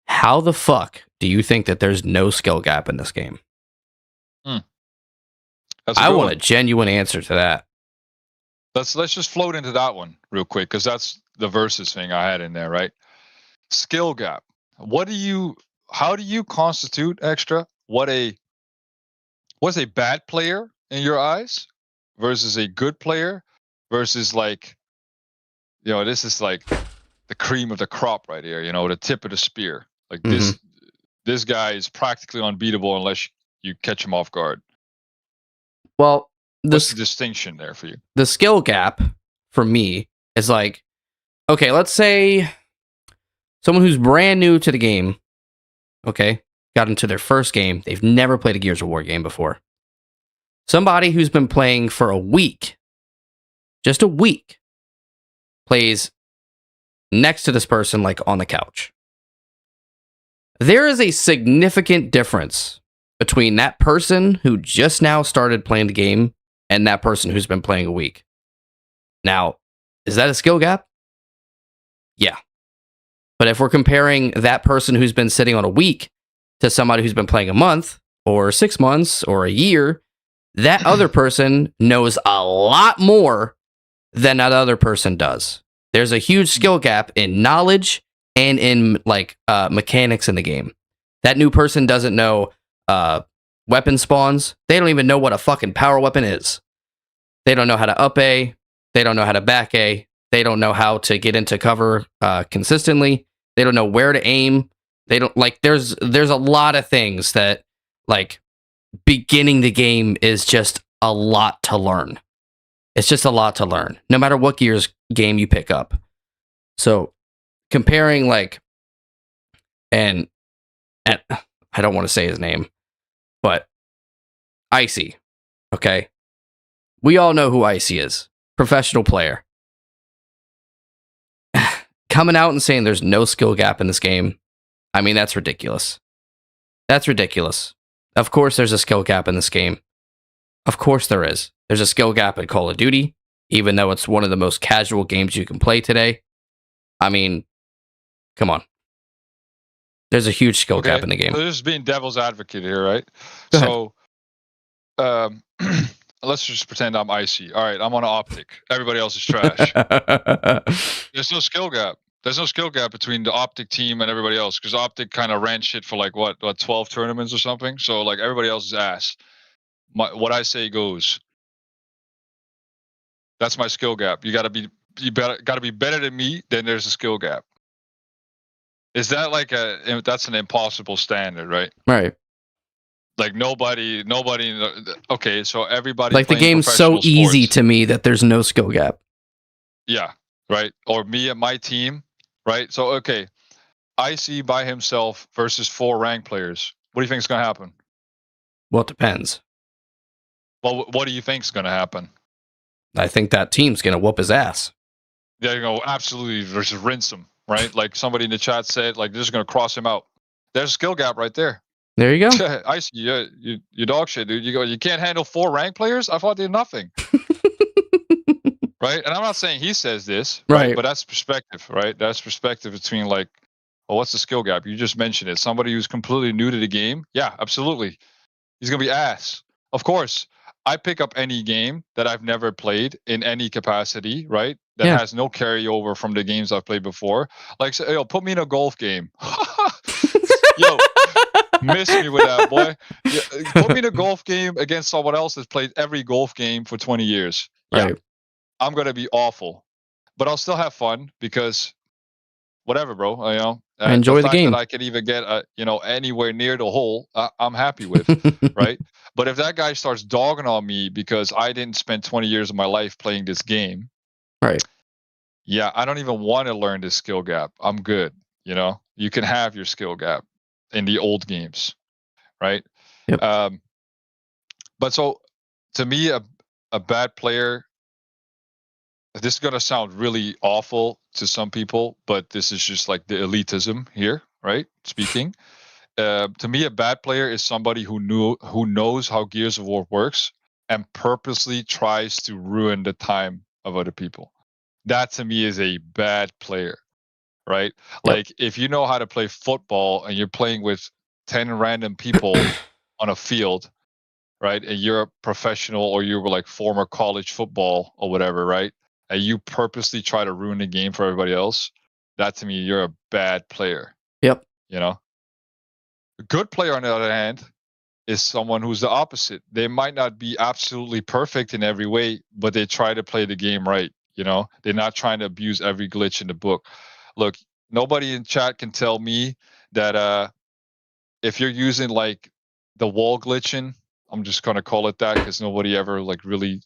How the fuck do you think that there's no skill gap in this game? I want a genuine answer to that. Let's just float into that one real quick, because that's the versus thing I had in there, right? Skill gap. How do you constitute extra? What's a bad player in your eyes versus a good player versus like, this is like the cream of the crop right here, the tip of the spear. Like this guy is practically unbeatable unless you catch him off guard. Well, what's the distinction there for you? The skill gap for me is like, okay, let's say someone who's brand new to the game, okay, got into their first game. They've never played a Gears of War game before. Somebody who's been playing for a week, just a week, plays next to this person like on the couch. There is a significant difference between that person who just now started playing the game and that person who's been playing a week. Now, is that a skill gap? Yeah. But if we're comparing that person who's been sitting on a week to somebody who's been playing a month or 6 months or a year, that other person knows a lot more than that other person does. There's a huge skill gap in knowledge and in like mechanics in the game. That new person doesn't know weapon spawns. They don't even know what a fucking power weapon is. They don't know how to up A. They don't know how to back A. They don't know how to get into cover consistently. They don't know where to aim. They don't like. There's a lot of things that like beginning the game is just a lot to learn. It's just a lot to learn, no matter what Gears game you pick up. So comparing like, and I don't want to say his name, but Icy. Okay, we all know who Icy is. Professional player. Coming out and saying there's no skill gap in this game, I mean, that's ridiculous. That's ridiculous. Of course there's a skill gap in this game. Of course there is. There's a skill gap in Call of Duty, even though it's one of the most casual games you can play today. I mean, come on. There's a huge skill gap in the game. So this is being devil's advocate here, right? Go So let's just pretend I'm Icy. All right, I'm on Optic. Everybody else is trash. There's no skill gap. There's no skill gap between the Optic team and everybody else, because Optic kind of ran shit for like what 12 tournaments or something. So like everybody else is ass. What I say goes. That's my skill gap. You gotta be better than me. Then there's a skill gap. Is that like that's an impossible standard, right? Right. Like nobody. Okay, so everybody. Like the game's so easy to me that there's no skill gap. Yeah. Right. Or me and my team. Right. So okay, Icy by himself versus 4 ranked players. What do you think is going to happen? Well, it depends. Well, what do you think is going to happen? I think that team's going to whoop his ass. Yeah, you know, absolutely versus rinse him. Right. Like somebody in the chat said, like they're just going to cross him out. There's a skill gap right there. There you go. Icy, you dog shit, dude. You can't handle 4 ranked players. I thought they did nothing. Right, and I'm not saying he says this, right? But that's perspective, right? That's perspective between like, well, what's the skill gap? You just mentioned it. Somebody who's completely new to the game, yeah, absolutely. He's gonna be ass. Of course, I pick up any game that I've never played in any capacity, right? That has no carryover from the games I've played before. Like, so, yo, put me in a golf game. Yo, miss me with that, boy. Yeah, put me in a golf game against someone else that's played every golf game for 20 years. Yeah. Right. I'm gonna be awful, but I'll still have fun because whatever, bro. You know, I enjoy the game. That I can even get anywhere near the hole, I'm happy with, right? But if that guy starts dogging on me because I didn't spend 20 years of my life playing this game, right? Yeah, I don't even want to learn this skill gap. I'm good. You know, you can have your skill gap in the old games, right? Yep. But so to me, a bad player. This is going to sound really awful to some people, but this is just like the elitism here, right? Speaking. To me, a bad player is somebody who knows how Gears of War works and purposely tries to ruin the time of other people. That to me is a bad player, right? Yep. Like if you know how to play football and you're playing with 10 random people on a field, right? And you're a professional or you were like former college football or whatever, right? And you purposely try to ruin the game for everybody else, that to me, you're a bad player. Yep. You know? A good player, on the other hand, is someone who's the opposite. They might not be absolutely perfect in every way, but they try to play the game right. You know? They're not trying to abuse every glitch in the book. Look, nobody in chat can tell me that if you're using like the wall glitching, I'm just gonna call it that because nobody ever like really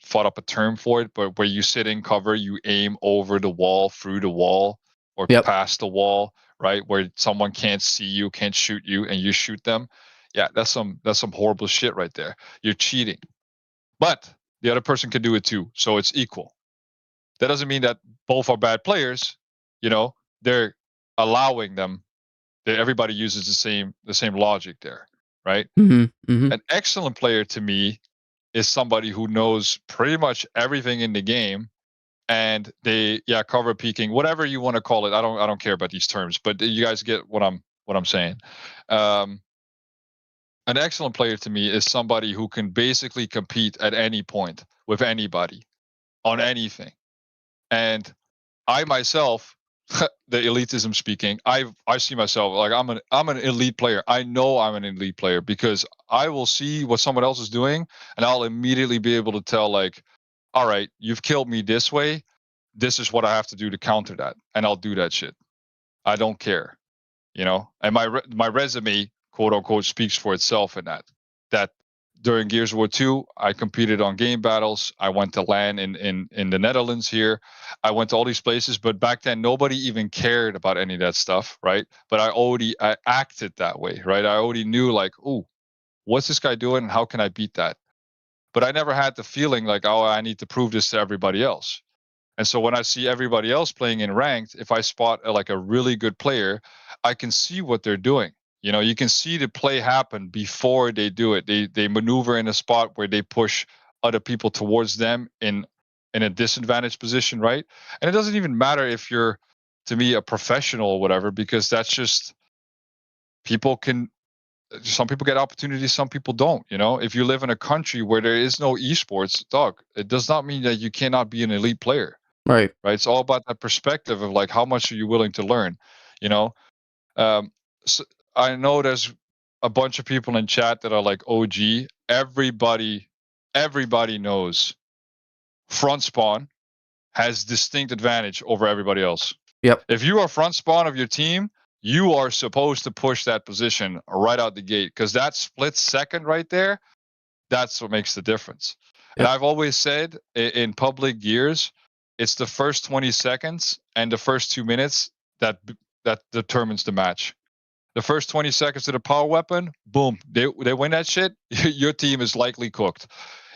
thought up a term for it, but where you sit in cover, you aim over the wall, through the wall, or past the wall, right? Where someone can't see you, can't shoot you, and you shoot them. Yeah, that's some horrible shit right there. You're cheating. But the other person can do it too, so it's equal. That doesn't mean that both are bad players. You know, they're allowing them. Everybody uses the same logic there. right? Mm-hmm. An excellent player to me is somebody who knows pretty much everything in the game, and they cover peaking, whatever you want to call it. I don't care about these terms, but you guys get what I'm saying. An excellent player to me is somebody who can basically compete at any point with anybody on anything. And I myself, the elitism speaking, I see myself like I'm an elite player. I know I'm an elite player because I will see what someone else is doing, and I'll immediately be able to tell, like, all right, you've killed me this way. This is what I have to do to counter that, and I'll do that shit. I don't care, And my resume, quote unquote, speaks for itself in that. That during Gears of War 2, I competed on game battles. I went to LAN in the Netherlands here. I went to all these places, but back then nobody even cared about any of that stuff, right? But I acted that way, right? I already knew, like, ooh, what's this guy doing and how can I beat that? But I never had the feeling like, oh, I need to prove this to everybody else. And so when I see everybody else playing in ranked, if I spot like a really good player, I can see what they're doing. You can see the play happen before they do it. They maneuver in a spot where they push other people towards them in a disadvantaged position, right? And it doesn't even matter if you're, to me, a professional or whatever, because that's just some people get opportunities, some people don't. If you live in a country where there is no esports, dog, it does not mean that you cannot be an elite player. Right. It's all about that perspective of, like, how much are you willing to learn. So I know there's a bunch of people in chat that are like OG. Everybody knows front spawn has distinct advantage over everybody else. Yep. If you are front spawn of your team, you are supposed to push that position right out the gate, because that split second right there, that's what makes the difference. Yep. And I've always said in public Gears, it's the first 20 seconds and the first 2 minutes that determines the match. The first 20 seconds to the power weapon, boom, they win that shit. Your team is likely cooked.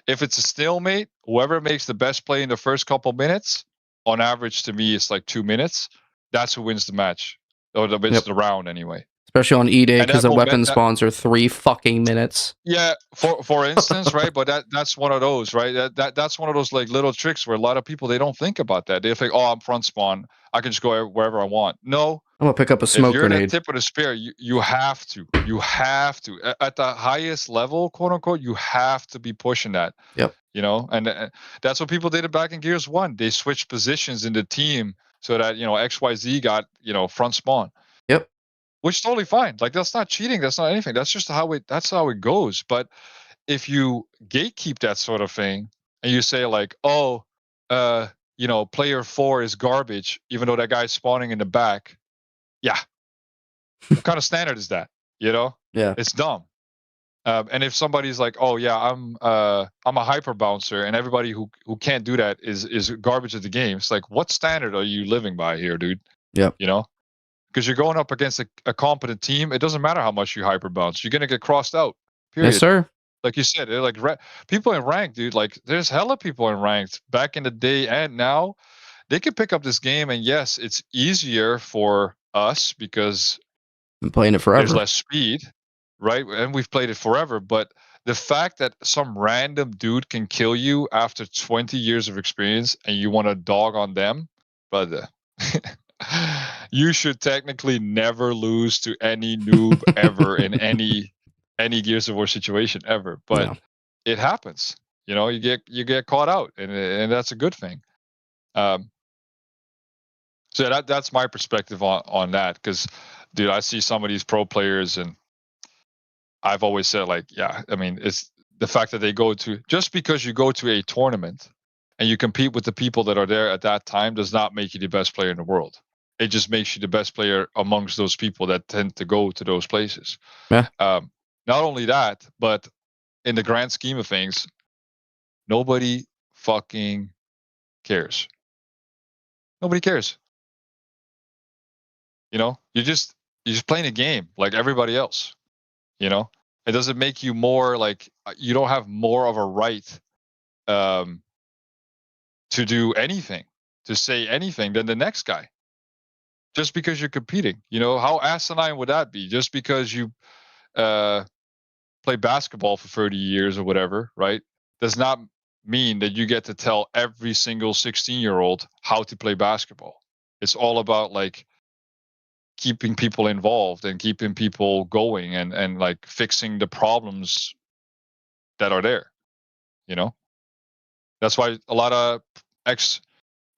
If it's a stalemate, whoever makes the best play in the first couple minutes, on average to me, it's like 2 minutes. That's who wins the match, or wins the round anyway. Especially on E-Day, because the weapon spawns are 3 fucking minutes. Yeah, for instance, right? But that's one of those, right? That's one of those, like, little tricks where a lot of people, they don't think about that. They think, oh, I'm front spawn, I can just go wherever I want. No, I'm gonna pick up a smoke if you're grenade. the tip of the spear, you have to at the highest level, quote unquote, you have to be pushing that. Yep. And that's what people did back in Gears 1. They switched positions in the team so that XYZ got front spawn. Yep. Which is totally fine. Like, that's not cheating. That's not anything. That's just how it goes. But if you gatekeep that sort of thing and you say, like, oh, player 4 is garbage, even though that guy's spawning in the back. Yeah. What kind of standard is that? Yeah. It's dumb. And if somebody's like, oh yeah, I'm a hyper bouncer, and everybody who can't do that is garbage at the game. It's like, what standard are you living by here, dude? Yep. Because you're going up against a competent team. It doesn't matter how much you hyper bounce. You're gonna get crossed out. Period. Yes, sir. Like you said, they're like people in ranked, dude. Like, there's hella people in ranked back in the day and now. They can pick up this game, and yes, it's easier for us because I'm playing it forever. There's less speed, right? And we've played it forever. But the fact that some random dude can kill you after 20 years of experience and you want to dog on them, brother. You should technically never lose to any noob ever in any Gears of War situation ever. But it happens. You get caught out, and that's a good thing. So that's my perspective on that. Because, dude, I see some of these pro players, and I've always said, like, yeah, I mean, it's the fact that they go to, just because you go to a tournament and you compete with the people that are there at that time does not make you the best player in the world. It just makes you the best player amongst those people that tend to go to those places. Yeah. Not only that, but in the grand scheme of things, nobody fucking cares. Nobody cares. You're just playing a game like everybody else. It doesn't make you more, like, you don't have more of a right to do anything, to say anything than the next guy. Just because you're competing, how asinine would that be? Just because you play basketball for 30 years or whatever, right, does not mean that you get to tell every single 16-year-old how to play basketball. It's all about like keeping people involved and keeping people going and like fixing the problems that are there. You know, that's why a lot of ex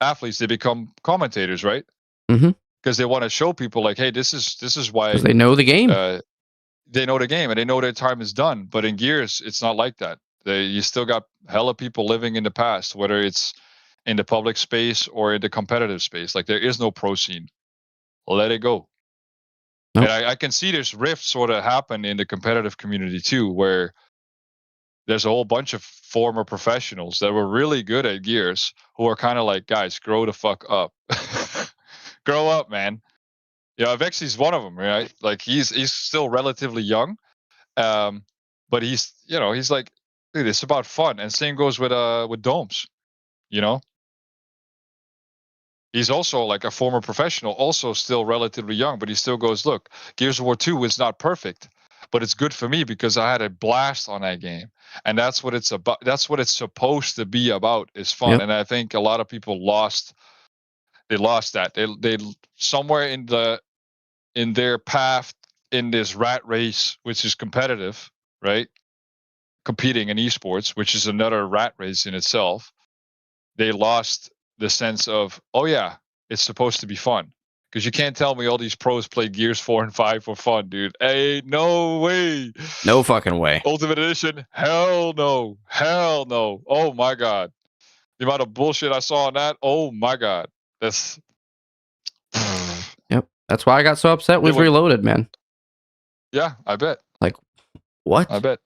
athletes, they become commentators, right? Mhm. Because they want to show people like, hey, this is why Because they know the game. they know the game and they know their time is done. But in Gears, it's not like that. You still got hella people living in the past, whether it's in the public space or in the competitive space. Like there is no pro scene. Let it go. Nope. And I can see this rift sort of happen in the competitive community too, where there's a whole bunch of former professionals that were really good at Gears who are kind of like, guys, grow the fuck up. Grow up, man. Yeah, Vexy's one of them, right? Like he's still relatively young, but he's like, dude, it's about fun. And same goes with Domes, you know. He's also like a former professional, also still relatively young, but he still goes, look, Gears of War 2 is not perfect, but it's good for me because I had a blast on that game, and that's what it's about. That's what it's supposed to be about, is fun. Yep. And I think a lot of people lost that. They somewhere in their path in this rat race, which is competitive, right? Competing in esports, which is another rat race in itself. They lost the sense of, oh yeah, it's supposed to be fun. Because you can't tell me all these pros play Gears 4 and 5 for fun, dude. Hey, no way. No fucking way. Ultimate Edition, hell no. Hell no. Oh my God. The amount of bullshit I saw on that, oh my God. That's... Yep. That's why I got so upset with Reloaded, man. Yeah, I bet. Like, what? I bet.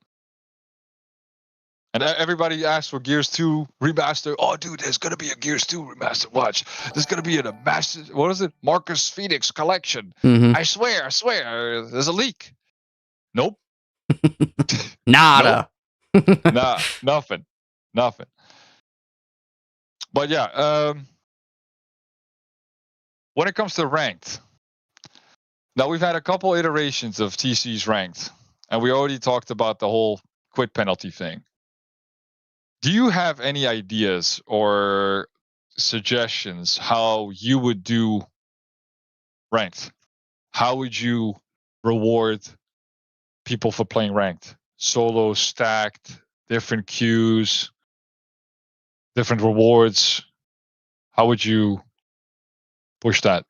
And everybody asked for Gears 2 remaster. Oh, dude, there's gonna be a Gears 2 remaster. Watch, there's gonna be a master. What is it? Marcus Phoenix collection. Mm-hmm. I swear, there's a leak. Nope. Nada. Nope. Nah, nothing. But yeah, when it comes to ranked, now we've had a couple iterations of TC's ranked, and we already talked about the whole quit penalty thing. Do you have any ideas or suggestions how you would do ranked? How would you reward people for playing ranked? Solo, stacked, different queues, different rewards. How would you push that?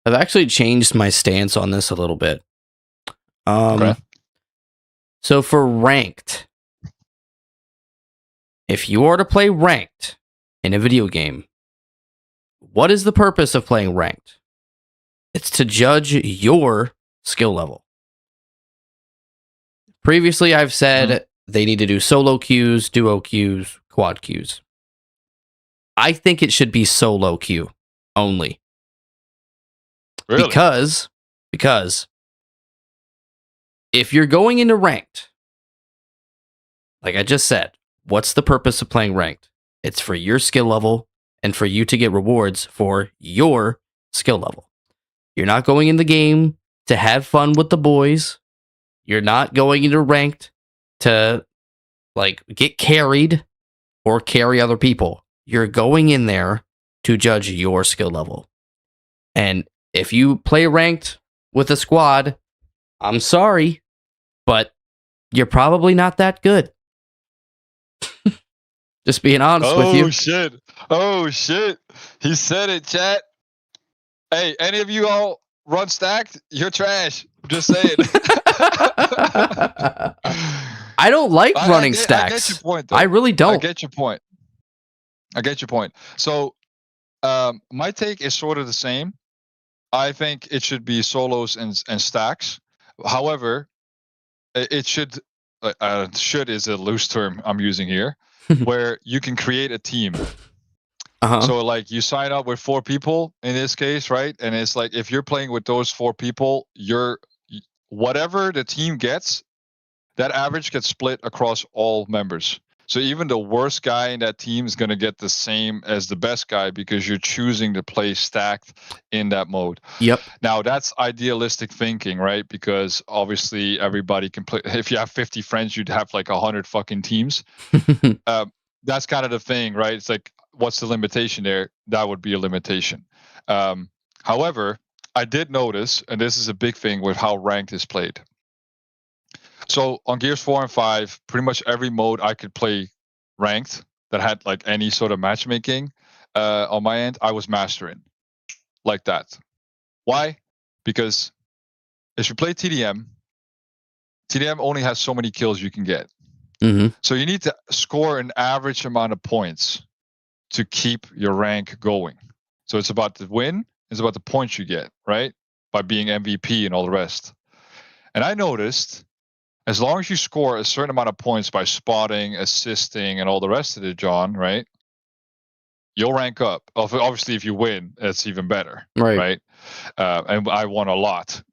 I've actually changed my stance on this a little bit. Okay. So for ranked, if you are to play ranked in a video game, what is the purpose of playing ranked? It's to judge your skill level. Previously, I've said they need to do solo queues, duo queues, quad queues. I think it should be solo queue only. Really? Because if you're going into ranked, like I just said, what's the purpose of playing ranked? It's for your skill level and for you to get rewards for your skill level. You're not going in the game to have fun with the boys. You're not going into ranked to like get carried or carry other people. You're going in there to judge your skill level. And if you play ranked with a squad, I'm sorry, but you're probably not that good. Just being honest with you. Oh shit. He said it, chat. Hey, any of you all run stacked? You're trash. Just saying. I don't like running stacks. I get your point, though. I really don't. I get your point. So, my take is sort of the same. I think it should be solos and stacks. However, it should is a loose term I'm using here, where you can create a team. So like you sign up with 4 people in this case, right? And it's like if you're playing with those 4 people, whatever the team gets, that average gets split across all members. So even the worst guy in that team is going to get the same as the best guy because you're choosing to play stacked in that mode. Yep. Now that's idealistic thinking, right? Because obviously everybody can play. If you have 50 friends, you'd have like 100 fucking teams. That's kind of the thing, right? It's like, what's the limitation there? That would be a limitation. However, I did notice, and this is a big thing with how ranked is played. So on Gears 4 and 5, pretty much every mode I could play ranked that had like any sort of matchmaking on my end, I was mastering like that. Why? Because if you play TDM only has so many kills you can get. Mm-hmm. So you need to score an average amount of points to keep your rank going. So it's about the win, it's about the points you get, right? By being MVP and all the rest. And I noticed as long as you score a certain amount of points by spotting, assisting, and all the rest of it, John, right? You'll rank up. Obviously, if you win, it's even better, right? And I won a lot,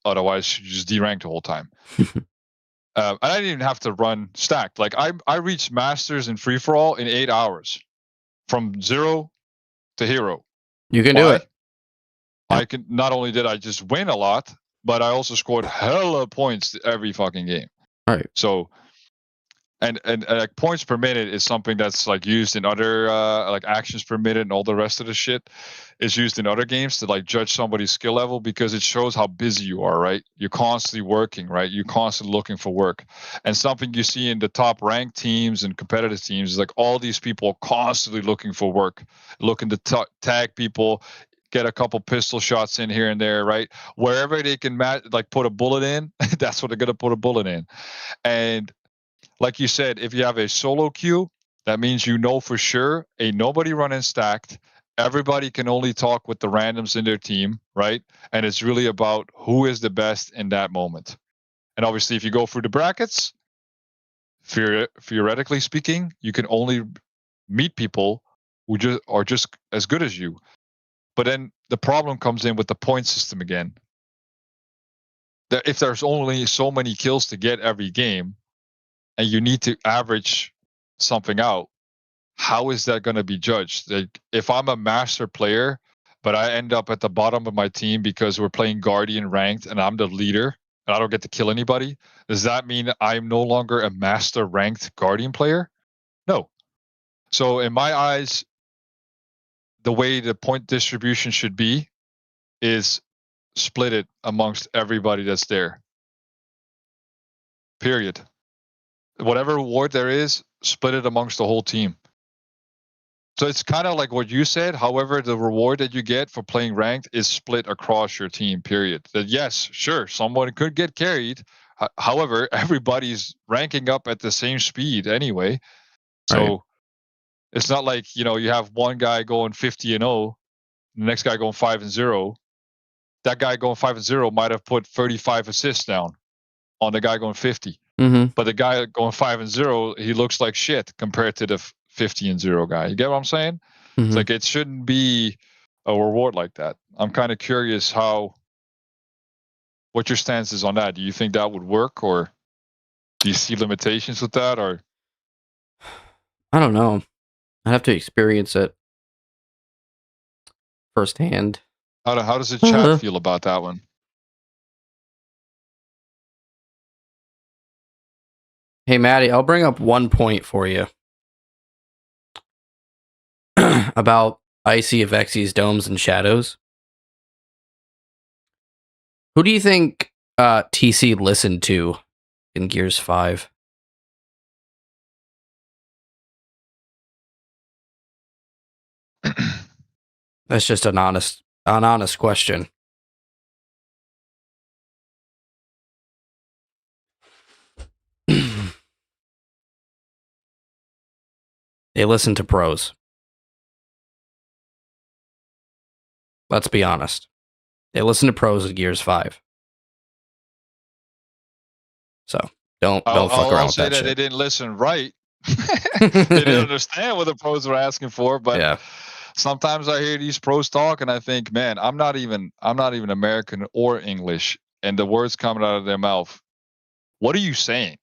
otherwise, you just deranked the whole time. And I didn't even have to run stacked. Like I reached Masters in free for all in 8 hours, from 0 to hero. You can do it. I can. Not only did I just win a lot, but I also scored hella points every fucking game. Right. So, and like points per minute is something that's like used in other like actions per minute and all the rest of the shit is used in other games to like judge somebody's skill level because it shows how busy you are, right? You're constantly working, right? You're constantly looking for work. And something you see in the top ranked teams and competitive teams is like all these people are constantly looking for work, looking to tag people, get a couple pistol shots in here and there, right? Wherever they can like put a bullet in, that's what they're gonna put a bullet in. And like you said, if you have a solo queue, that means you know for sure ain't nobody running stacked. Everybody can only talk with the randoms in their team, right? And it's really about who is the best in that moment. And obviously, if you go through the brackets, theoretically speaking, you can only meet people who are just as good as you. But then the problem comes in with the point system again. That if there's only so many kills to get every game, and you need to average something out, how is that going to be judged? Like, if I'm a master player, but I end up at the bottom of my team because we're playing Guardian ranked and I'm the leader and I don't get to kill anybody, does that mean I'm no longer a master ranked Guardian player? No. So in my eyes, the way the point distribution should be is split it amongst everybody that's there. Period. Whatever reward there is, split it amongst the whole team. So it's kind of like what you said. However, the reward that you get for playing ranked is split across your team, period. That yes, sure, someone could get carried. However, everybody's ranking up at the same speed anyway. So it's not like, you have one guy going 50 and 0, the next guy going 5 and 0. That guy going 5 and 0 might have put 35 assists down on the guy going 50. Mm-hmm. But the guy going 5 and 0, he looks like shit compared to the 50 and 0 guy. You get what I'm saying? Mm-hmm. It's like it shouldn't be a reward like that. I'm kind of curious what your stance is on that. Do you think that would work, or do you see limitations with that, or? I don't know. I'd have to experience it firsthand. How does the chat feel about that one? Hey, Maddie, I'll bring up one point for you about Icy of Xyz domes and shadows. Who do you think TC listened to in Gears 5? That's just an honest question. They listen to pros. Let's be honest. They listen to pros at Gears 5. So don't fuck around with that shit. I'll say that they didn't listen right. They didn't understand what the pros were asking for, but yeah. Sometimes I hear these pros talk and I think, man, I'm not even American or English, and the words coming out of their mouth. What are you saying?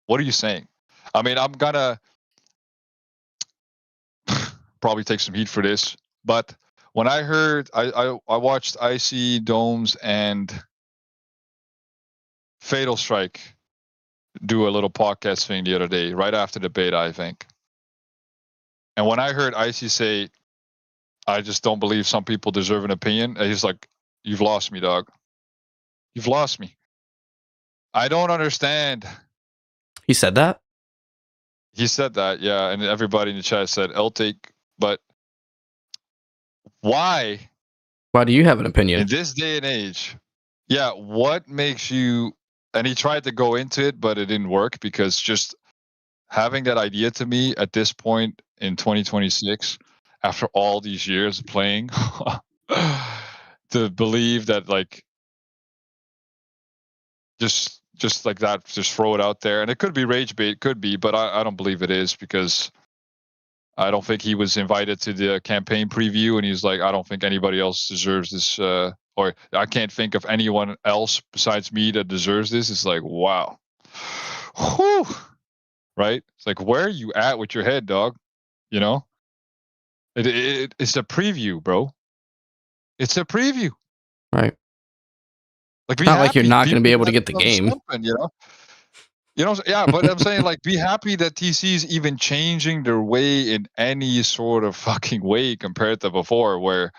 What are you saying? I mean, I'm gonna probably take some heat for this, but when I heard, I watched Icy Domes and Fatal Strike do a little podcast thing the other day, right after the beta, I think. And when I heard Icy say, "I just don't believe some people deserve an opinion," he's like, "You've lost me, dog. You've lost me. I don't understand." He said that? He said that, yeah, and everybody in the chat said take, but why? Why do you have an opinion? In this day and age, yeah, what makes you? And he tried to go into it, but it didn't work because just having that idea to me at this point in 2026, after all these years of playing, to believe that like just like that, just throw it out there, and it could be rage bait, could be, but I don't believe it is because I don't think he was invited to the campaign preview, and he's like, I don't think anybody else deserves this, or I can't think of anyone else besides me that deserves this. It's like, wow, whew, right? It's like, where are you at with your head, dog? You know, it's a preview, bro. It's a preview, right? Like, be not happy. Like you're not going to be able to People get the have game. something, you know. Yeah, but I'm saying, like, be happy that TC is even changing their way in any sort of fucking way compared to before, where,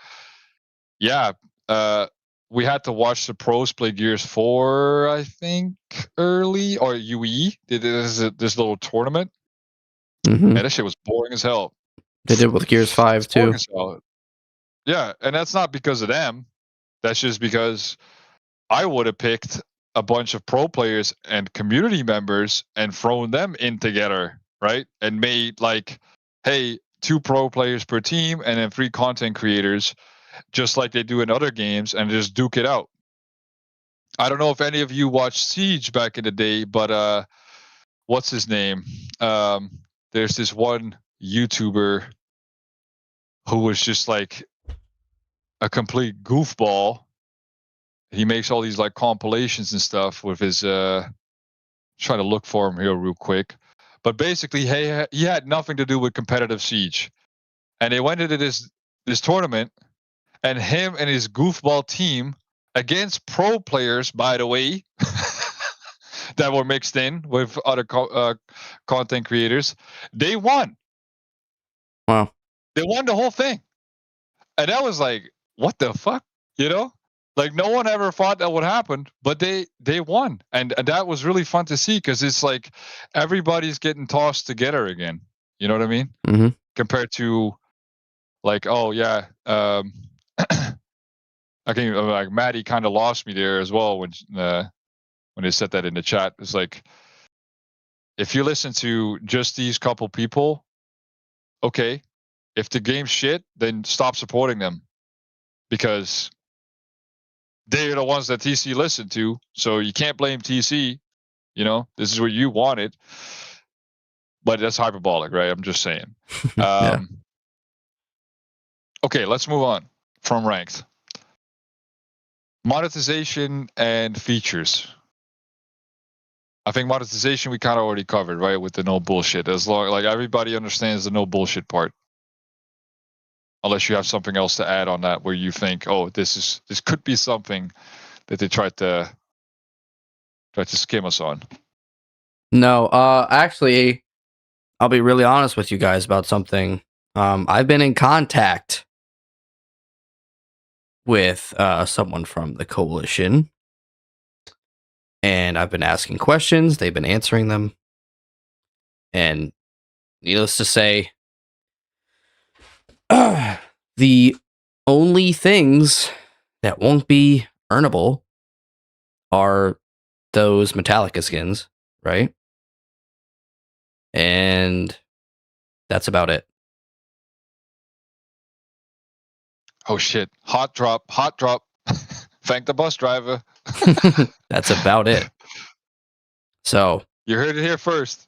yeah, we had to watch the pros play Gears 4, I think, early, or UE did this little tournament. Mm-hmm. Man, that shit was boring as hell. They did with Gears 5 too. Yeah, and that's not because of them. That's just because I would have picked a bunch of pro players and community members and thrown them in together, right? And made like, hey, 2 pro players per team and then 3 content creators, just like they do in other games, and just duke it out. I don't know if any of you watched Siege back in the day, but what's his name? There's this one YouTuber who was just like a complete goofball. He makes all these like compilations and stuff with his trying to look for him here real quick. But basically, he had nothing to do with competitive Siege. And they went into this tournament, and him and his goofball team against pro players, by the way, that were mixed in with other content creators, they won. Wow. They won the whole thing. And that was like, what the fuck? You know? Like, no one ever thought that would happen, but they won, and that was really fun to see because it's like everybody's getting tossed together again. You know what I mean? Mm-hmm. Compared to like, oh yeah, I think like Maddie kind of lost me there as well when they said that in the chat. It's like, if you listen to just these couple people, okay, if the game's shit, then stop supporting them because they're the ones that TC listened to, so you can't blame TC. You know, this is what you wanted, but that's hyperbolic, right? I'm just saying. Yeah. Okay, let's move on from ranked. Monetization and features. I think monetization we kind of already covered, right? With the no bullshit. As long like everybody understands the no bullshit part. Unless you have something else to add on that where you think, oh, this could be something that they tried to skim us on. No, actually, I'll be really honest with you guys about something. I've been in contact with someone from the coalition, and I've been asking questions. They've been answering them, and needless to say, the only things that won't be earnable are those Metallica skins, right? And that's about it. Oh shit. Hot drop. Thank the bus driver. That's about it. So you heard it here first.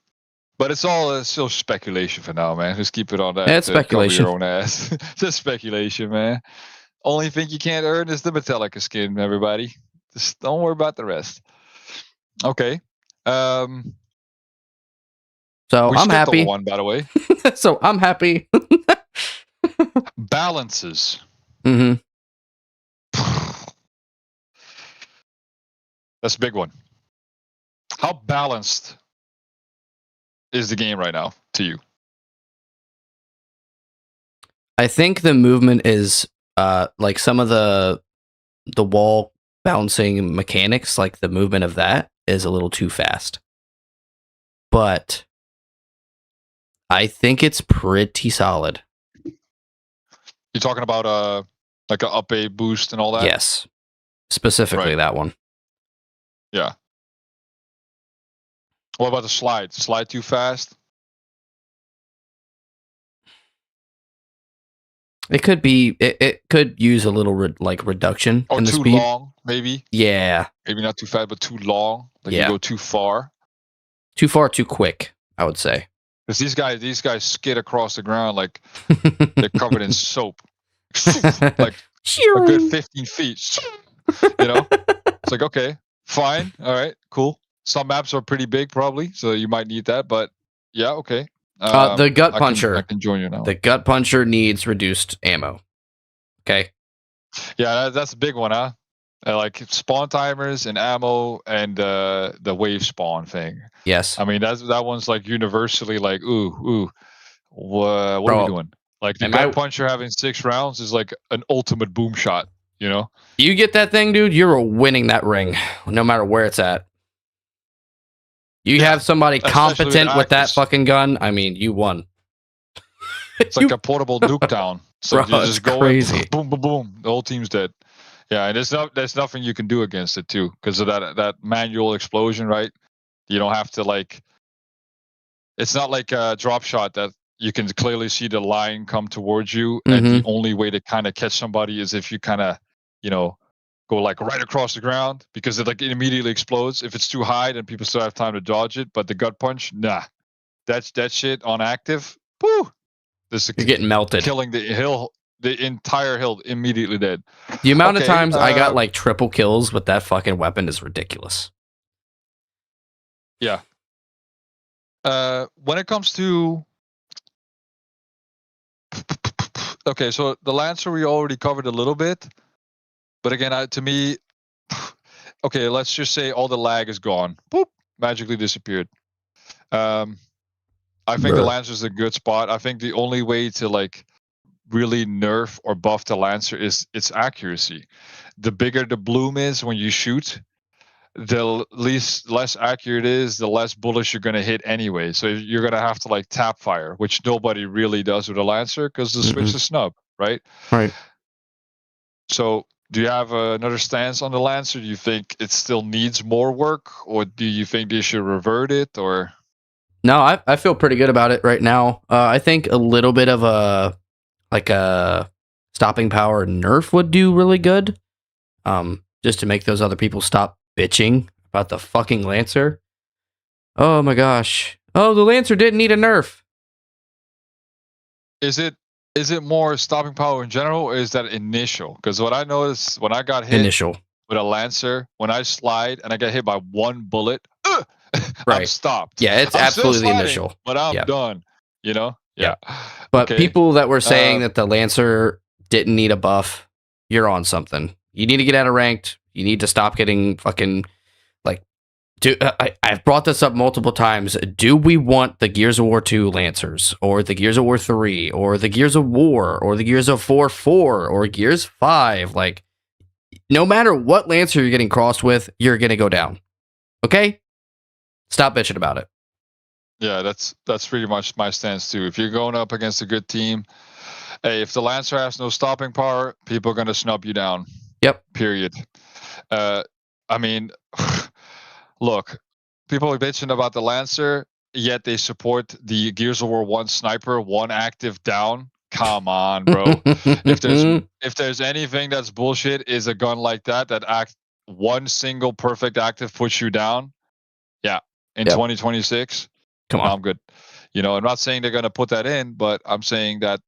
But it's all still speculation for now, man. Just keep it on that. It's speculation. Cover your own ass. Just speculation, man. Only thing you can't earn is the Metallica skin, everybody. Just don't worry about the rest. Okay. So We I'm skipped over happy. one, by the way. So I'm happy. Balances. hmm That's a big one. How balanced is the game right now to you? I think the movement is like some of the wall bouncing mechanics, like the movement of that is a little too fast. But I think it's pretty solid. You're talking about like an up A boost and all that? Yes. Specifically Right. that one. Yeah. What about the slide? Slide too fast? It could be. It could use a little reduction Or in the too speed. long, maybe? Yeah. Maybe not too fast, but too long. Like Yeah. you go too far. Too far, too quick, I would say. Because these guys skid across the ground like they're covered in soap. Like a good 15 feet. You know? It's like, okay, fine. All right, cool. Some maps are pretty big, probably, so you might need that. But yeah, okay. The gut puncher. I can join you now. The gut puncher needs reduced ammo. Okay. Yeah, that's a big one, huh? Like spawn timers and ammo and the wave spawn thing. Yes. I mean, that one's like universally like, what are we doing? Like the gut puncher having 6 rounds is like an ultimate boom shot, you know? You get that thing, dude, you're winning that ring, no matter where it's at. You have somebody competent with that fucking gun, I mean, you won. It's like a portable nuke down. So Bro, you just go crazy. In, boom, boom, boom. The whole team's dead. Yeah, and there's nothing you can do against it too, because of that manual explosion, right? You don't have to like. It's not like a drop shot that you can clearly see the line come towards you, and the only way to kind of catch somebody is if you kind of, go like right across the ground, because it immediately explodes. If it's too high, then people still have time to dodge it. But the gut punch, nah, that's that shit on active. Woo! You're getting melted. Killing the entire hill immediately dead. The amount of times I got like triple kills with that fucking weapon is ridiculous. Yeah. When it comes to okay, so the Lancer we already covered a little bit, but again, to me, okay, let's just say all the lag is gone. Boop, magically disappeared. I think the Lancer's a good spot. I think the only way to like really nerf or buff the Lancer is its accuracy. The bigger the bloom is when you shoot, the less accurate it is, the less bullets you're going to hit anyway. So you're going to have to like tap fire, which nobody really does with a Lancer because the switch is snub, right? Right. So do you have another stance on the Lancer? Do you think it still needs more work, or do you think they should revert it, or? No, I feel pretty good about it right now. I think a little bit of a stopping power nerf would do really good. Just to make those other people stop bitching about the fucking Lancer. Oh my gosh. Oh, the Lancer didn't need a nerf. Is it more stopping power in general, or is that initial? Because what I noticed when I got hit with a Lancer, when I slide and I get hit by one bullet, I'm stopped. Yeah, it's absolutely sliding, initial. But I'm done. You know? Yeah. But people that were saying that the Lancer didn't need a buff, you're on something. You need to get out of ranked. You need to stop getting fucking like. I've brought this up multiple times. Do we want the Gears of War 2 Lancers, or the Gears of War 3, or the Gears of War, or the Gears of War 4, or Gears 5? Like, no matter what Lancer you're getting crossed with, you're gonna go down. Okay? Stop bitching about it. Yeah, that's pretty much my stance too. If you're going up against a good team, hey, if the Lancer has no stopping power, people are gonna snub you down. Yep. Period. I mean, look, people are bitching about the Lancer, yet they support the Gears of War 1 sniper, 1 active down. Come on, bro. if there's anything that's bullshit, is a gun like that one single perfect active puts you down. Yeah. In 2026. Come on. I'm good. I'm not saying they're gonna put that in, but I'm saying that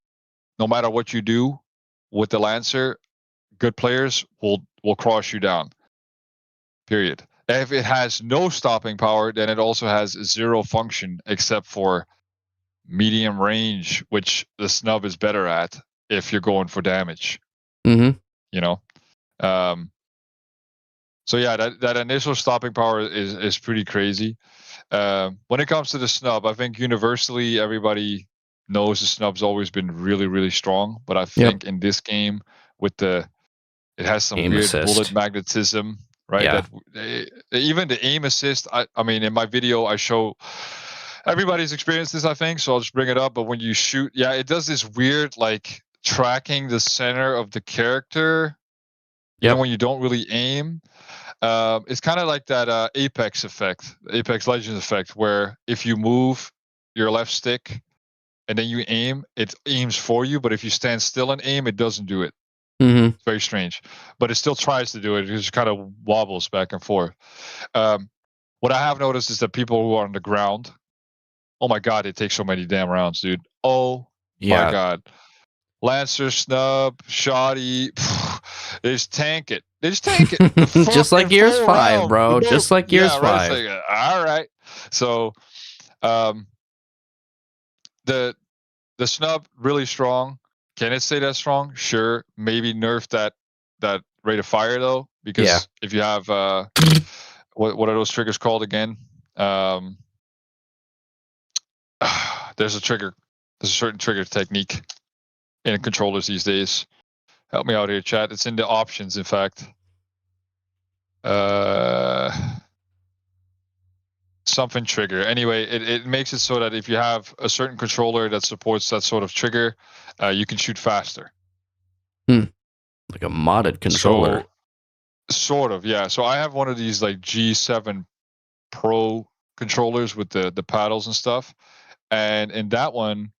no matter what you do with the Lancer, good players will cross you down. Period. If it has no stopping power, then it also has zero function except for medium range, which the snub is better at if you're going for damage. Mm-hmm. You know. So yeah, that initial stopping power is pretty crazy. When it comes to the snub, I think universally everybody knows the snub's always been really, really strong. But I think in this game, with it has some Aim weird assist. bullet magnetism, right? Yeah. That even the aim assist. I mean, in my video, I show everybody's experienced this, I think. So I'll just bring it up. But when you shoot, yeah, it does this weird like tracking the center of the character, even when you don't really aim. It's kind of like that Apex effect, Apex Legends effect, where if you move your left stick and then you aim, it aims for you. But if you stand still and aim, it doesn't do it. Mm-hmm. It's very strange, but it still tries to do it. It just kind of wobbles back and forth. What I have noticed is that people who are on the ground, oh my god, it takes so many damn rounds, dude. Oh my god. Lancer, snub, shoddy, they just tank it. They just tank it. Just like Gears 5, bro. Just like Gears 5. Right? Like, all right. So, the snub really strong. Can it stay that strong? Sure. Maybe nerf that rate of fire though, because if you have what are those triggers called again? There's a trigger. There's a certain trigger technique in controllers these days. Help me out here, chat. It's in the options, in fact. Something trigger. Anyway, it makes it so that if you have a certain controller that supports that sort of trigger, you can shoot faster. Like a modded controller. So, sort of, yeah. So I have one of these like G7 Pro controllers with the paddles and stuff, and in that one,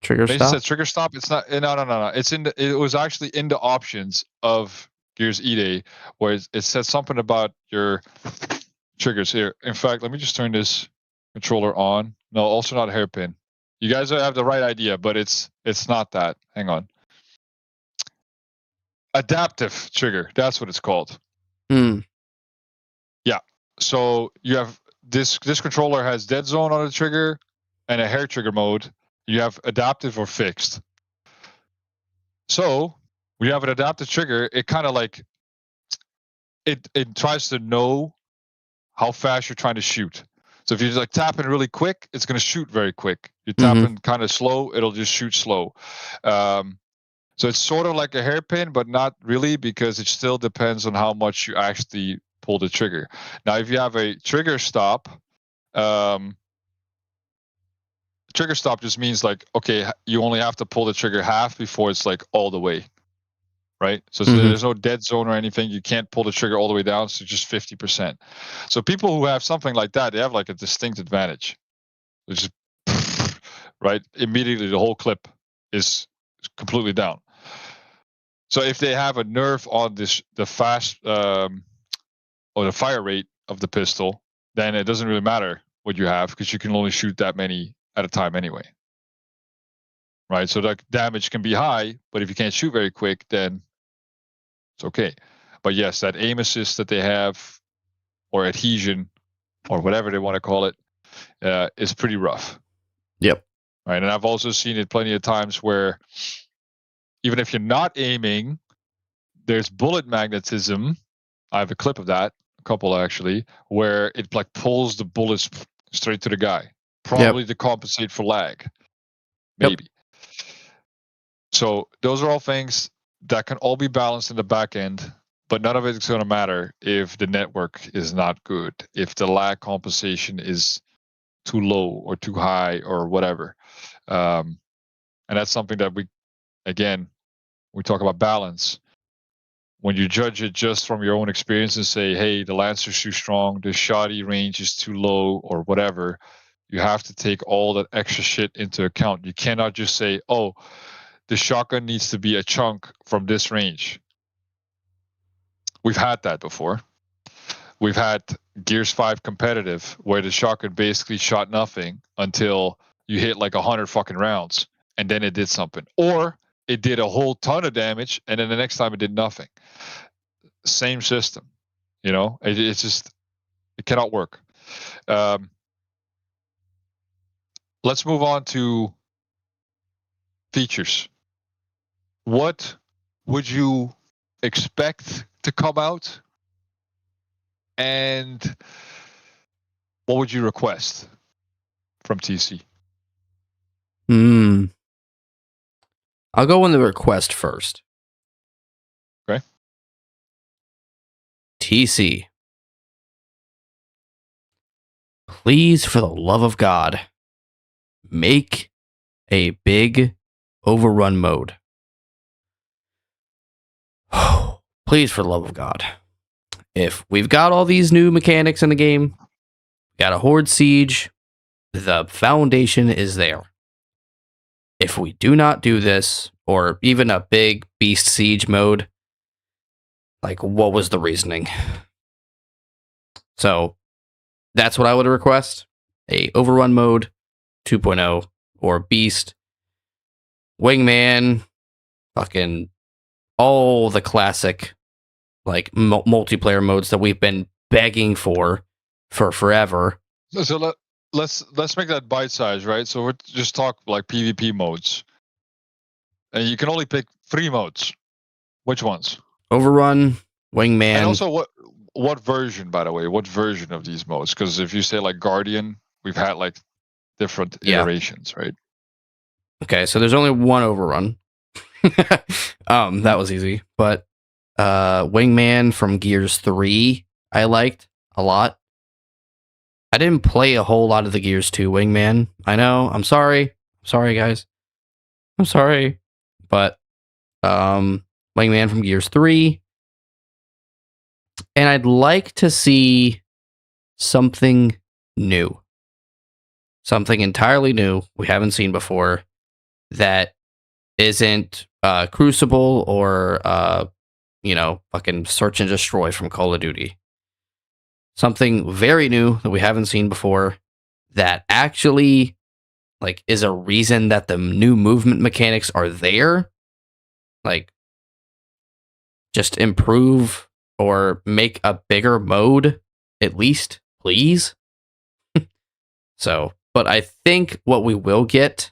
trigger stop. Said trigger stop. It's not. No. It's in the. It was actually in the options of Gears E-Day, where it said something about your triggers here. In fact, let me just turn this controller on. No, also not hairpin. You guys have the right idea, but it's not that. Hang on. Adaptive trigger. That's what it's called. Yeah. So you have this controller has dead zone on the trigger and a hair trigger mode. You have adaptive or fixed. So when you have an adaptive trigger, it kind of like it tries to know how fast you're trying to shoot. So if you're like tapping really quick, it's going to shoot very quick. You're tapping kind of slow, it'll just shoot slow. So it's sort of like a hairpin, but not really, because it still depends on how much you actually pull the trigger. Now, if you have a trigger stop, trigger stop just means like, okay, you only have to pull the trigger half before it's like all the way, right? So there's no dead zone or anything. You can't pull the trigger all the way down, so just 50%. So people who have something like that, they have like a distinct advantage. It's just, right? Immediately the whole clip is completely down. So if they have a nerf on the fast or the fire rate of the pistol, then it doesn't really matter what you have, because you can only shoot that many at a time anyway. Right? So the damage can be high, but if you can't shoot very quick, then it's okay. But yes, that aim assist that they have, or adhesion, or whatever they want to call it, is pretty rough. Yep. Right. And I've also seen it plenty of times where even if you're not aiming, there's bullet magnetism. I have a clip of that, a couple actually, where it like pulls the bullets straight to the guy, probably to compensate for lag, maybe. So those are all things that can all be balanced in the back end, but none of it is going to matter if the network is not good, if the lag compensation is too low or too high or whatever. And that's something that we talk about balance. When you judge it just from your own experience and say, hey, the Lancer's too strong, the shoddy range is too low, or whatever, you have to take all that extra shit into account. You cannot just say, oh, the shotgun needs to be a chunk from this range. We've had that before. We've had Gears 5 competitive, where the shotgun basically shot nothing until you hit like 100 fucking rounds, and then it did something. Or it did a whole ton of damage, and then the next time it did nothing. Same system. You know, it's just it cannot work. Let's move on to features. What would you expect to come out, and what would you request from TC? I'll go on the request first. Okay. TC. Please, for the love of God, make a big overrun mode. Please, for the love of God. If we've got all these new mechanics in the game, got a Horde Siege, the foundation is there. If we do not do this, or even a big Beast Siege mode, like, what was the reasoning? So, that's what I would request. A Overrun mode, 2.0, or Beast, Wingman, fucking all the classic, like, multiplayer modes that we've been begging for forever. So let's make that bite size, right? So we're just talk like PvP modes, and you can only pick 3 modes. Which ones? Overrun, Wingman, and also what version, by the way? What version of these modes? Because if you say like Guardian, we've had like different iterations, right? Okay, so there's only one Overrun. That was easy, but Wingman from Gears 3 I liked a lot. I didn't play a whole lot of the Gears 2 Wingman. I know, I'm sorry. Sorry, guys. I'm sorry. But Wingman from Gears 3. And I'd like to see something new. Something entirely new we haven't seen before that isn't Crucible or fucking Search and Destroy from Call of Duty. Something very new that we haven't seen before that actually like is a reason that the new movement mechanics are there. Like, just improve or make a bigger mode at least, please. So, but I think what we will get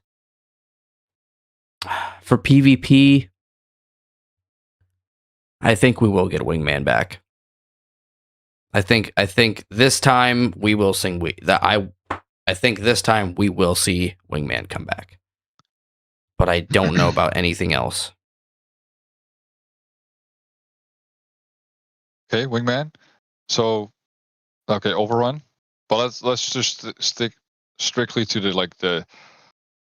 for PvP, I think we will get Wingman back. I think this time we will I think this time we will see Wingman come back. But I don't know about anything else. Okay, Wingman. So, okay, Overrun. But let's just stick strictly to the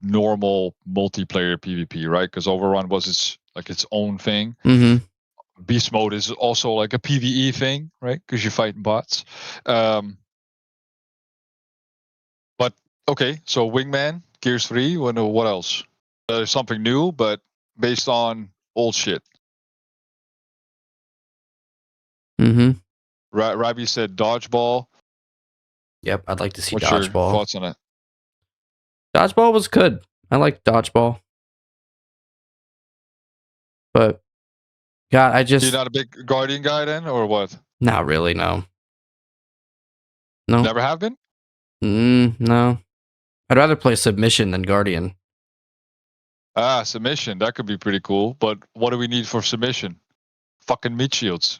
normal multiplayer PvP, right? Because Overrun was its own thing. Mm-hmm. Beast mode is also like a PvE thing, right? Because you're fighting bots. But okay, so Wingman, Gears 3. What else? There's something new, but based on old shit. Mm-hmm. Rabi said Dodgeball. Yep, I'd like to see What's Dodgeball. your thoughts on it? Dodgeball was good. I like Dodgeball. But God, You're not a big Guardian guy then, or what? Not really, no. No. Never have been? No. I'd rather play Submission than Guardian. Submission. That could be pretty cool. But what do we need for Submission? Fucking meat shields.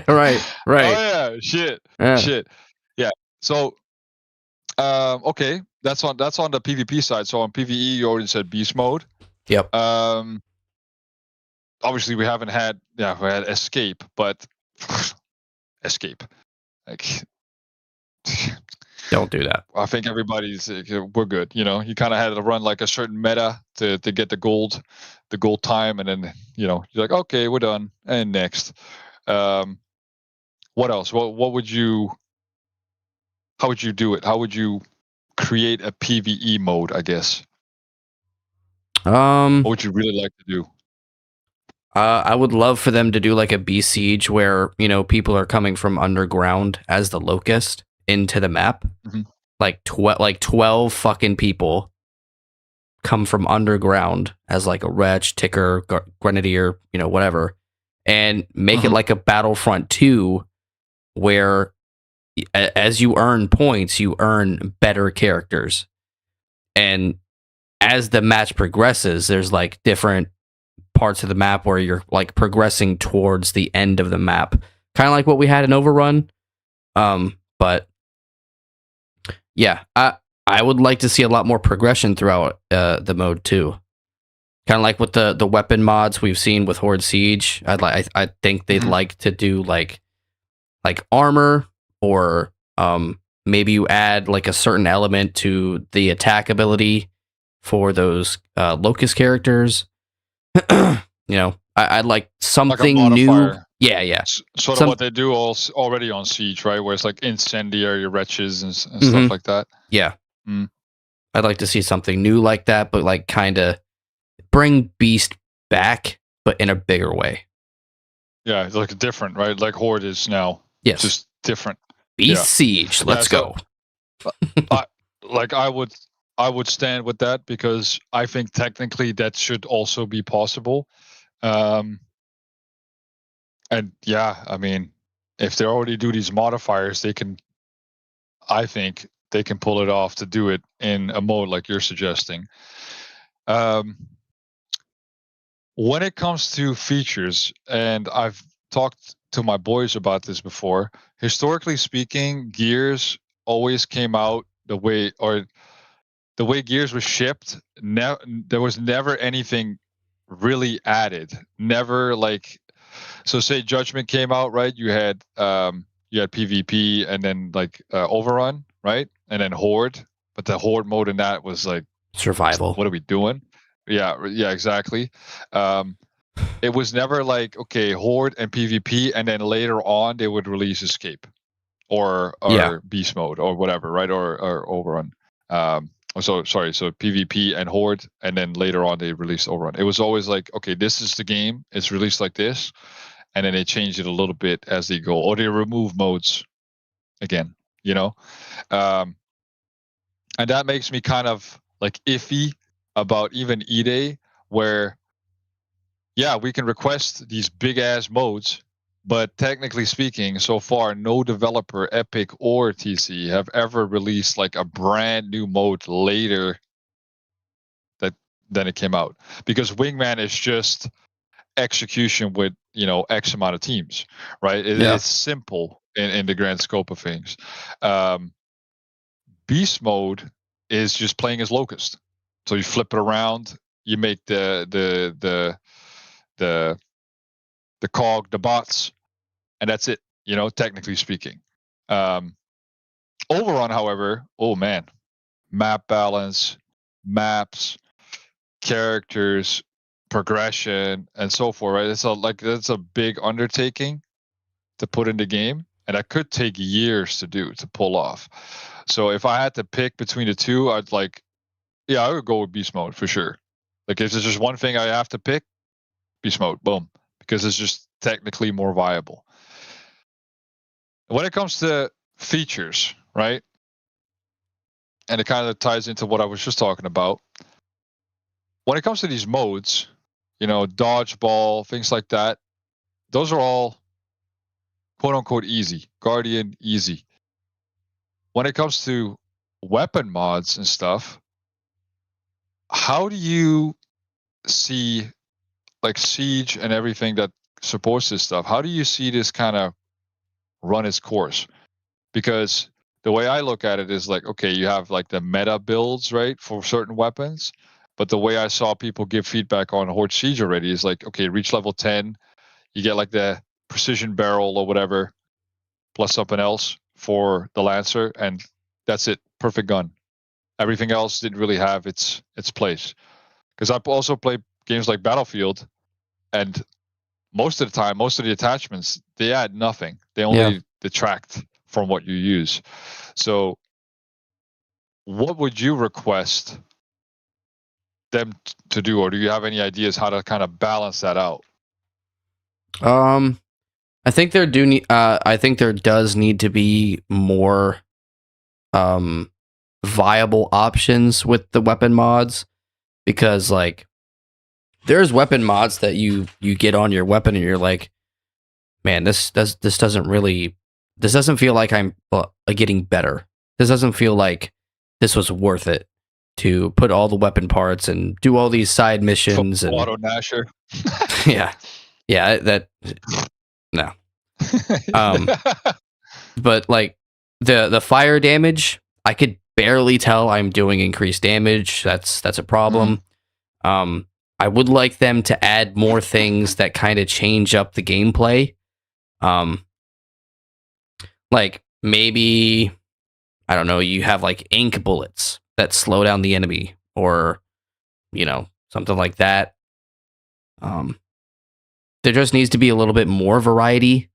Right. Oh yeah, shit. Yeah. So, okay, that's on the PvP side. So on PvE, you already said Beast mode. Yep. Obviously we haven't had we had Escape, but Escape, like, don't do that. I think everybody's we're good. You know, you kind of had to run like a certain meta to get the gold time, and then you're like, okay, we're done, and next. What else? What would you? How would you do it? How would you create a PvE mode? I guess. What would you really like to do? I would love for them to do like a Beast Siege where, people are coming from underground as the Locust into the map. Mm-hmm. Like 12 fucking people come from underground as like a Wretch, Ticker, Grenadier, whatever. And make it like a Battlefront 2 where as you earn points, you earn better characters. And as the match progresses, there's like different parts of the map where you're like progressing towards the end of the map, kind of like what we had in Overrun. But yeah, I would like to see a lot more progression throughout the mode too. Kind of like with the weapon mods we've seen with Horde Siege. I think they'd like to do like armor, or maybe you add like a certain element to the attack ability for those Locust characters. I'd like something like a new. modifier. Yeah. Sort of what they do already on Siege, right? Where it's like incendiary wretches and Mhm. stuff like that. Yeah. Mm. I'd like to see something new like that, but like kind of bring Beast back, but in a bigger way. Yeah, it's like different, right? Like Horde is now. Yes. Just different. Beast Siege. Let's go. Like I would stand with that, because I think technically that should also be possible. And yeah, I mean, if they already do these modifiers, I think they can pull it off to do it in a mode like you're suggesting. When it comes to features, and I've talked to my boys about this before, historically speaking, Gears always came out the way Gears was shipped. There was never anything really added. Never like, so say Judgment came out, right? You had PvP, and then like Overrun, right? And then Horde, but the Horde mode in that was like survival. What are we doing? Yeah, exactly. It was never like, okay, Horde and PvP, and then later on they would release Escape or Beast mode or whatever, right? Or Overrun. So PvP and Horde, and then later on they released Overrun. It was always like, okay, this is the game. It's released like this, and then they change it a little bit as they go, or they remove modes again. And that makes me kind of like iffy about even E-Day, where we can request these big ass modes, but technically speaking, so far no developer, Epic or TC, have ever released like a brand new mode later than it came out, because Wingman is just execution with X amount of teams, right? It's simple in the grand scope of things. Beast mode is just playing as Locust, so you flip it around, you make the cog, the bots, and that's it, technically speaking. Overrun, however, oh man, map balance, maps, characters, progression, and so forth, right? That's a big undertaking to put in the game, and that could take years to pull off. So if I had to pick between the two, I would go with Beast mode for sure. Like if there's just one thing I have to pick, Beast mode, boom, because it's just technically more viable. When it comes to features, right? And it kind of ties into what I was just talking about. When it comes to these modes, dodgeball, things like that, those are all quote unquote easy. Guardian, easy. When it comes to weapon mods and stuff, how do you see like Siege and everything that supports this stuff? How do you see this kind of run its course? Because the way I look at it is like, okay, you have like the meta builds, right, for certain weapons. But the way I saw people give feedback on Horde Siege already is like, okay, reach level 10, you get like the precision barrel or whatever, plus something else for the Lancer, and that's it. Perfect gun. Everything else didn't really have its place. Because I've also played games like Battlefield, and most of the time, most of the attachments, they add nothing. They only detract from what you use. So what would you request them to do, or do you have any ideas how to kind of balance that out? I think I think there does need to be more viable options with the weapon mods, because like there's weapon mods that you get on your weapon and you're like, man, this doesn't really this doesn't feel like I'm getting better. This doesn't feel like this was worth it to put all the weapon parts and do all these side missions and Auto Nasher. yeah, that no. But like the fire damage, I could barely tell I'm doing increased damage. That's a problem. I would like them to add more things that kind of change up the gameplay. Like maybe, I don't know, you have like ink bullets that slow down the enemy, or something like that. There just needs to be a little bit more variety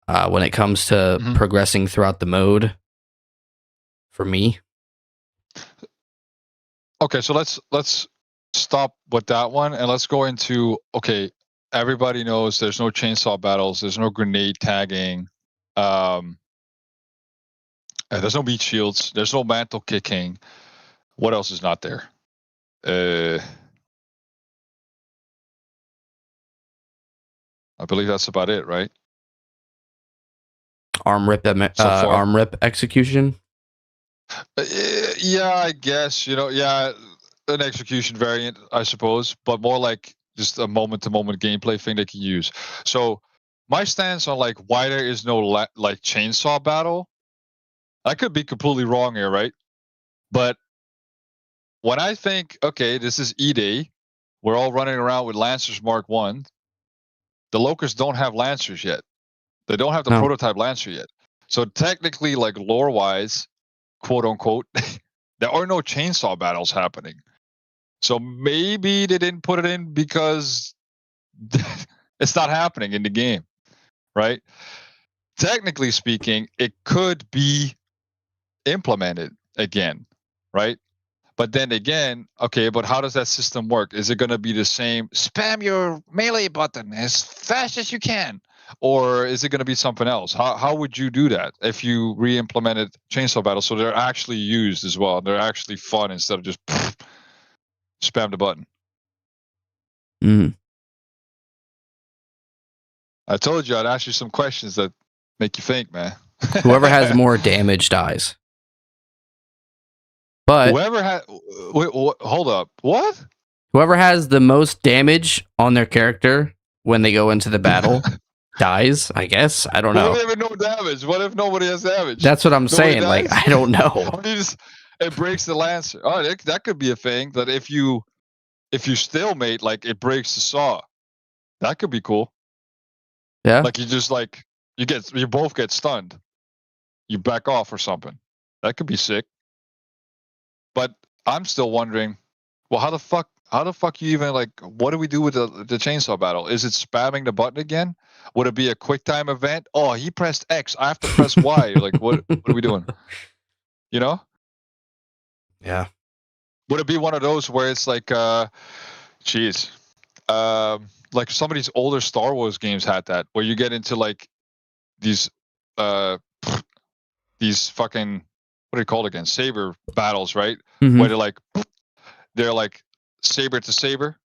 when it comes to progressing throughout the mode for me. Okay, so let's stop with that one and let's go into, okay, everybody knows there's no chainsaw battles, there's no grenade tagging, there's no meat shields, there's no mantle kicking. What else is not there? I believe that's about it, right? Arm rip execution. Yeah, I guess, yeah, an execution variant, I suppose, but more like just a moment-to-moment gameplay thing they can use. So my stance on like why there is no like chainsaw battle, I could be completely wrong here, right? But when I think, okay, this is E-Day, we're all running around with Lancers Mark 1, the Locusts don't have Lancers yet. They don't have the prototype Lancer yet. So technically, like lore-wise, quote unquote, there are no chainsaw battles happening. So maybe they didn't put it in because it's not happening in the game, right? Technically speaking, it could be implemented again, right? But then again, okay, but how does that system work? Is it going to be the same? Spam your melee button as fast as you can. Or is it going to be something else? How would you do that if you re-implemented chainsaw battles so they're actually used as well? They're actually fun instead of just spam the button. I told you I'd ask you some questions that make you think, man. Whoever has more damage dies. But whoever has, wait, hold up, what? Whoever has the most damage on their character when they go into the battle dies, I guess. I don't know. What if no damage? What if nobody has damage? That's what I'm saying. Dies? Like, I don't know. It breaks the Lancer. Oh, that could be a thing. That if you stalemate, like it breaks the saw. That could be cool. Yeah. Like you both get stunned. You back off or something. That could be sick. But I'm still wondering, well, how the fuck you even, like, what do we do with the chainsaw battle? Is it spamming the button again? Would it be a quick time event? Oh, he pressed X, I have to press Y. Like, what are we doing? You know? Yeah. Would it be one of those where it's like, like some of these older Star Wars games had that, where you get into like these fucking, what are they called again? Saber battles, right? Where they're like saber to saber,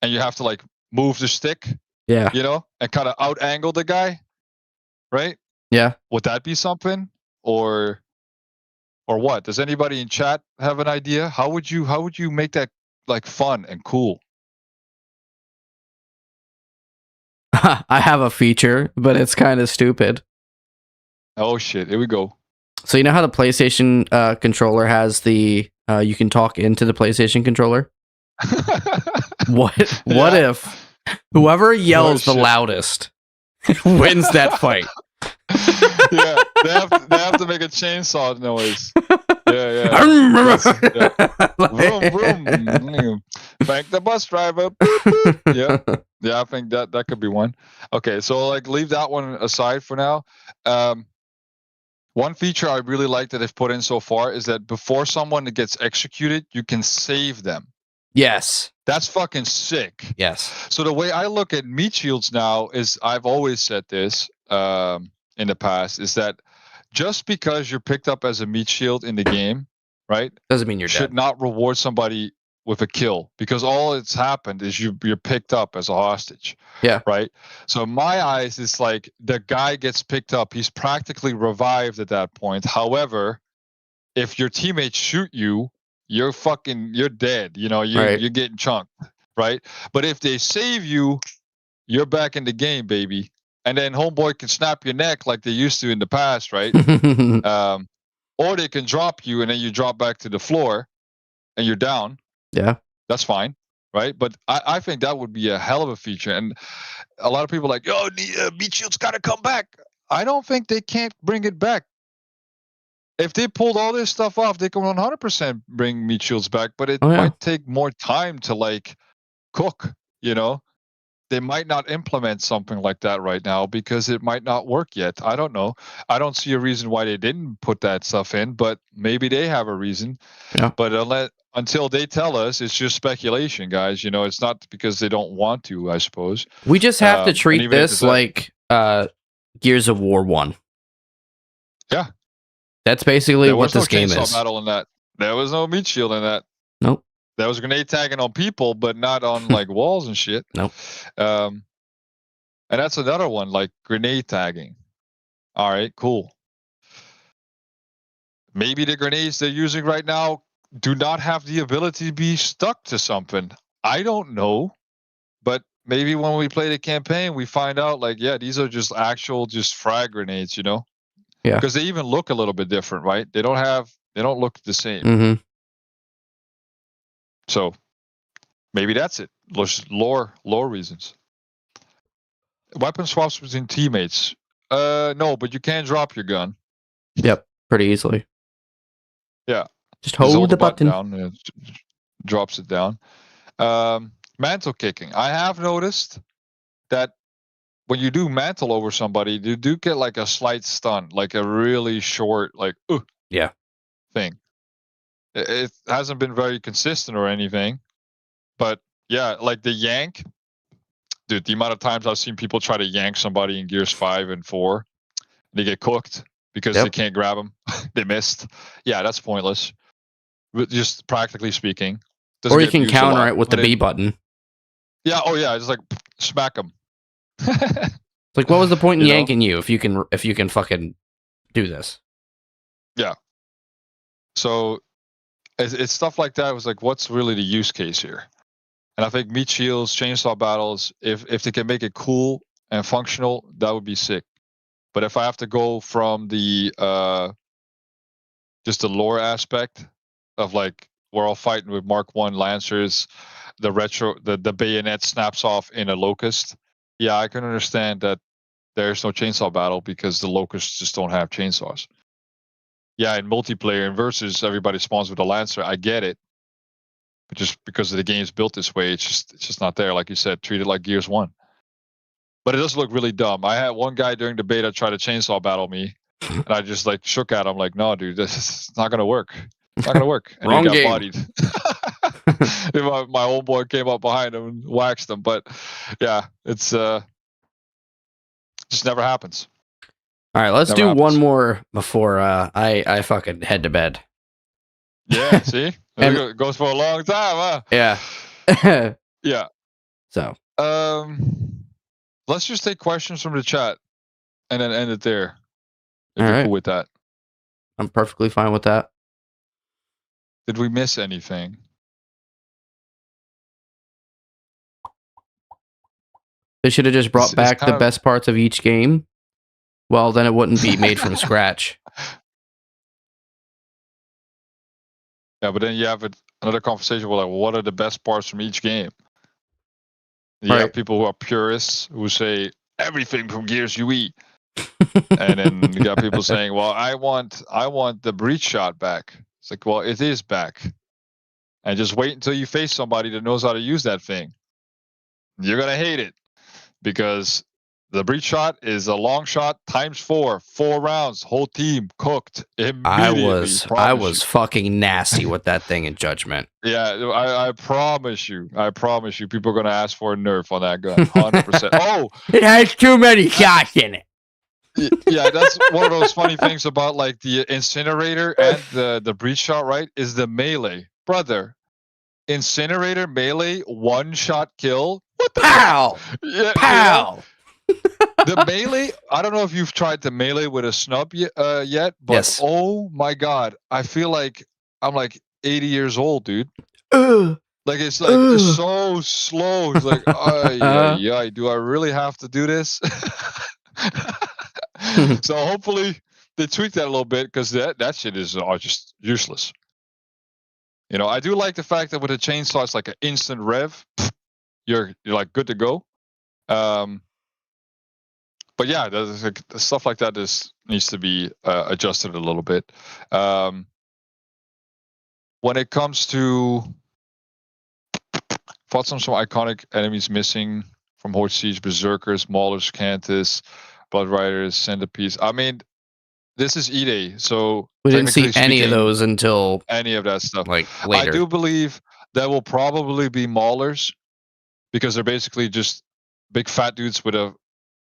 and you have to like move the stick, and kind of out angle the guy, right? Yeah. Would that be something, or what? Does anybody in chat have an idea? How would you make that like fun and cool? I have a feature, but it's kind of stupid. Oh shit! Here we go. So you know how the PlayStation controller has the you can talk into the PlayStation controller? What if whoever yells the loudest wins that fight? Yeah, they have to make a chainsaw noise. Yeah. Vroom, vroom. Thank the bus driver. Yeah. I think that could be one. Okay, so like leave that one aside for now. One feature I really like that they've put in so far is that before someone gets executed, you can save them. Yes. That's fucking sick. Yes. So the way I look at meat shields now is, I've always said this in the past, is that just because you're picked up as a meat shield in the game, right? Doesn't mean you're should dead. not reward somebody with a kill, because all it's happened is you're picked up as a hostage. Yeah. Right. So in my eyes, it's like the guy gets picked up. He's practically revived at that point. However, if your teammates shoot you, you're dead. You know, you're getting chunked. Right. But if they save you, you're back in the game, baby. And then homeboy can snap your neck like they used to in the past, right? Or they can drop you and then you drop back to the floor and you're down. Yeah. That's fine, right? But I think that would be a hell of a feature. And a lot of people are like, oh, meat shield's got to come back. I don't think they can't bring it back. If they pulled all this stuff off, they can 100% bring meat shields back, but it might take more time to like cook, you know? They might not implement something like that right now because it might not work yet. I don't know. I don't see a reason why they didn't put that stuff in, but maybe they have a reason. Yeah. But until they tell us, it's just speculation, guys. You know, it's not because they don't want to, I suppose. We just have to treat this like Gears of War 1. Yeah. That's basically what this game is. There was no chainsaw battle in that. There was no meat shield in that. Nope. There was grenade tagging on people, but not on like walls and shit. Nope. And that's another one, like grenade tagging. All right, cool. Maybe the grenades they're using right now do not have the ability to be stuck to something. I don't know. But maybe when we play the campaign, we find out like, yeah, these are just frag grenades, you know? Yeah. Because they even look a little bit different, right? They don't look the same. Mm-hmm. So maybe that's it. Lore reasons. Weapon swaps between teammates. No, but you can drop your gun. Yep, pretty easily. Yeah. Just hold the button down and it drops it down. Mantle kicking. I have noticed that when you do mantle over somebody, you do get like a slight stun, like a really short, like thing. It hasn't been very consistent or anything, but yeah, like the yank. Dude, the amount of times I've seen people try to yank somebody in Gears 5 and 4, they get cooked because they can't grab them. They missed. Yeah, that's pointless. Just practically speaking. Or you can counter it with the B button. Yeah. Oh yeah. Just like smack them. Like, what was the point in yanking you if you can fucking do this? Yeah. So it's stuff like that. It was like, what's really the use case here? And I think meat shields, chainsaw battles, if they can make it cool and functional, that would be sick. But if I have to go from the just the lore aspect of like we're all fighting with Mark I Lancers, the bayonet snaps off in a locust. Yeah, I can understand that there's no chainsaw battle because the locusts just don't have chainsaws. Yeah, in multiplayer and versus everybody spawns with a Lancer. I get it. But just because the game's built this way, it's just not there. Like you said, treat it like Gears 1. But it does look really dumb. I had one guy during the beta try to chainsaw battle me, and I just like shook at him like, no, dude, this is not gonna work. It's not gonna work. And Wrong he got game. bodied. My old boy came up behind him and waxed him. But yeah, it's just never happens. All right, let's do one more before I fucking head to bed. Yeah, see? It goes for a long time, huh? Yeah. Yeah. So let's just take questions from the chat and then end it there. If all you're right. cool with that. I'm perfectly fine with that. Did we miss anything? They should have just brought back the best parts of each game. Well, then it wouldn't be made from scratch. Yeah, but then you have another conversation with like, well, what are the best parts from each game? You have people who are purists who say everything from Gears UE. And then you got people saying, well, I want the breach shot back. It's like, well, it is back. And just wait until you face somebody that knows how to use that thing. You're going to hate it because the breach shot is a long shot times 4 rounds, whole team cooked immediately. I was fucking nasty with that thing in Judgment. Yeah, I promise you, people are going to ask for a nerf on that gun, 100%. Oh, it has too many shots in it. Yeah, that's one of those funny things about like the incinerator and the breach shot, right? Is the melee, brother. Incinerator melee one-shot kill. What the Pow! yeah, Pow! the melee, I don't know if you've tried the melee with a snub yet, but Yes. oh my god, I feel like I'm like 80 years old, dude. Like it's like so slow. It's like, yeah, do I really have to do this? So hopefully they tweak that a little bit because that shit is just useless. You know, I do like the fact that with a chainsaw it's like an instant rev. You're like good to go. But yeah, like, stuff like that needs to be adjusted a little bit. When it comes to fought some iconic enemies missing from Horde Siege: Berserkers, Maulers, Cantus, Blood Riders, Centipedes. I mean, this is E-Day, so we didn't see technically any of speaking, those until any of that stuff. like later. I do believe there will probably be Maulers because they're basically just big fat dudes with a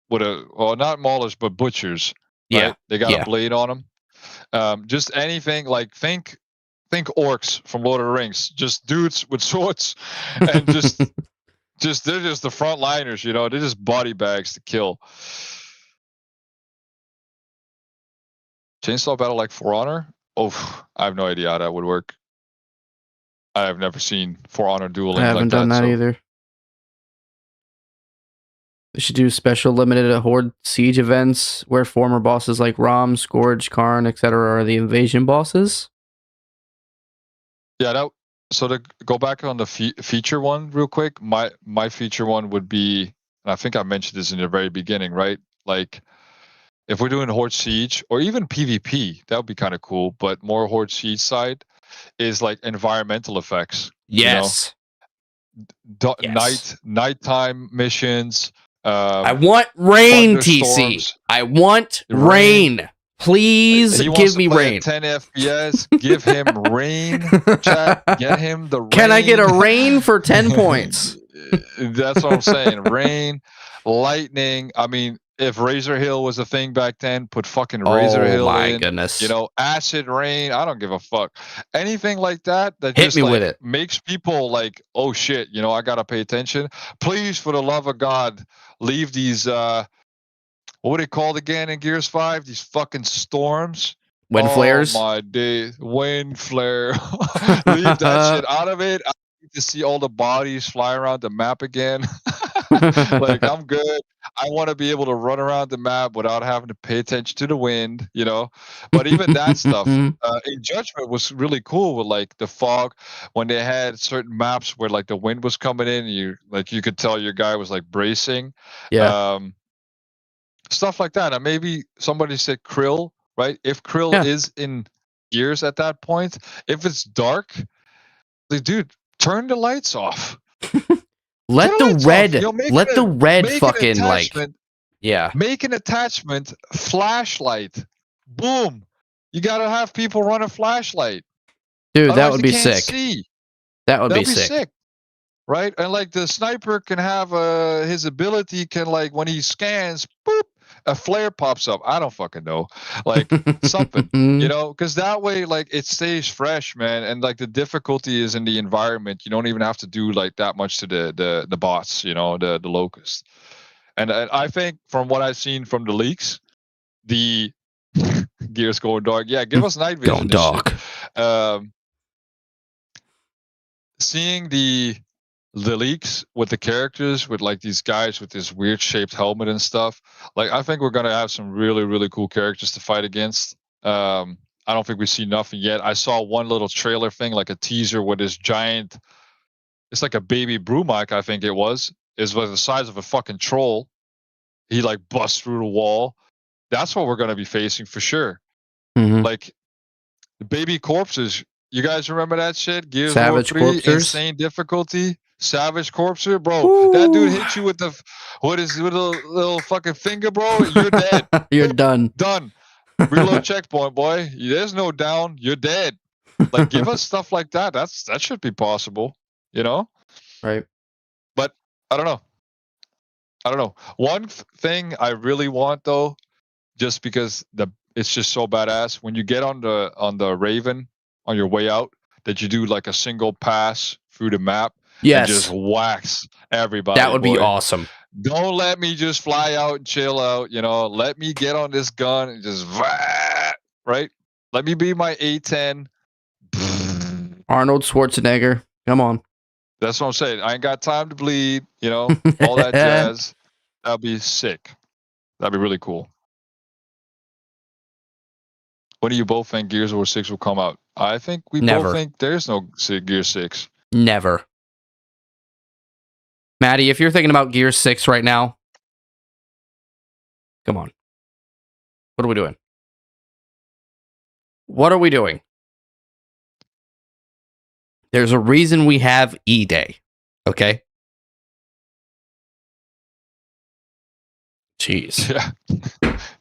well, not Maulers but butchers. Yeah, right? They got a blade on them. Just anything like think orcs from Lord of the Rings, just dudes with swords, and just they're just the front liners, you know. They're just body bags to kill. Chainsaw battle like For Honor? Oh, I have no idea how that would work. I have never seen For Honor dueling. I haven't done that either. They should do special limited Horde Siege events where former bosses like Rom, Scourge, Karn, etc. are the invasion bosses. Yeah, so to go back on the feature one real quick, my feature one would be, and I think I mentioned this in the very beginning, right? Like, if we're doing Horde Siege or even PvP, that would be kind of cool. But more Horde Siege side is like environmental effects. Yes. You know? Nighttime missions. I want rain, TC. I want rain. Please give me rain. 10 FPS. Give him rain. Chat. Get him the rain. Can I get a rain for 10 points? That's what I'm saying. Rain, lightning. I mean, if Razor Hill was a thing back then, put fucking Razor Hill in. Oh my goodness. You know, acid rain. I don't give a fuck. Anything like that hit just me like with it. Makes people like, oh shit, you know, I gotta pay attention. Please, for the love of God, leave these what are they called again in Gears 5? These fucking storms. Wind flares? Oh my day. Wind flare. Leave that shit out of it. I need to see all the bodies fly around the map again. Like, I'm good. I want to be able to run around the map without having to pay attention to the wind, you know. But even that stuff in Judgment was really cool with like the fog when they had certain maps where like the wind was coming in, you could tell your guy was like bracing. Yeah. Stuff like that. And maybe somebody said Krill, right? If Krill is in Gears at that point, if it's dark, like, dude, turn the lights off. Let the red fucking like, yeah. Make an attachment, flashlight. Boom. You gotta have people run a flashlight. Dude, otherwise that would be sick. That would be sick. Right? And like the sniper can have his ability can like when he scans, boop, a flare pops up. I don't fucking know. Like something, you know, because that way like it stays fresh, man. And like the difficulty is in the environment. You don't even have to do like that much to the bots, you know, the locusts. And I think from what I've seen from the leaks, the Gears going dark. Yeah, give us night vision. Going dark. Seeing the leaks with the characters, with like these guys with this weird shaped helmet and stuff, like I think we're gonna have some really, really cool characters to fight against. I don't think we see nothing yet. I saw one little trailer thing, like a teaser with this giant, it's like a baby Brumak, I think it was. Is like the size of a fucking troll. He like busts through the wall. That's what we're gonna be facing for sure. Like the baby corpses. You guys remember that shit? Gears Savage War 3, Corpsers? insane difficulty. Savage Corpser, bro. Ooh. That dude hit you with the with a little fucking finger, bro. You're dead. You're done. Done. Reload checkpoint, boy. There's no down. You're dead. Like, give us stuff like that. That should be possible. You know? Right. But I don't know. One thing I really want though, just because it's just so badass, when you get on the Raven on your way out, that you do like a single pass through the map Yes. and just wax everybody. That would be boy. awesome. Don't let me just fly out and chill out. Let me get on this gun and just right. Let me be my A10. Arnold Schwarzenegger. Come on. That's what I'm saying. I ain't got time to bleed. All that jazz. That'd be sick. That'd be really cool. When do you both think Gears of War 6 will come out? I think we Never. both think there's no Gear 6. Never. Maddie, if you're thinking about Gear 6 right now, come on. What are we doing? What are we doing? There's a reason we have E-Day. Okay? Jeez.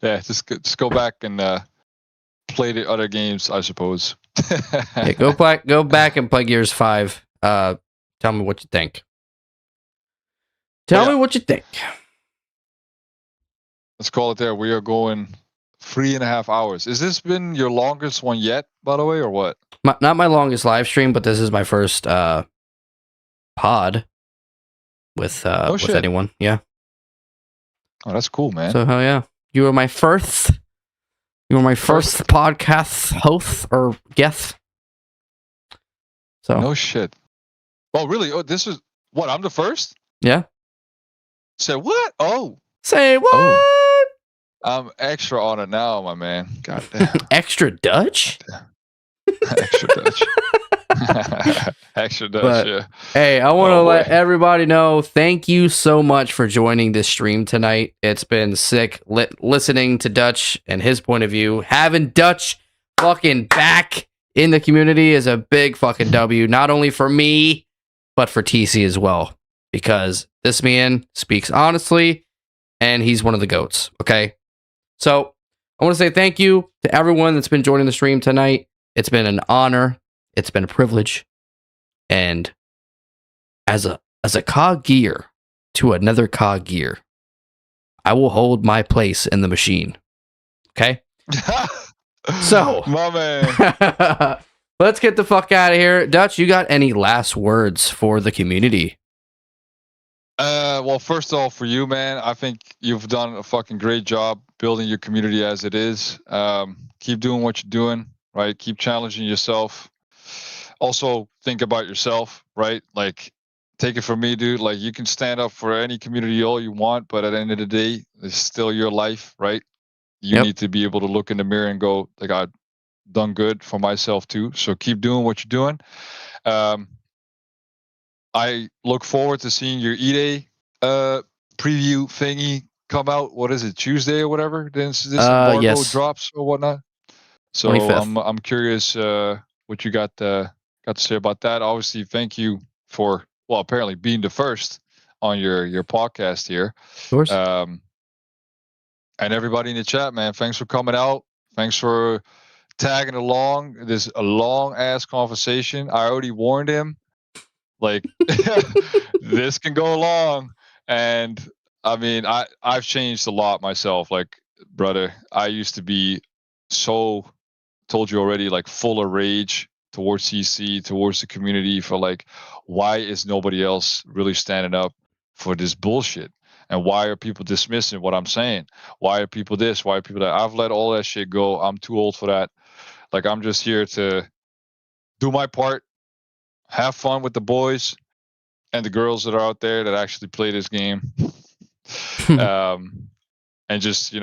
Yeah. Just go back and play the other games, I suppose. Yeah, go back and play Gears 5. Tell me what you think. Tell me what you think. Let's call it there. We are going 3.5 hours. Has this been your longest one yet, by the way, or what? Not my longest live stream, but this is my first pod with anyone. Yeah. Oh, that's cool, man. So hell yeah. You were my first podcast host or guest. So no shit. Oh really? Oh, this is what? I'm the first? Yeah. Say what? Oh. Say what? Oh. I'm extra on it now, my man. God damn. Extra Dutch? Extra Dutch. Extra Dutch, yeah. Hey, I want to let everybody know, thank you so much for joining this stream tonight. It's been sick listening to Dutch and his point of view. Having Dutch fucking back in the community is a big fucking W, not only for me, but for TC as well. Because this man speaks honestly, and he's one of the GOATs, okay? So, I want to say thank you to everyone that's been joining the stream tonight. It's been an honor. It's been a privilege. And as a cog gear to another cog gear, I will hold my place in the machine. Okay? So, my man. Let's get the fuck out of here. Dutch, you got any last words for the community? Well, first of all, for you, man, I think you've done a fucking great job building your community as it is. Keep doing what you're doing, right? Keep challenging yourself. Also, think about yourself, right? Like, take it from me, dude. Like, you can stand up for any community all you want, but at the end of the day, it's still your life, right? You need to be able to look in the mirror and go, like, I've done good for myself too. So keep doing what you're doing. I look forward to seeing your E-Day preview thingy come out. What is it, Tuesday or whatever? This embargo drops or whatnot. So 25th. I'm curious what you got to say about that. Obviously, thank you for apparently being the first on your podcast here. Of course. And everybody in the chat, man, thanks for coming out. Thanks for tagging along. This is a long ass conversation. I already warned him. Like, this can go long. And I mean, I've changed a lot myself. Like, brother, I used to be so, told you already, like, full of rage towards CC, towards the community, for like, why is nobody else really standing up for this bullshit? And why are people dismissing what I'm saying? Why are people this? Why are people that? I've let all that shit go. I'm too old for that. Like, I'm just here to do my part, have fun with the boys and the girls that are out there that actually play this game. And just,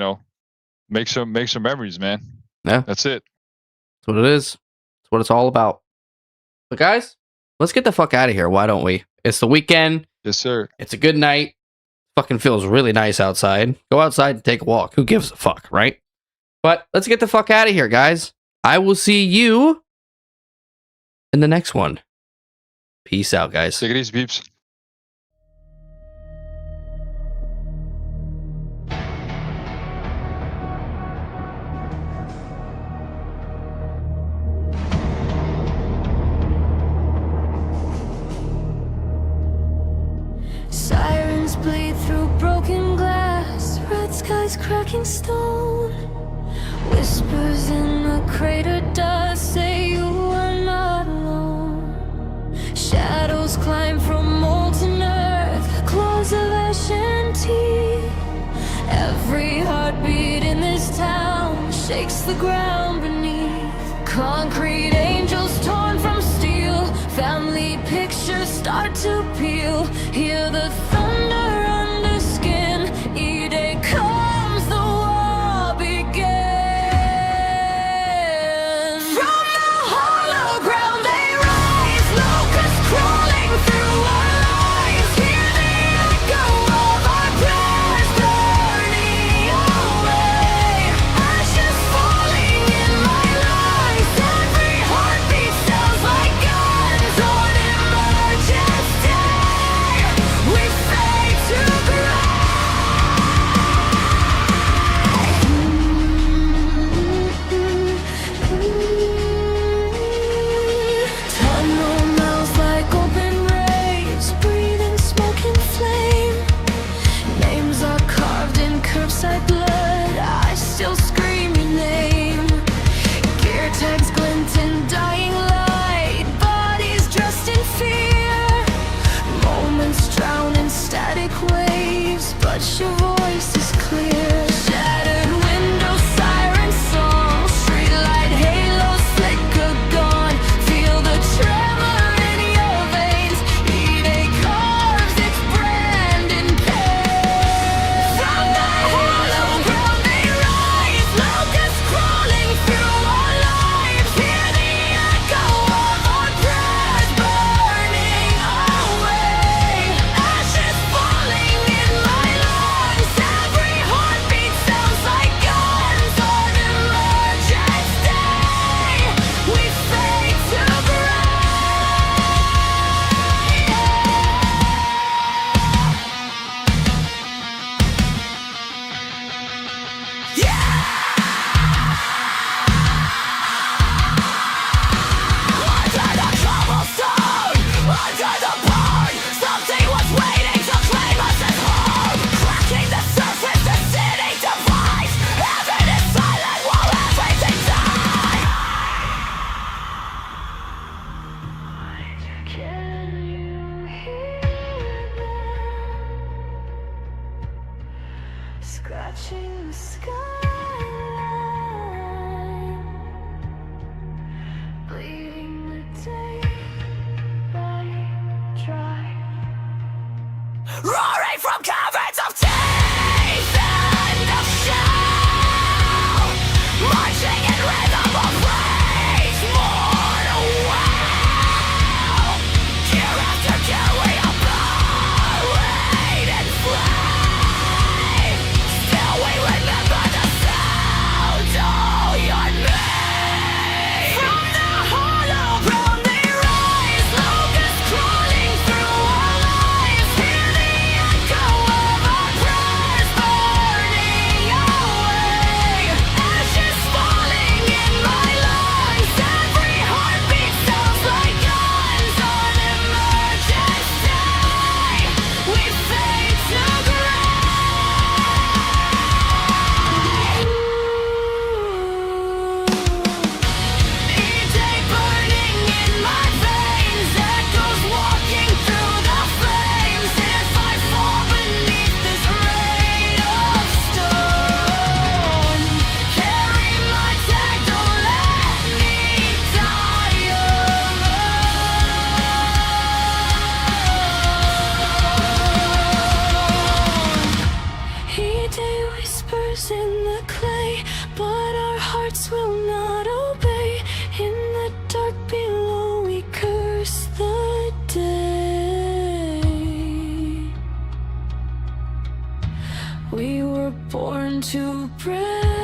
make some memories, man. Yeah. That's it. That's what it is. That's what it's all about. But guys, let's get the fuck out of here. Why don't we? It's the weekend. Yes, sir. It's a good night. Fucking feels really nice outside. Go outside and take a walk. Who gives a fuck, right? But let's get the fuck out of here, guys. I will see you in the next one. Peace out, guys. Take it easy, peeps. Sirens bleed through broken glass, red skies cracking stone. Whispers in the crater dust say you are not alone. Every heartbeat in this town shakes the ground beneath. Concrete angels torn from steel. Family pictures start to peel. Hear the thunder under skin. E-Day comes, the war begins. From the hollow ground they rise, locusts crawling through our lives. Hear the echo of our prayers burning away. Ashes falling in my lungs. Every heartbeat sounds like guns on emergency. We fade to gray. Tunnel mouths like open rays, breathing smoke and flame. Names are carved in curbside blood. I still scream your name. Gear tags glint in dying light. Bodies dressed in fear. Moments drown in static waves, but your voice is clear. Shattered windows, siren song. Streetlight halos flicker gone. Feel the tremor in your veins. E-Day carves its brand in pain. From the hollow ground they rise. Locusts crawling through our lives. Hear the echo of our prayers burning away. Ashes falling in my lungs. Every heartbeat sounds like guns on emergency. We fade to gray. Under the cobblestone, under the burn, something was waiting to claim us as home. Cracking the surface, the city divides. Heaven is silent while everything dies. Can you hear them scratching the skyline, bleeding the day by dry, roaring from caverns of teeth and of shell, marching in rhythm of rage, mortal well. Year after year we are buried in flame. Still we remember the sound of your name. From the hollow ground they rise. Locusts crawling through our lives. Hear the echo of our prayers burning away. Ashes falling in my lungs. Every heartbeat sounds like guns on emergency. We fade to gray. E-Day burning in my veins. Echoes walking through the flames. If I fall beneath this rain of stone, carry my tag, don't let me die alone. E-Day whispers in the clay, but our hearts will not obey. In the dark below we curse the day. We were born to break.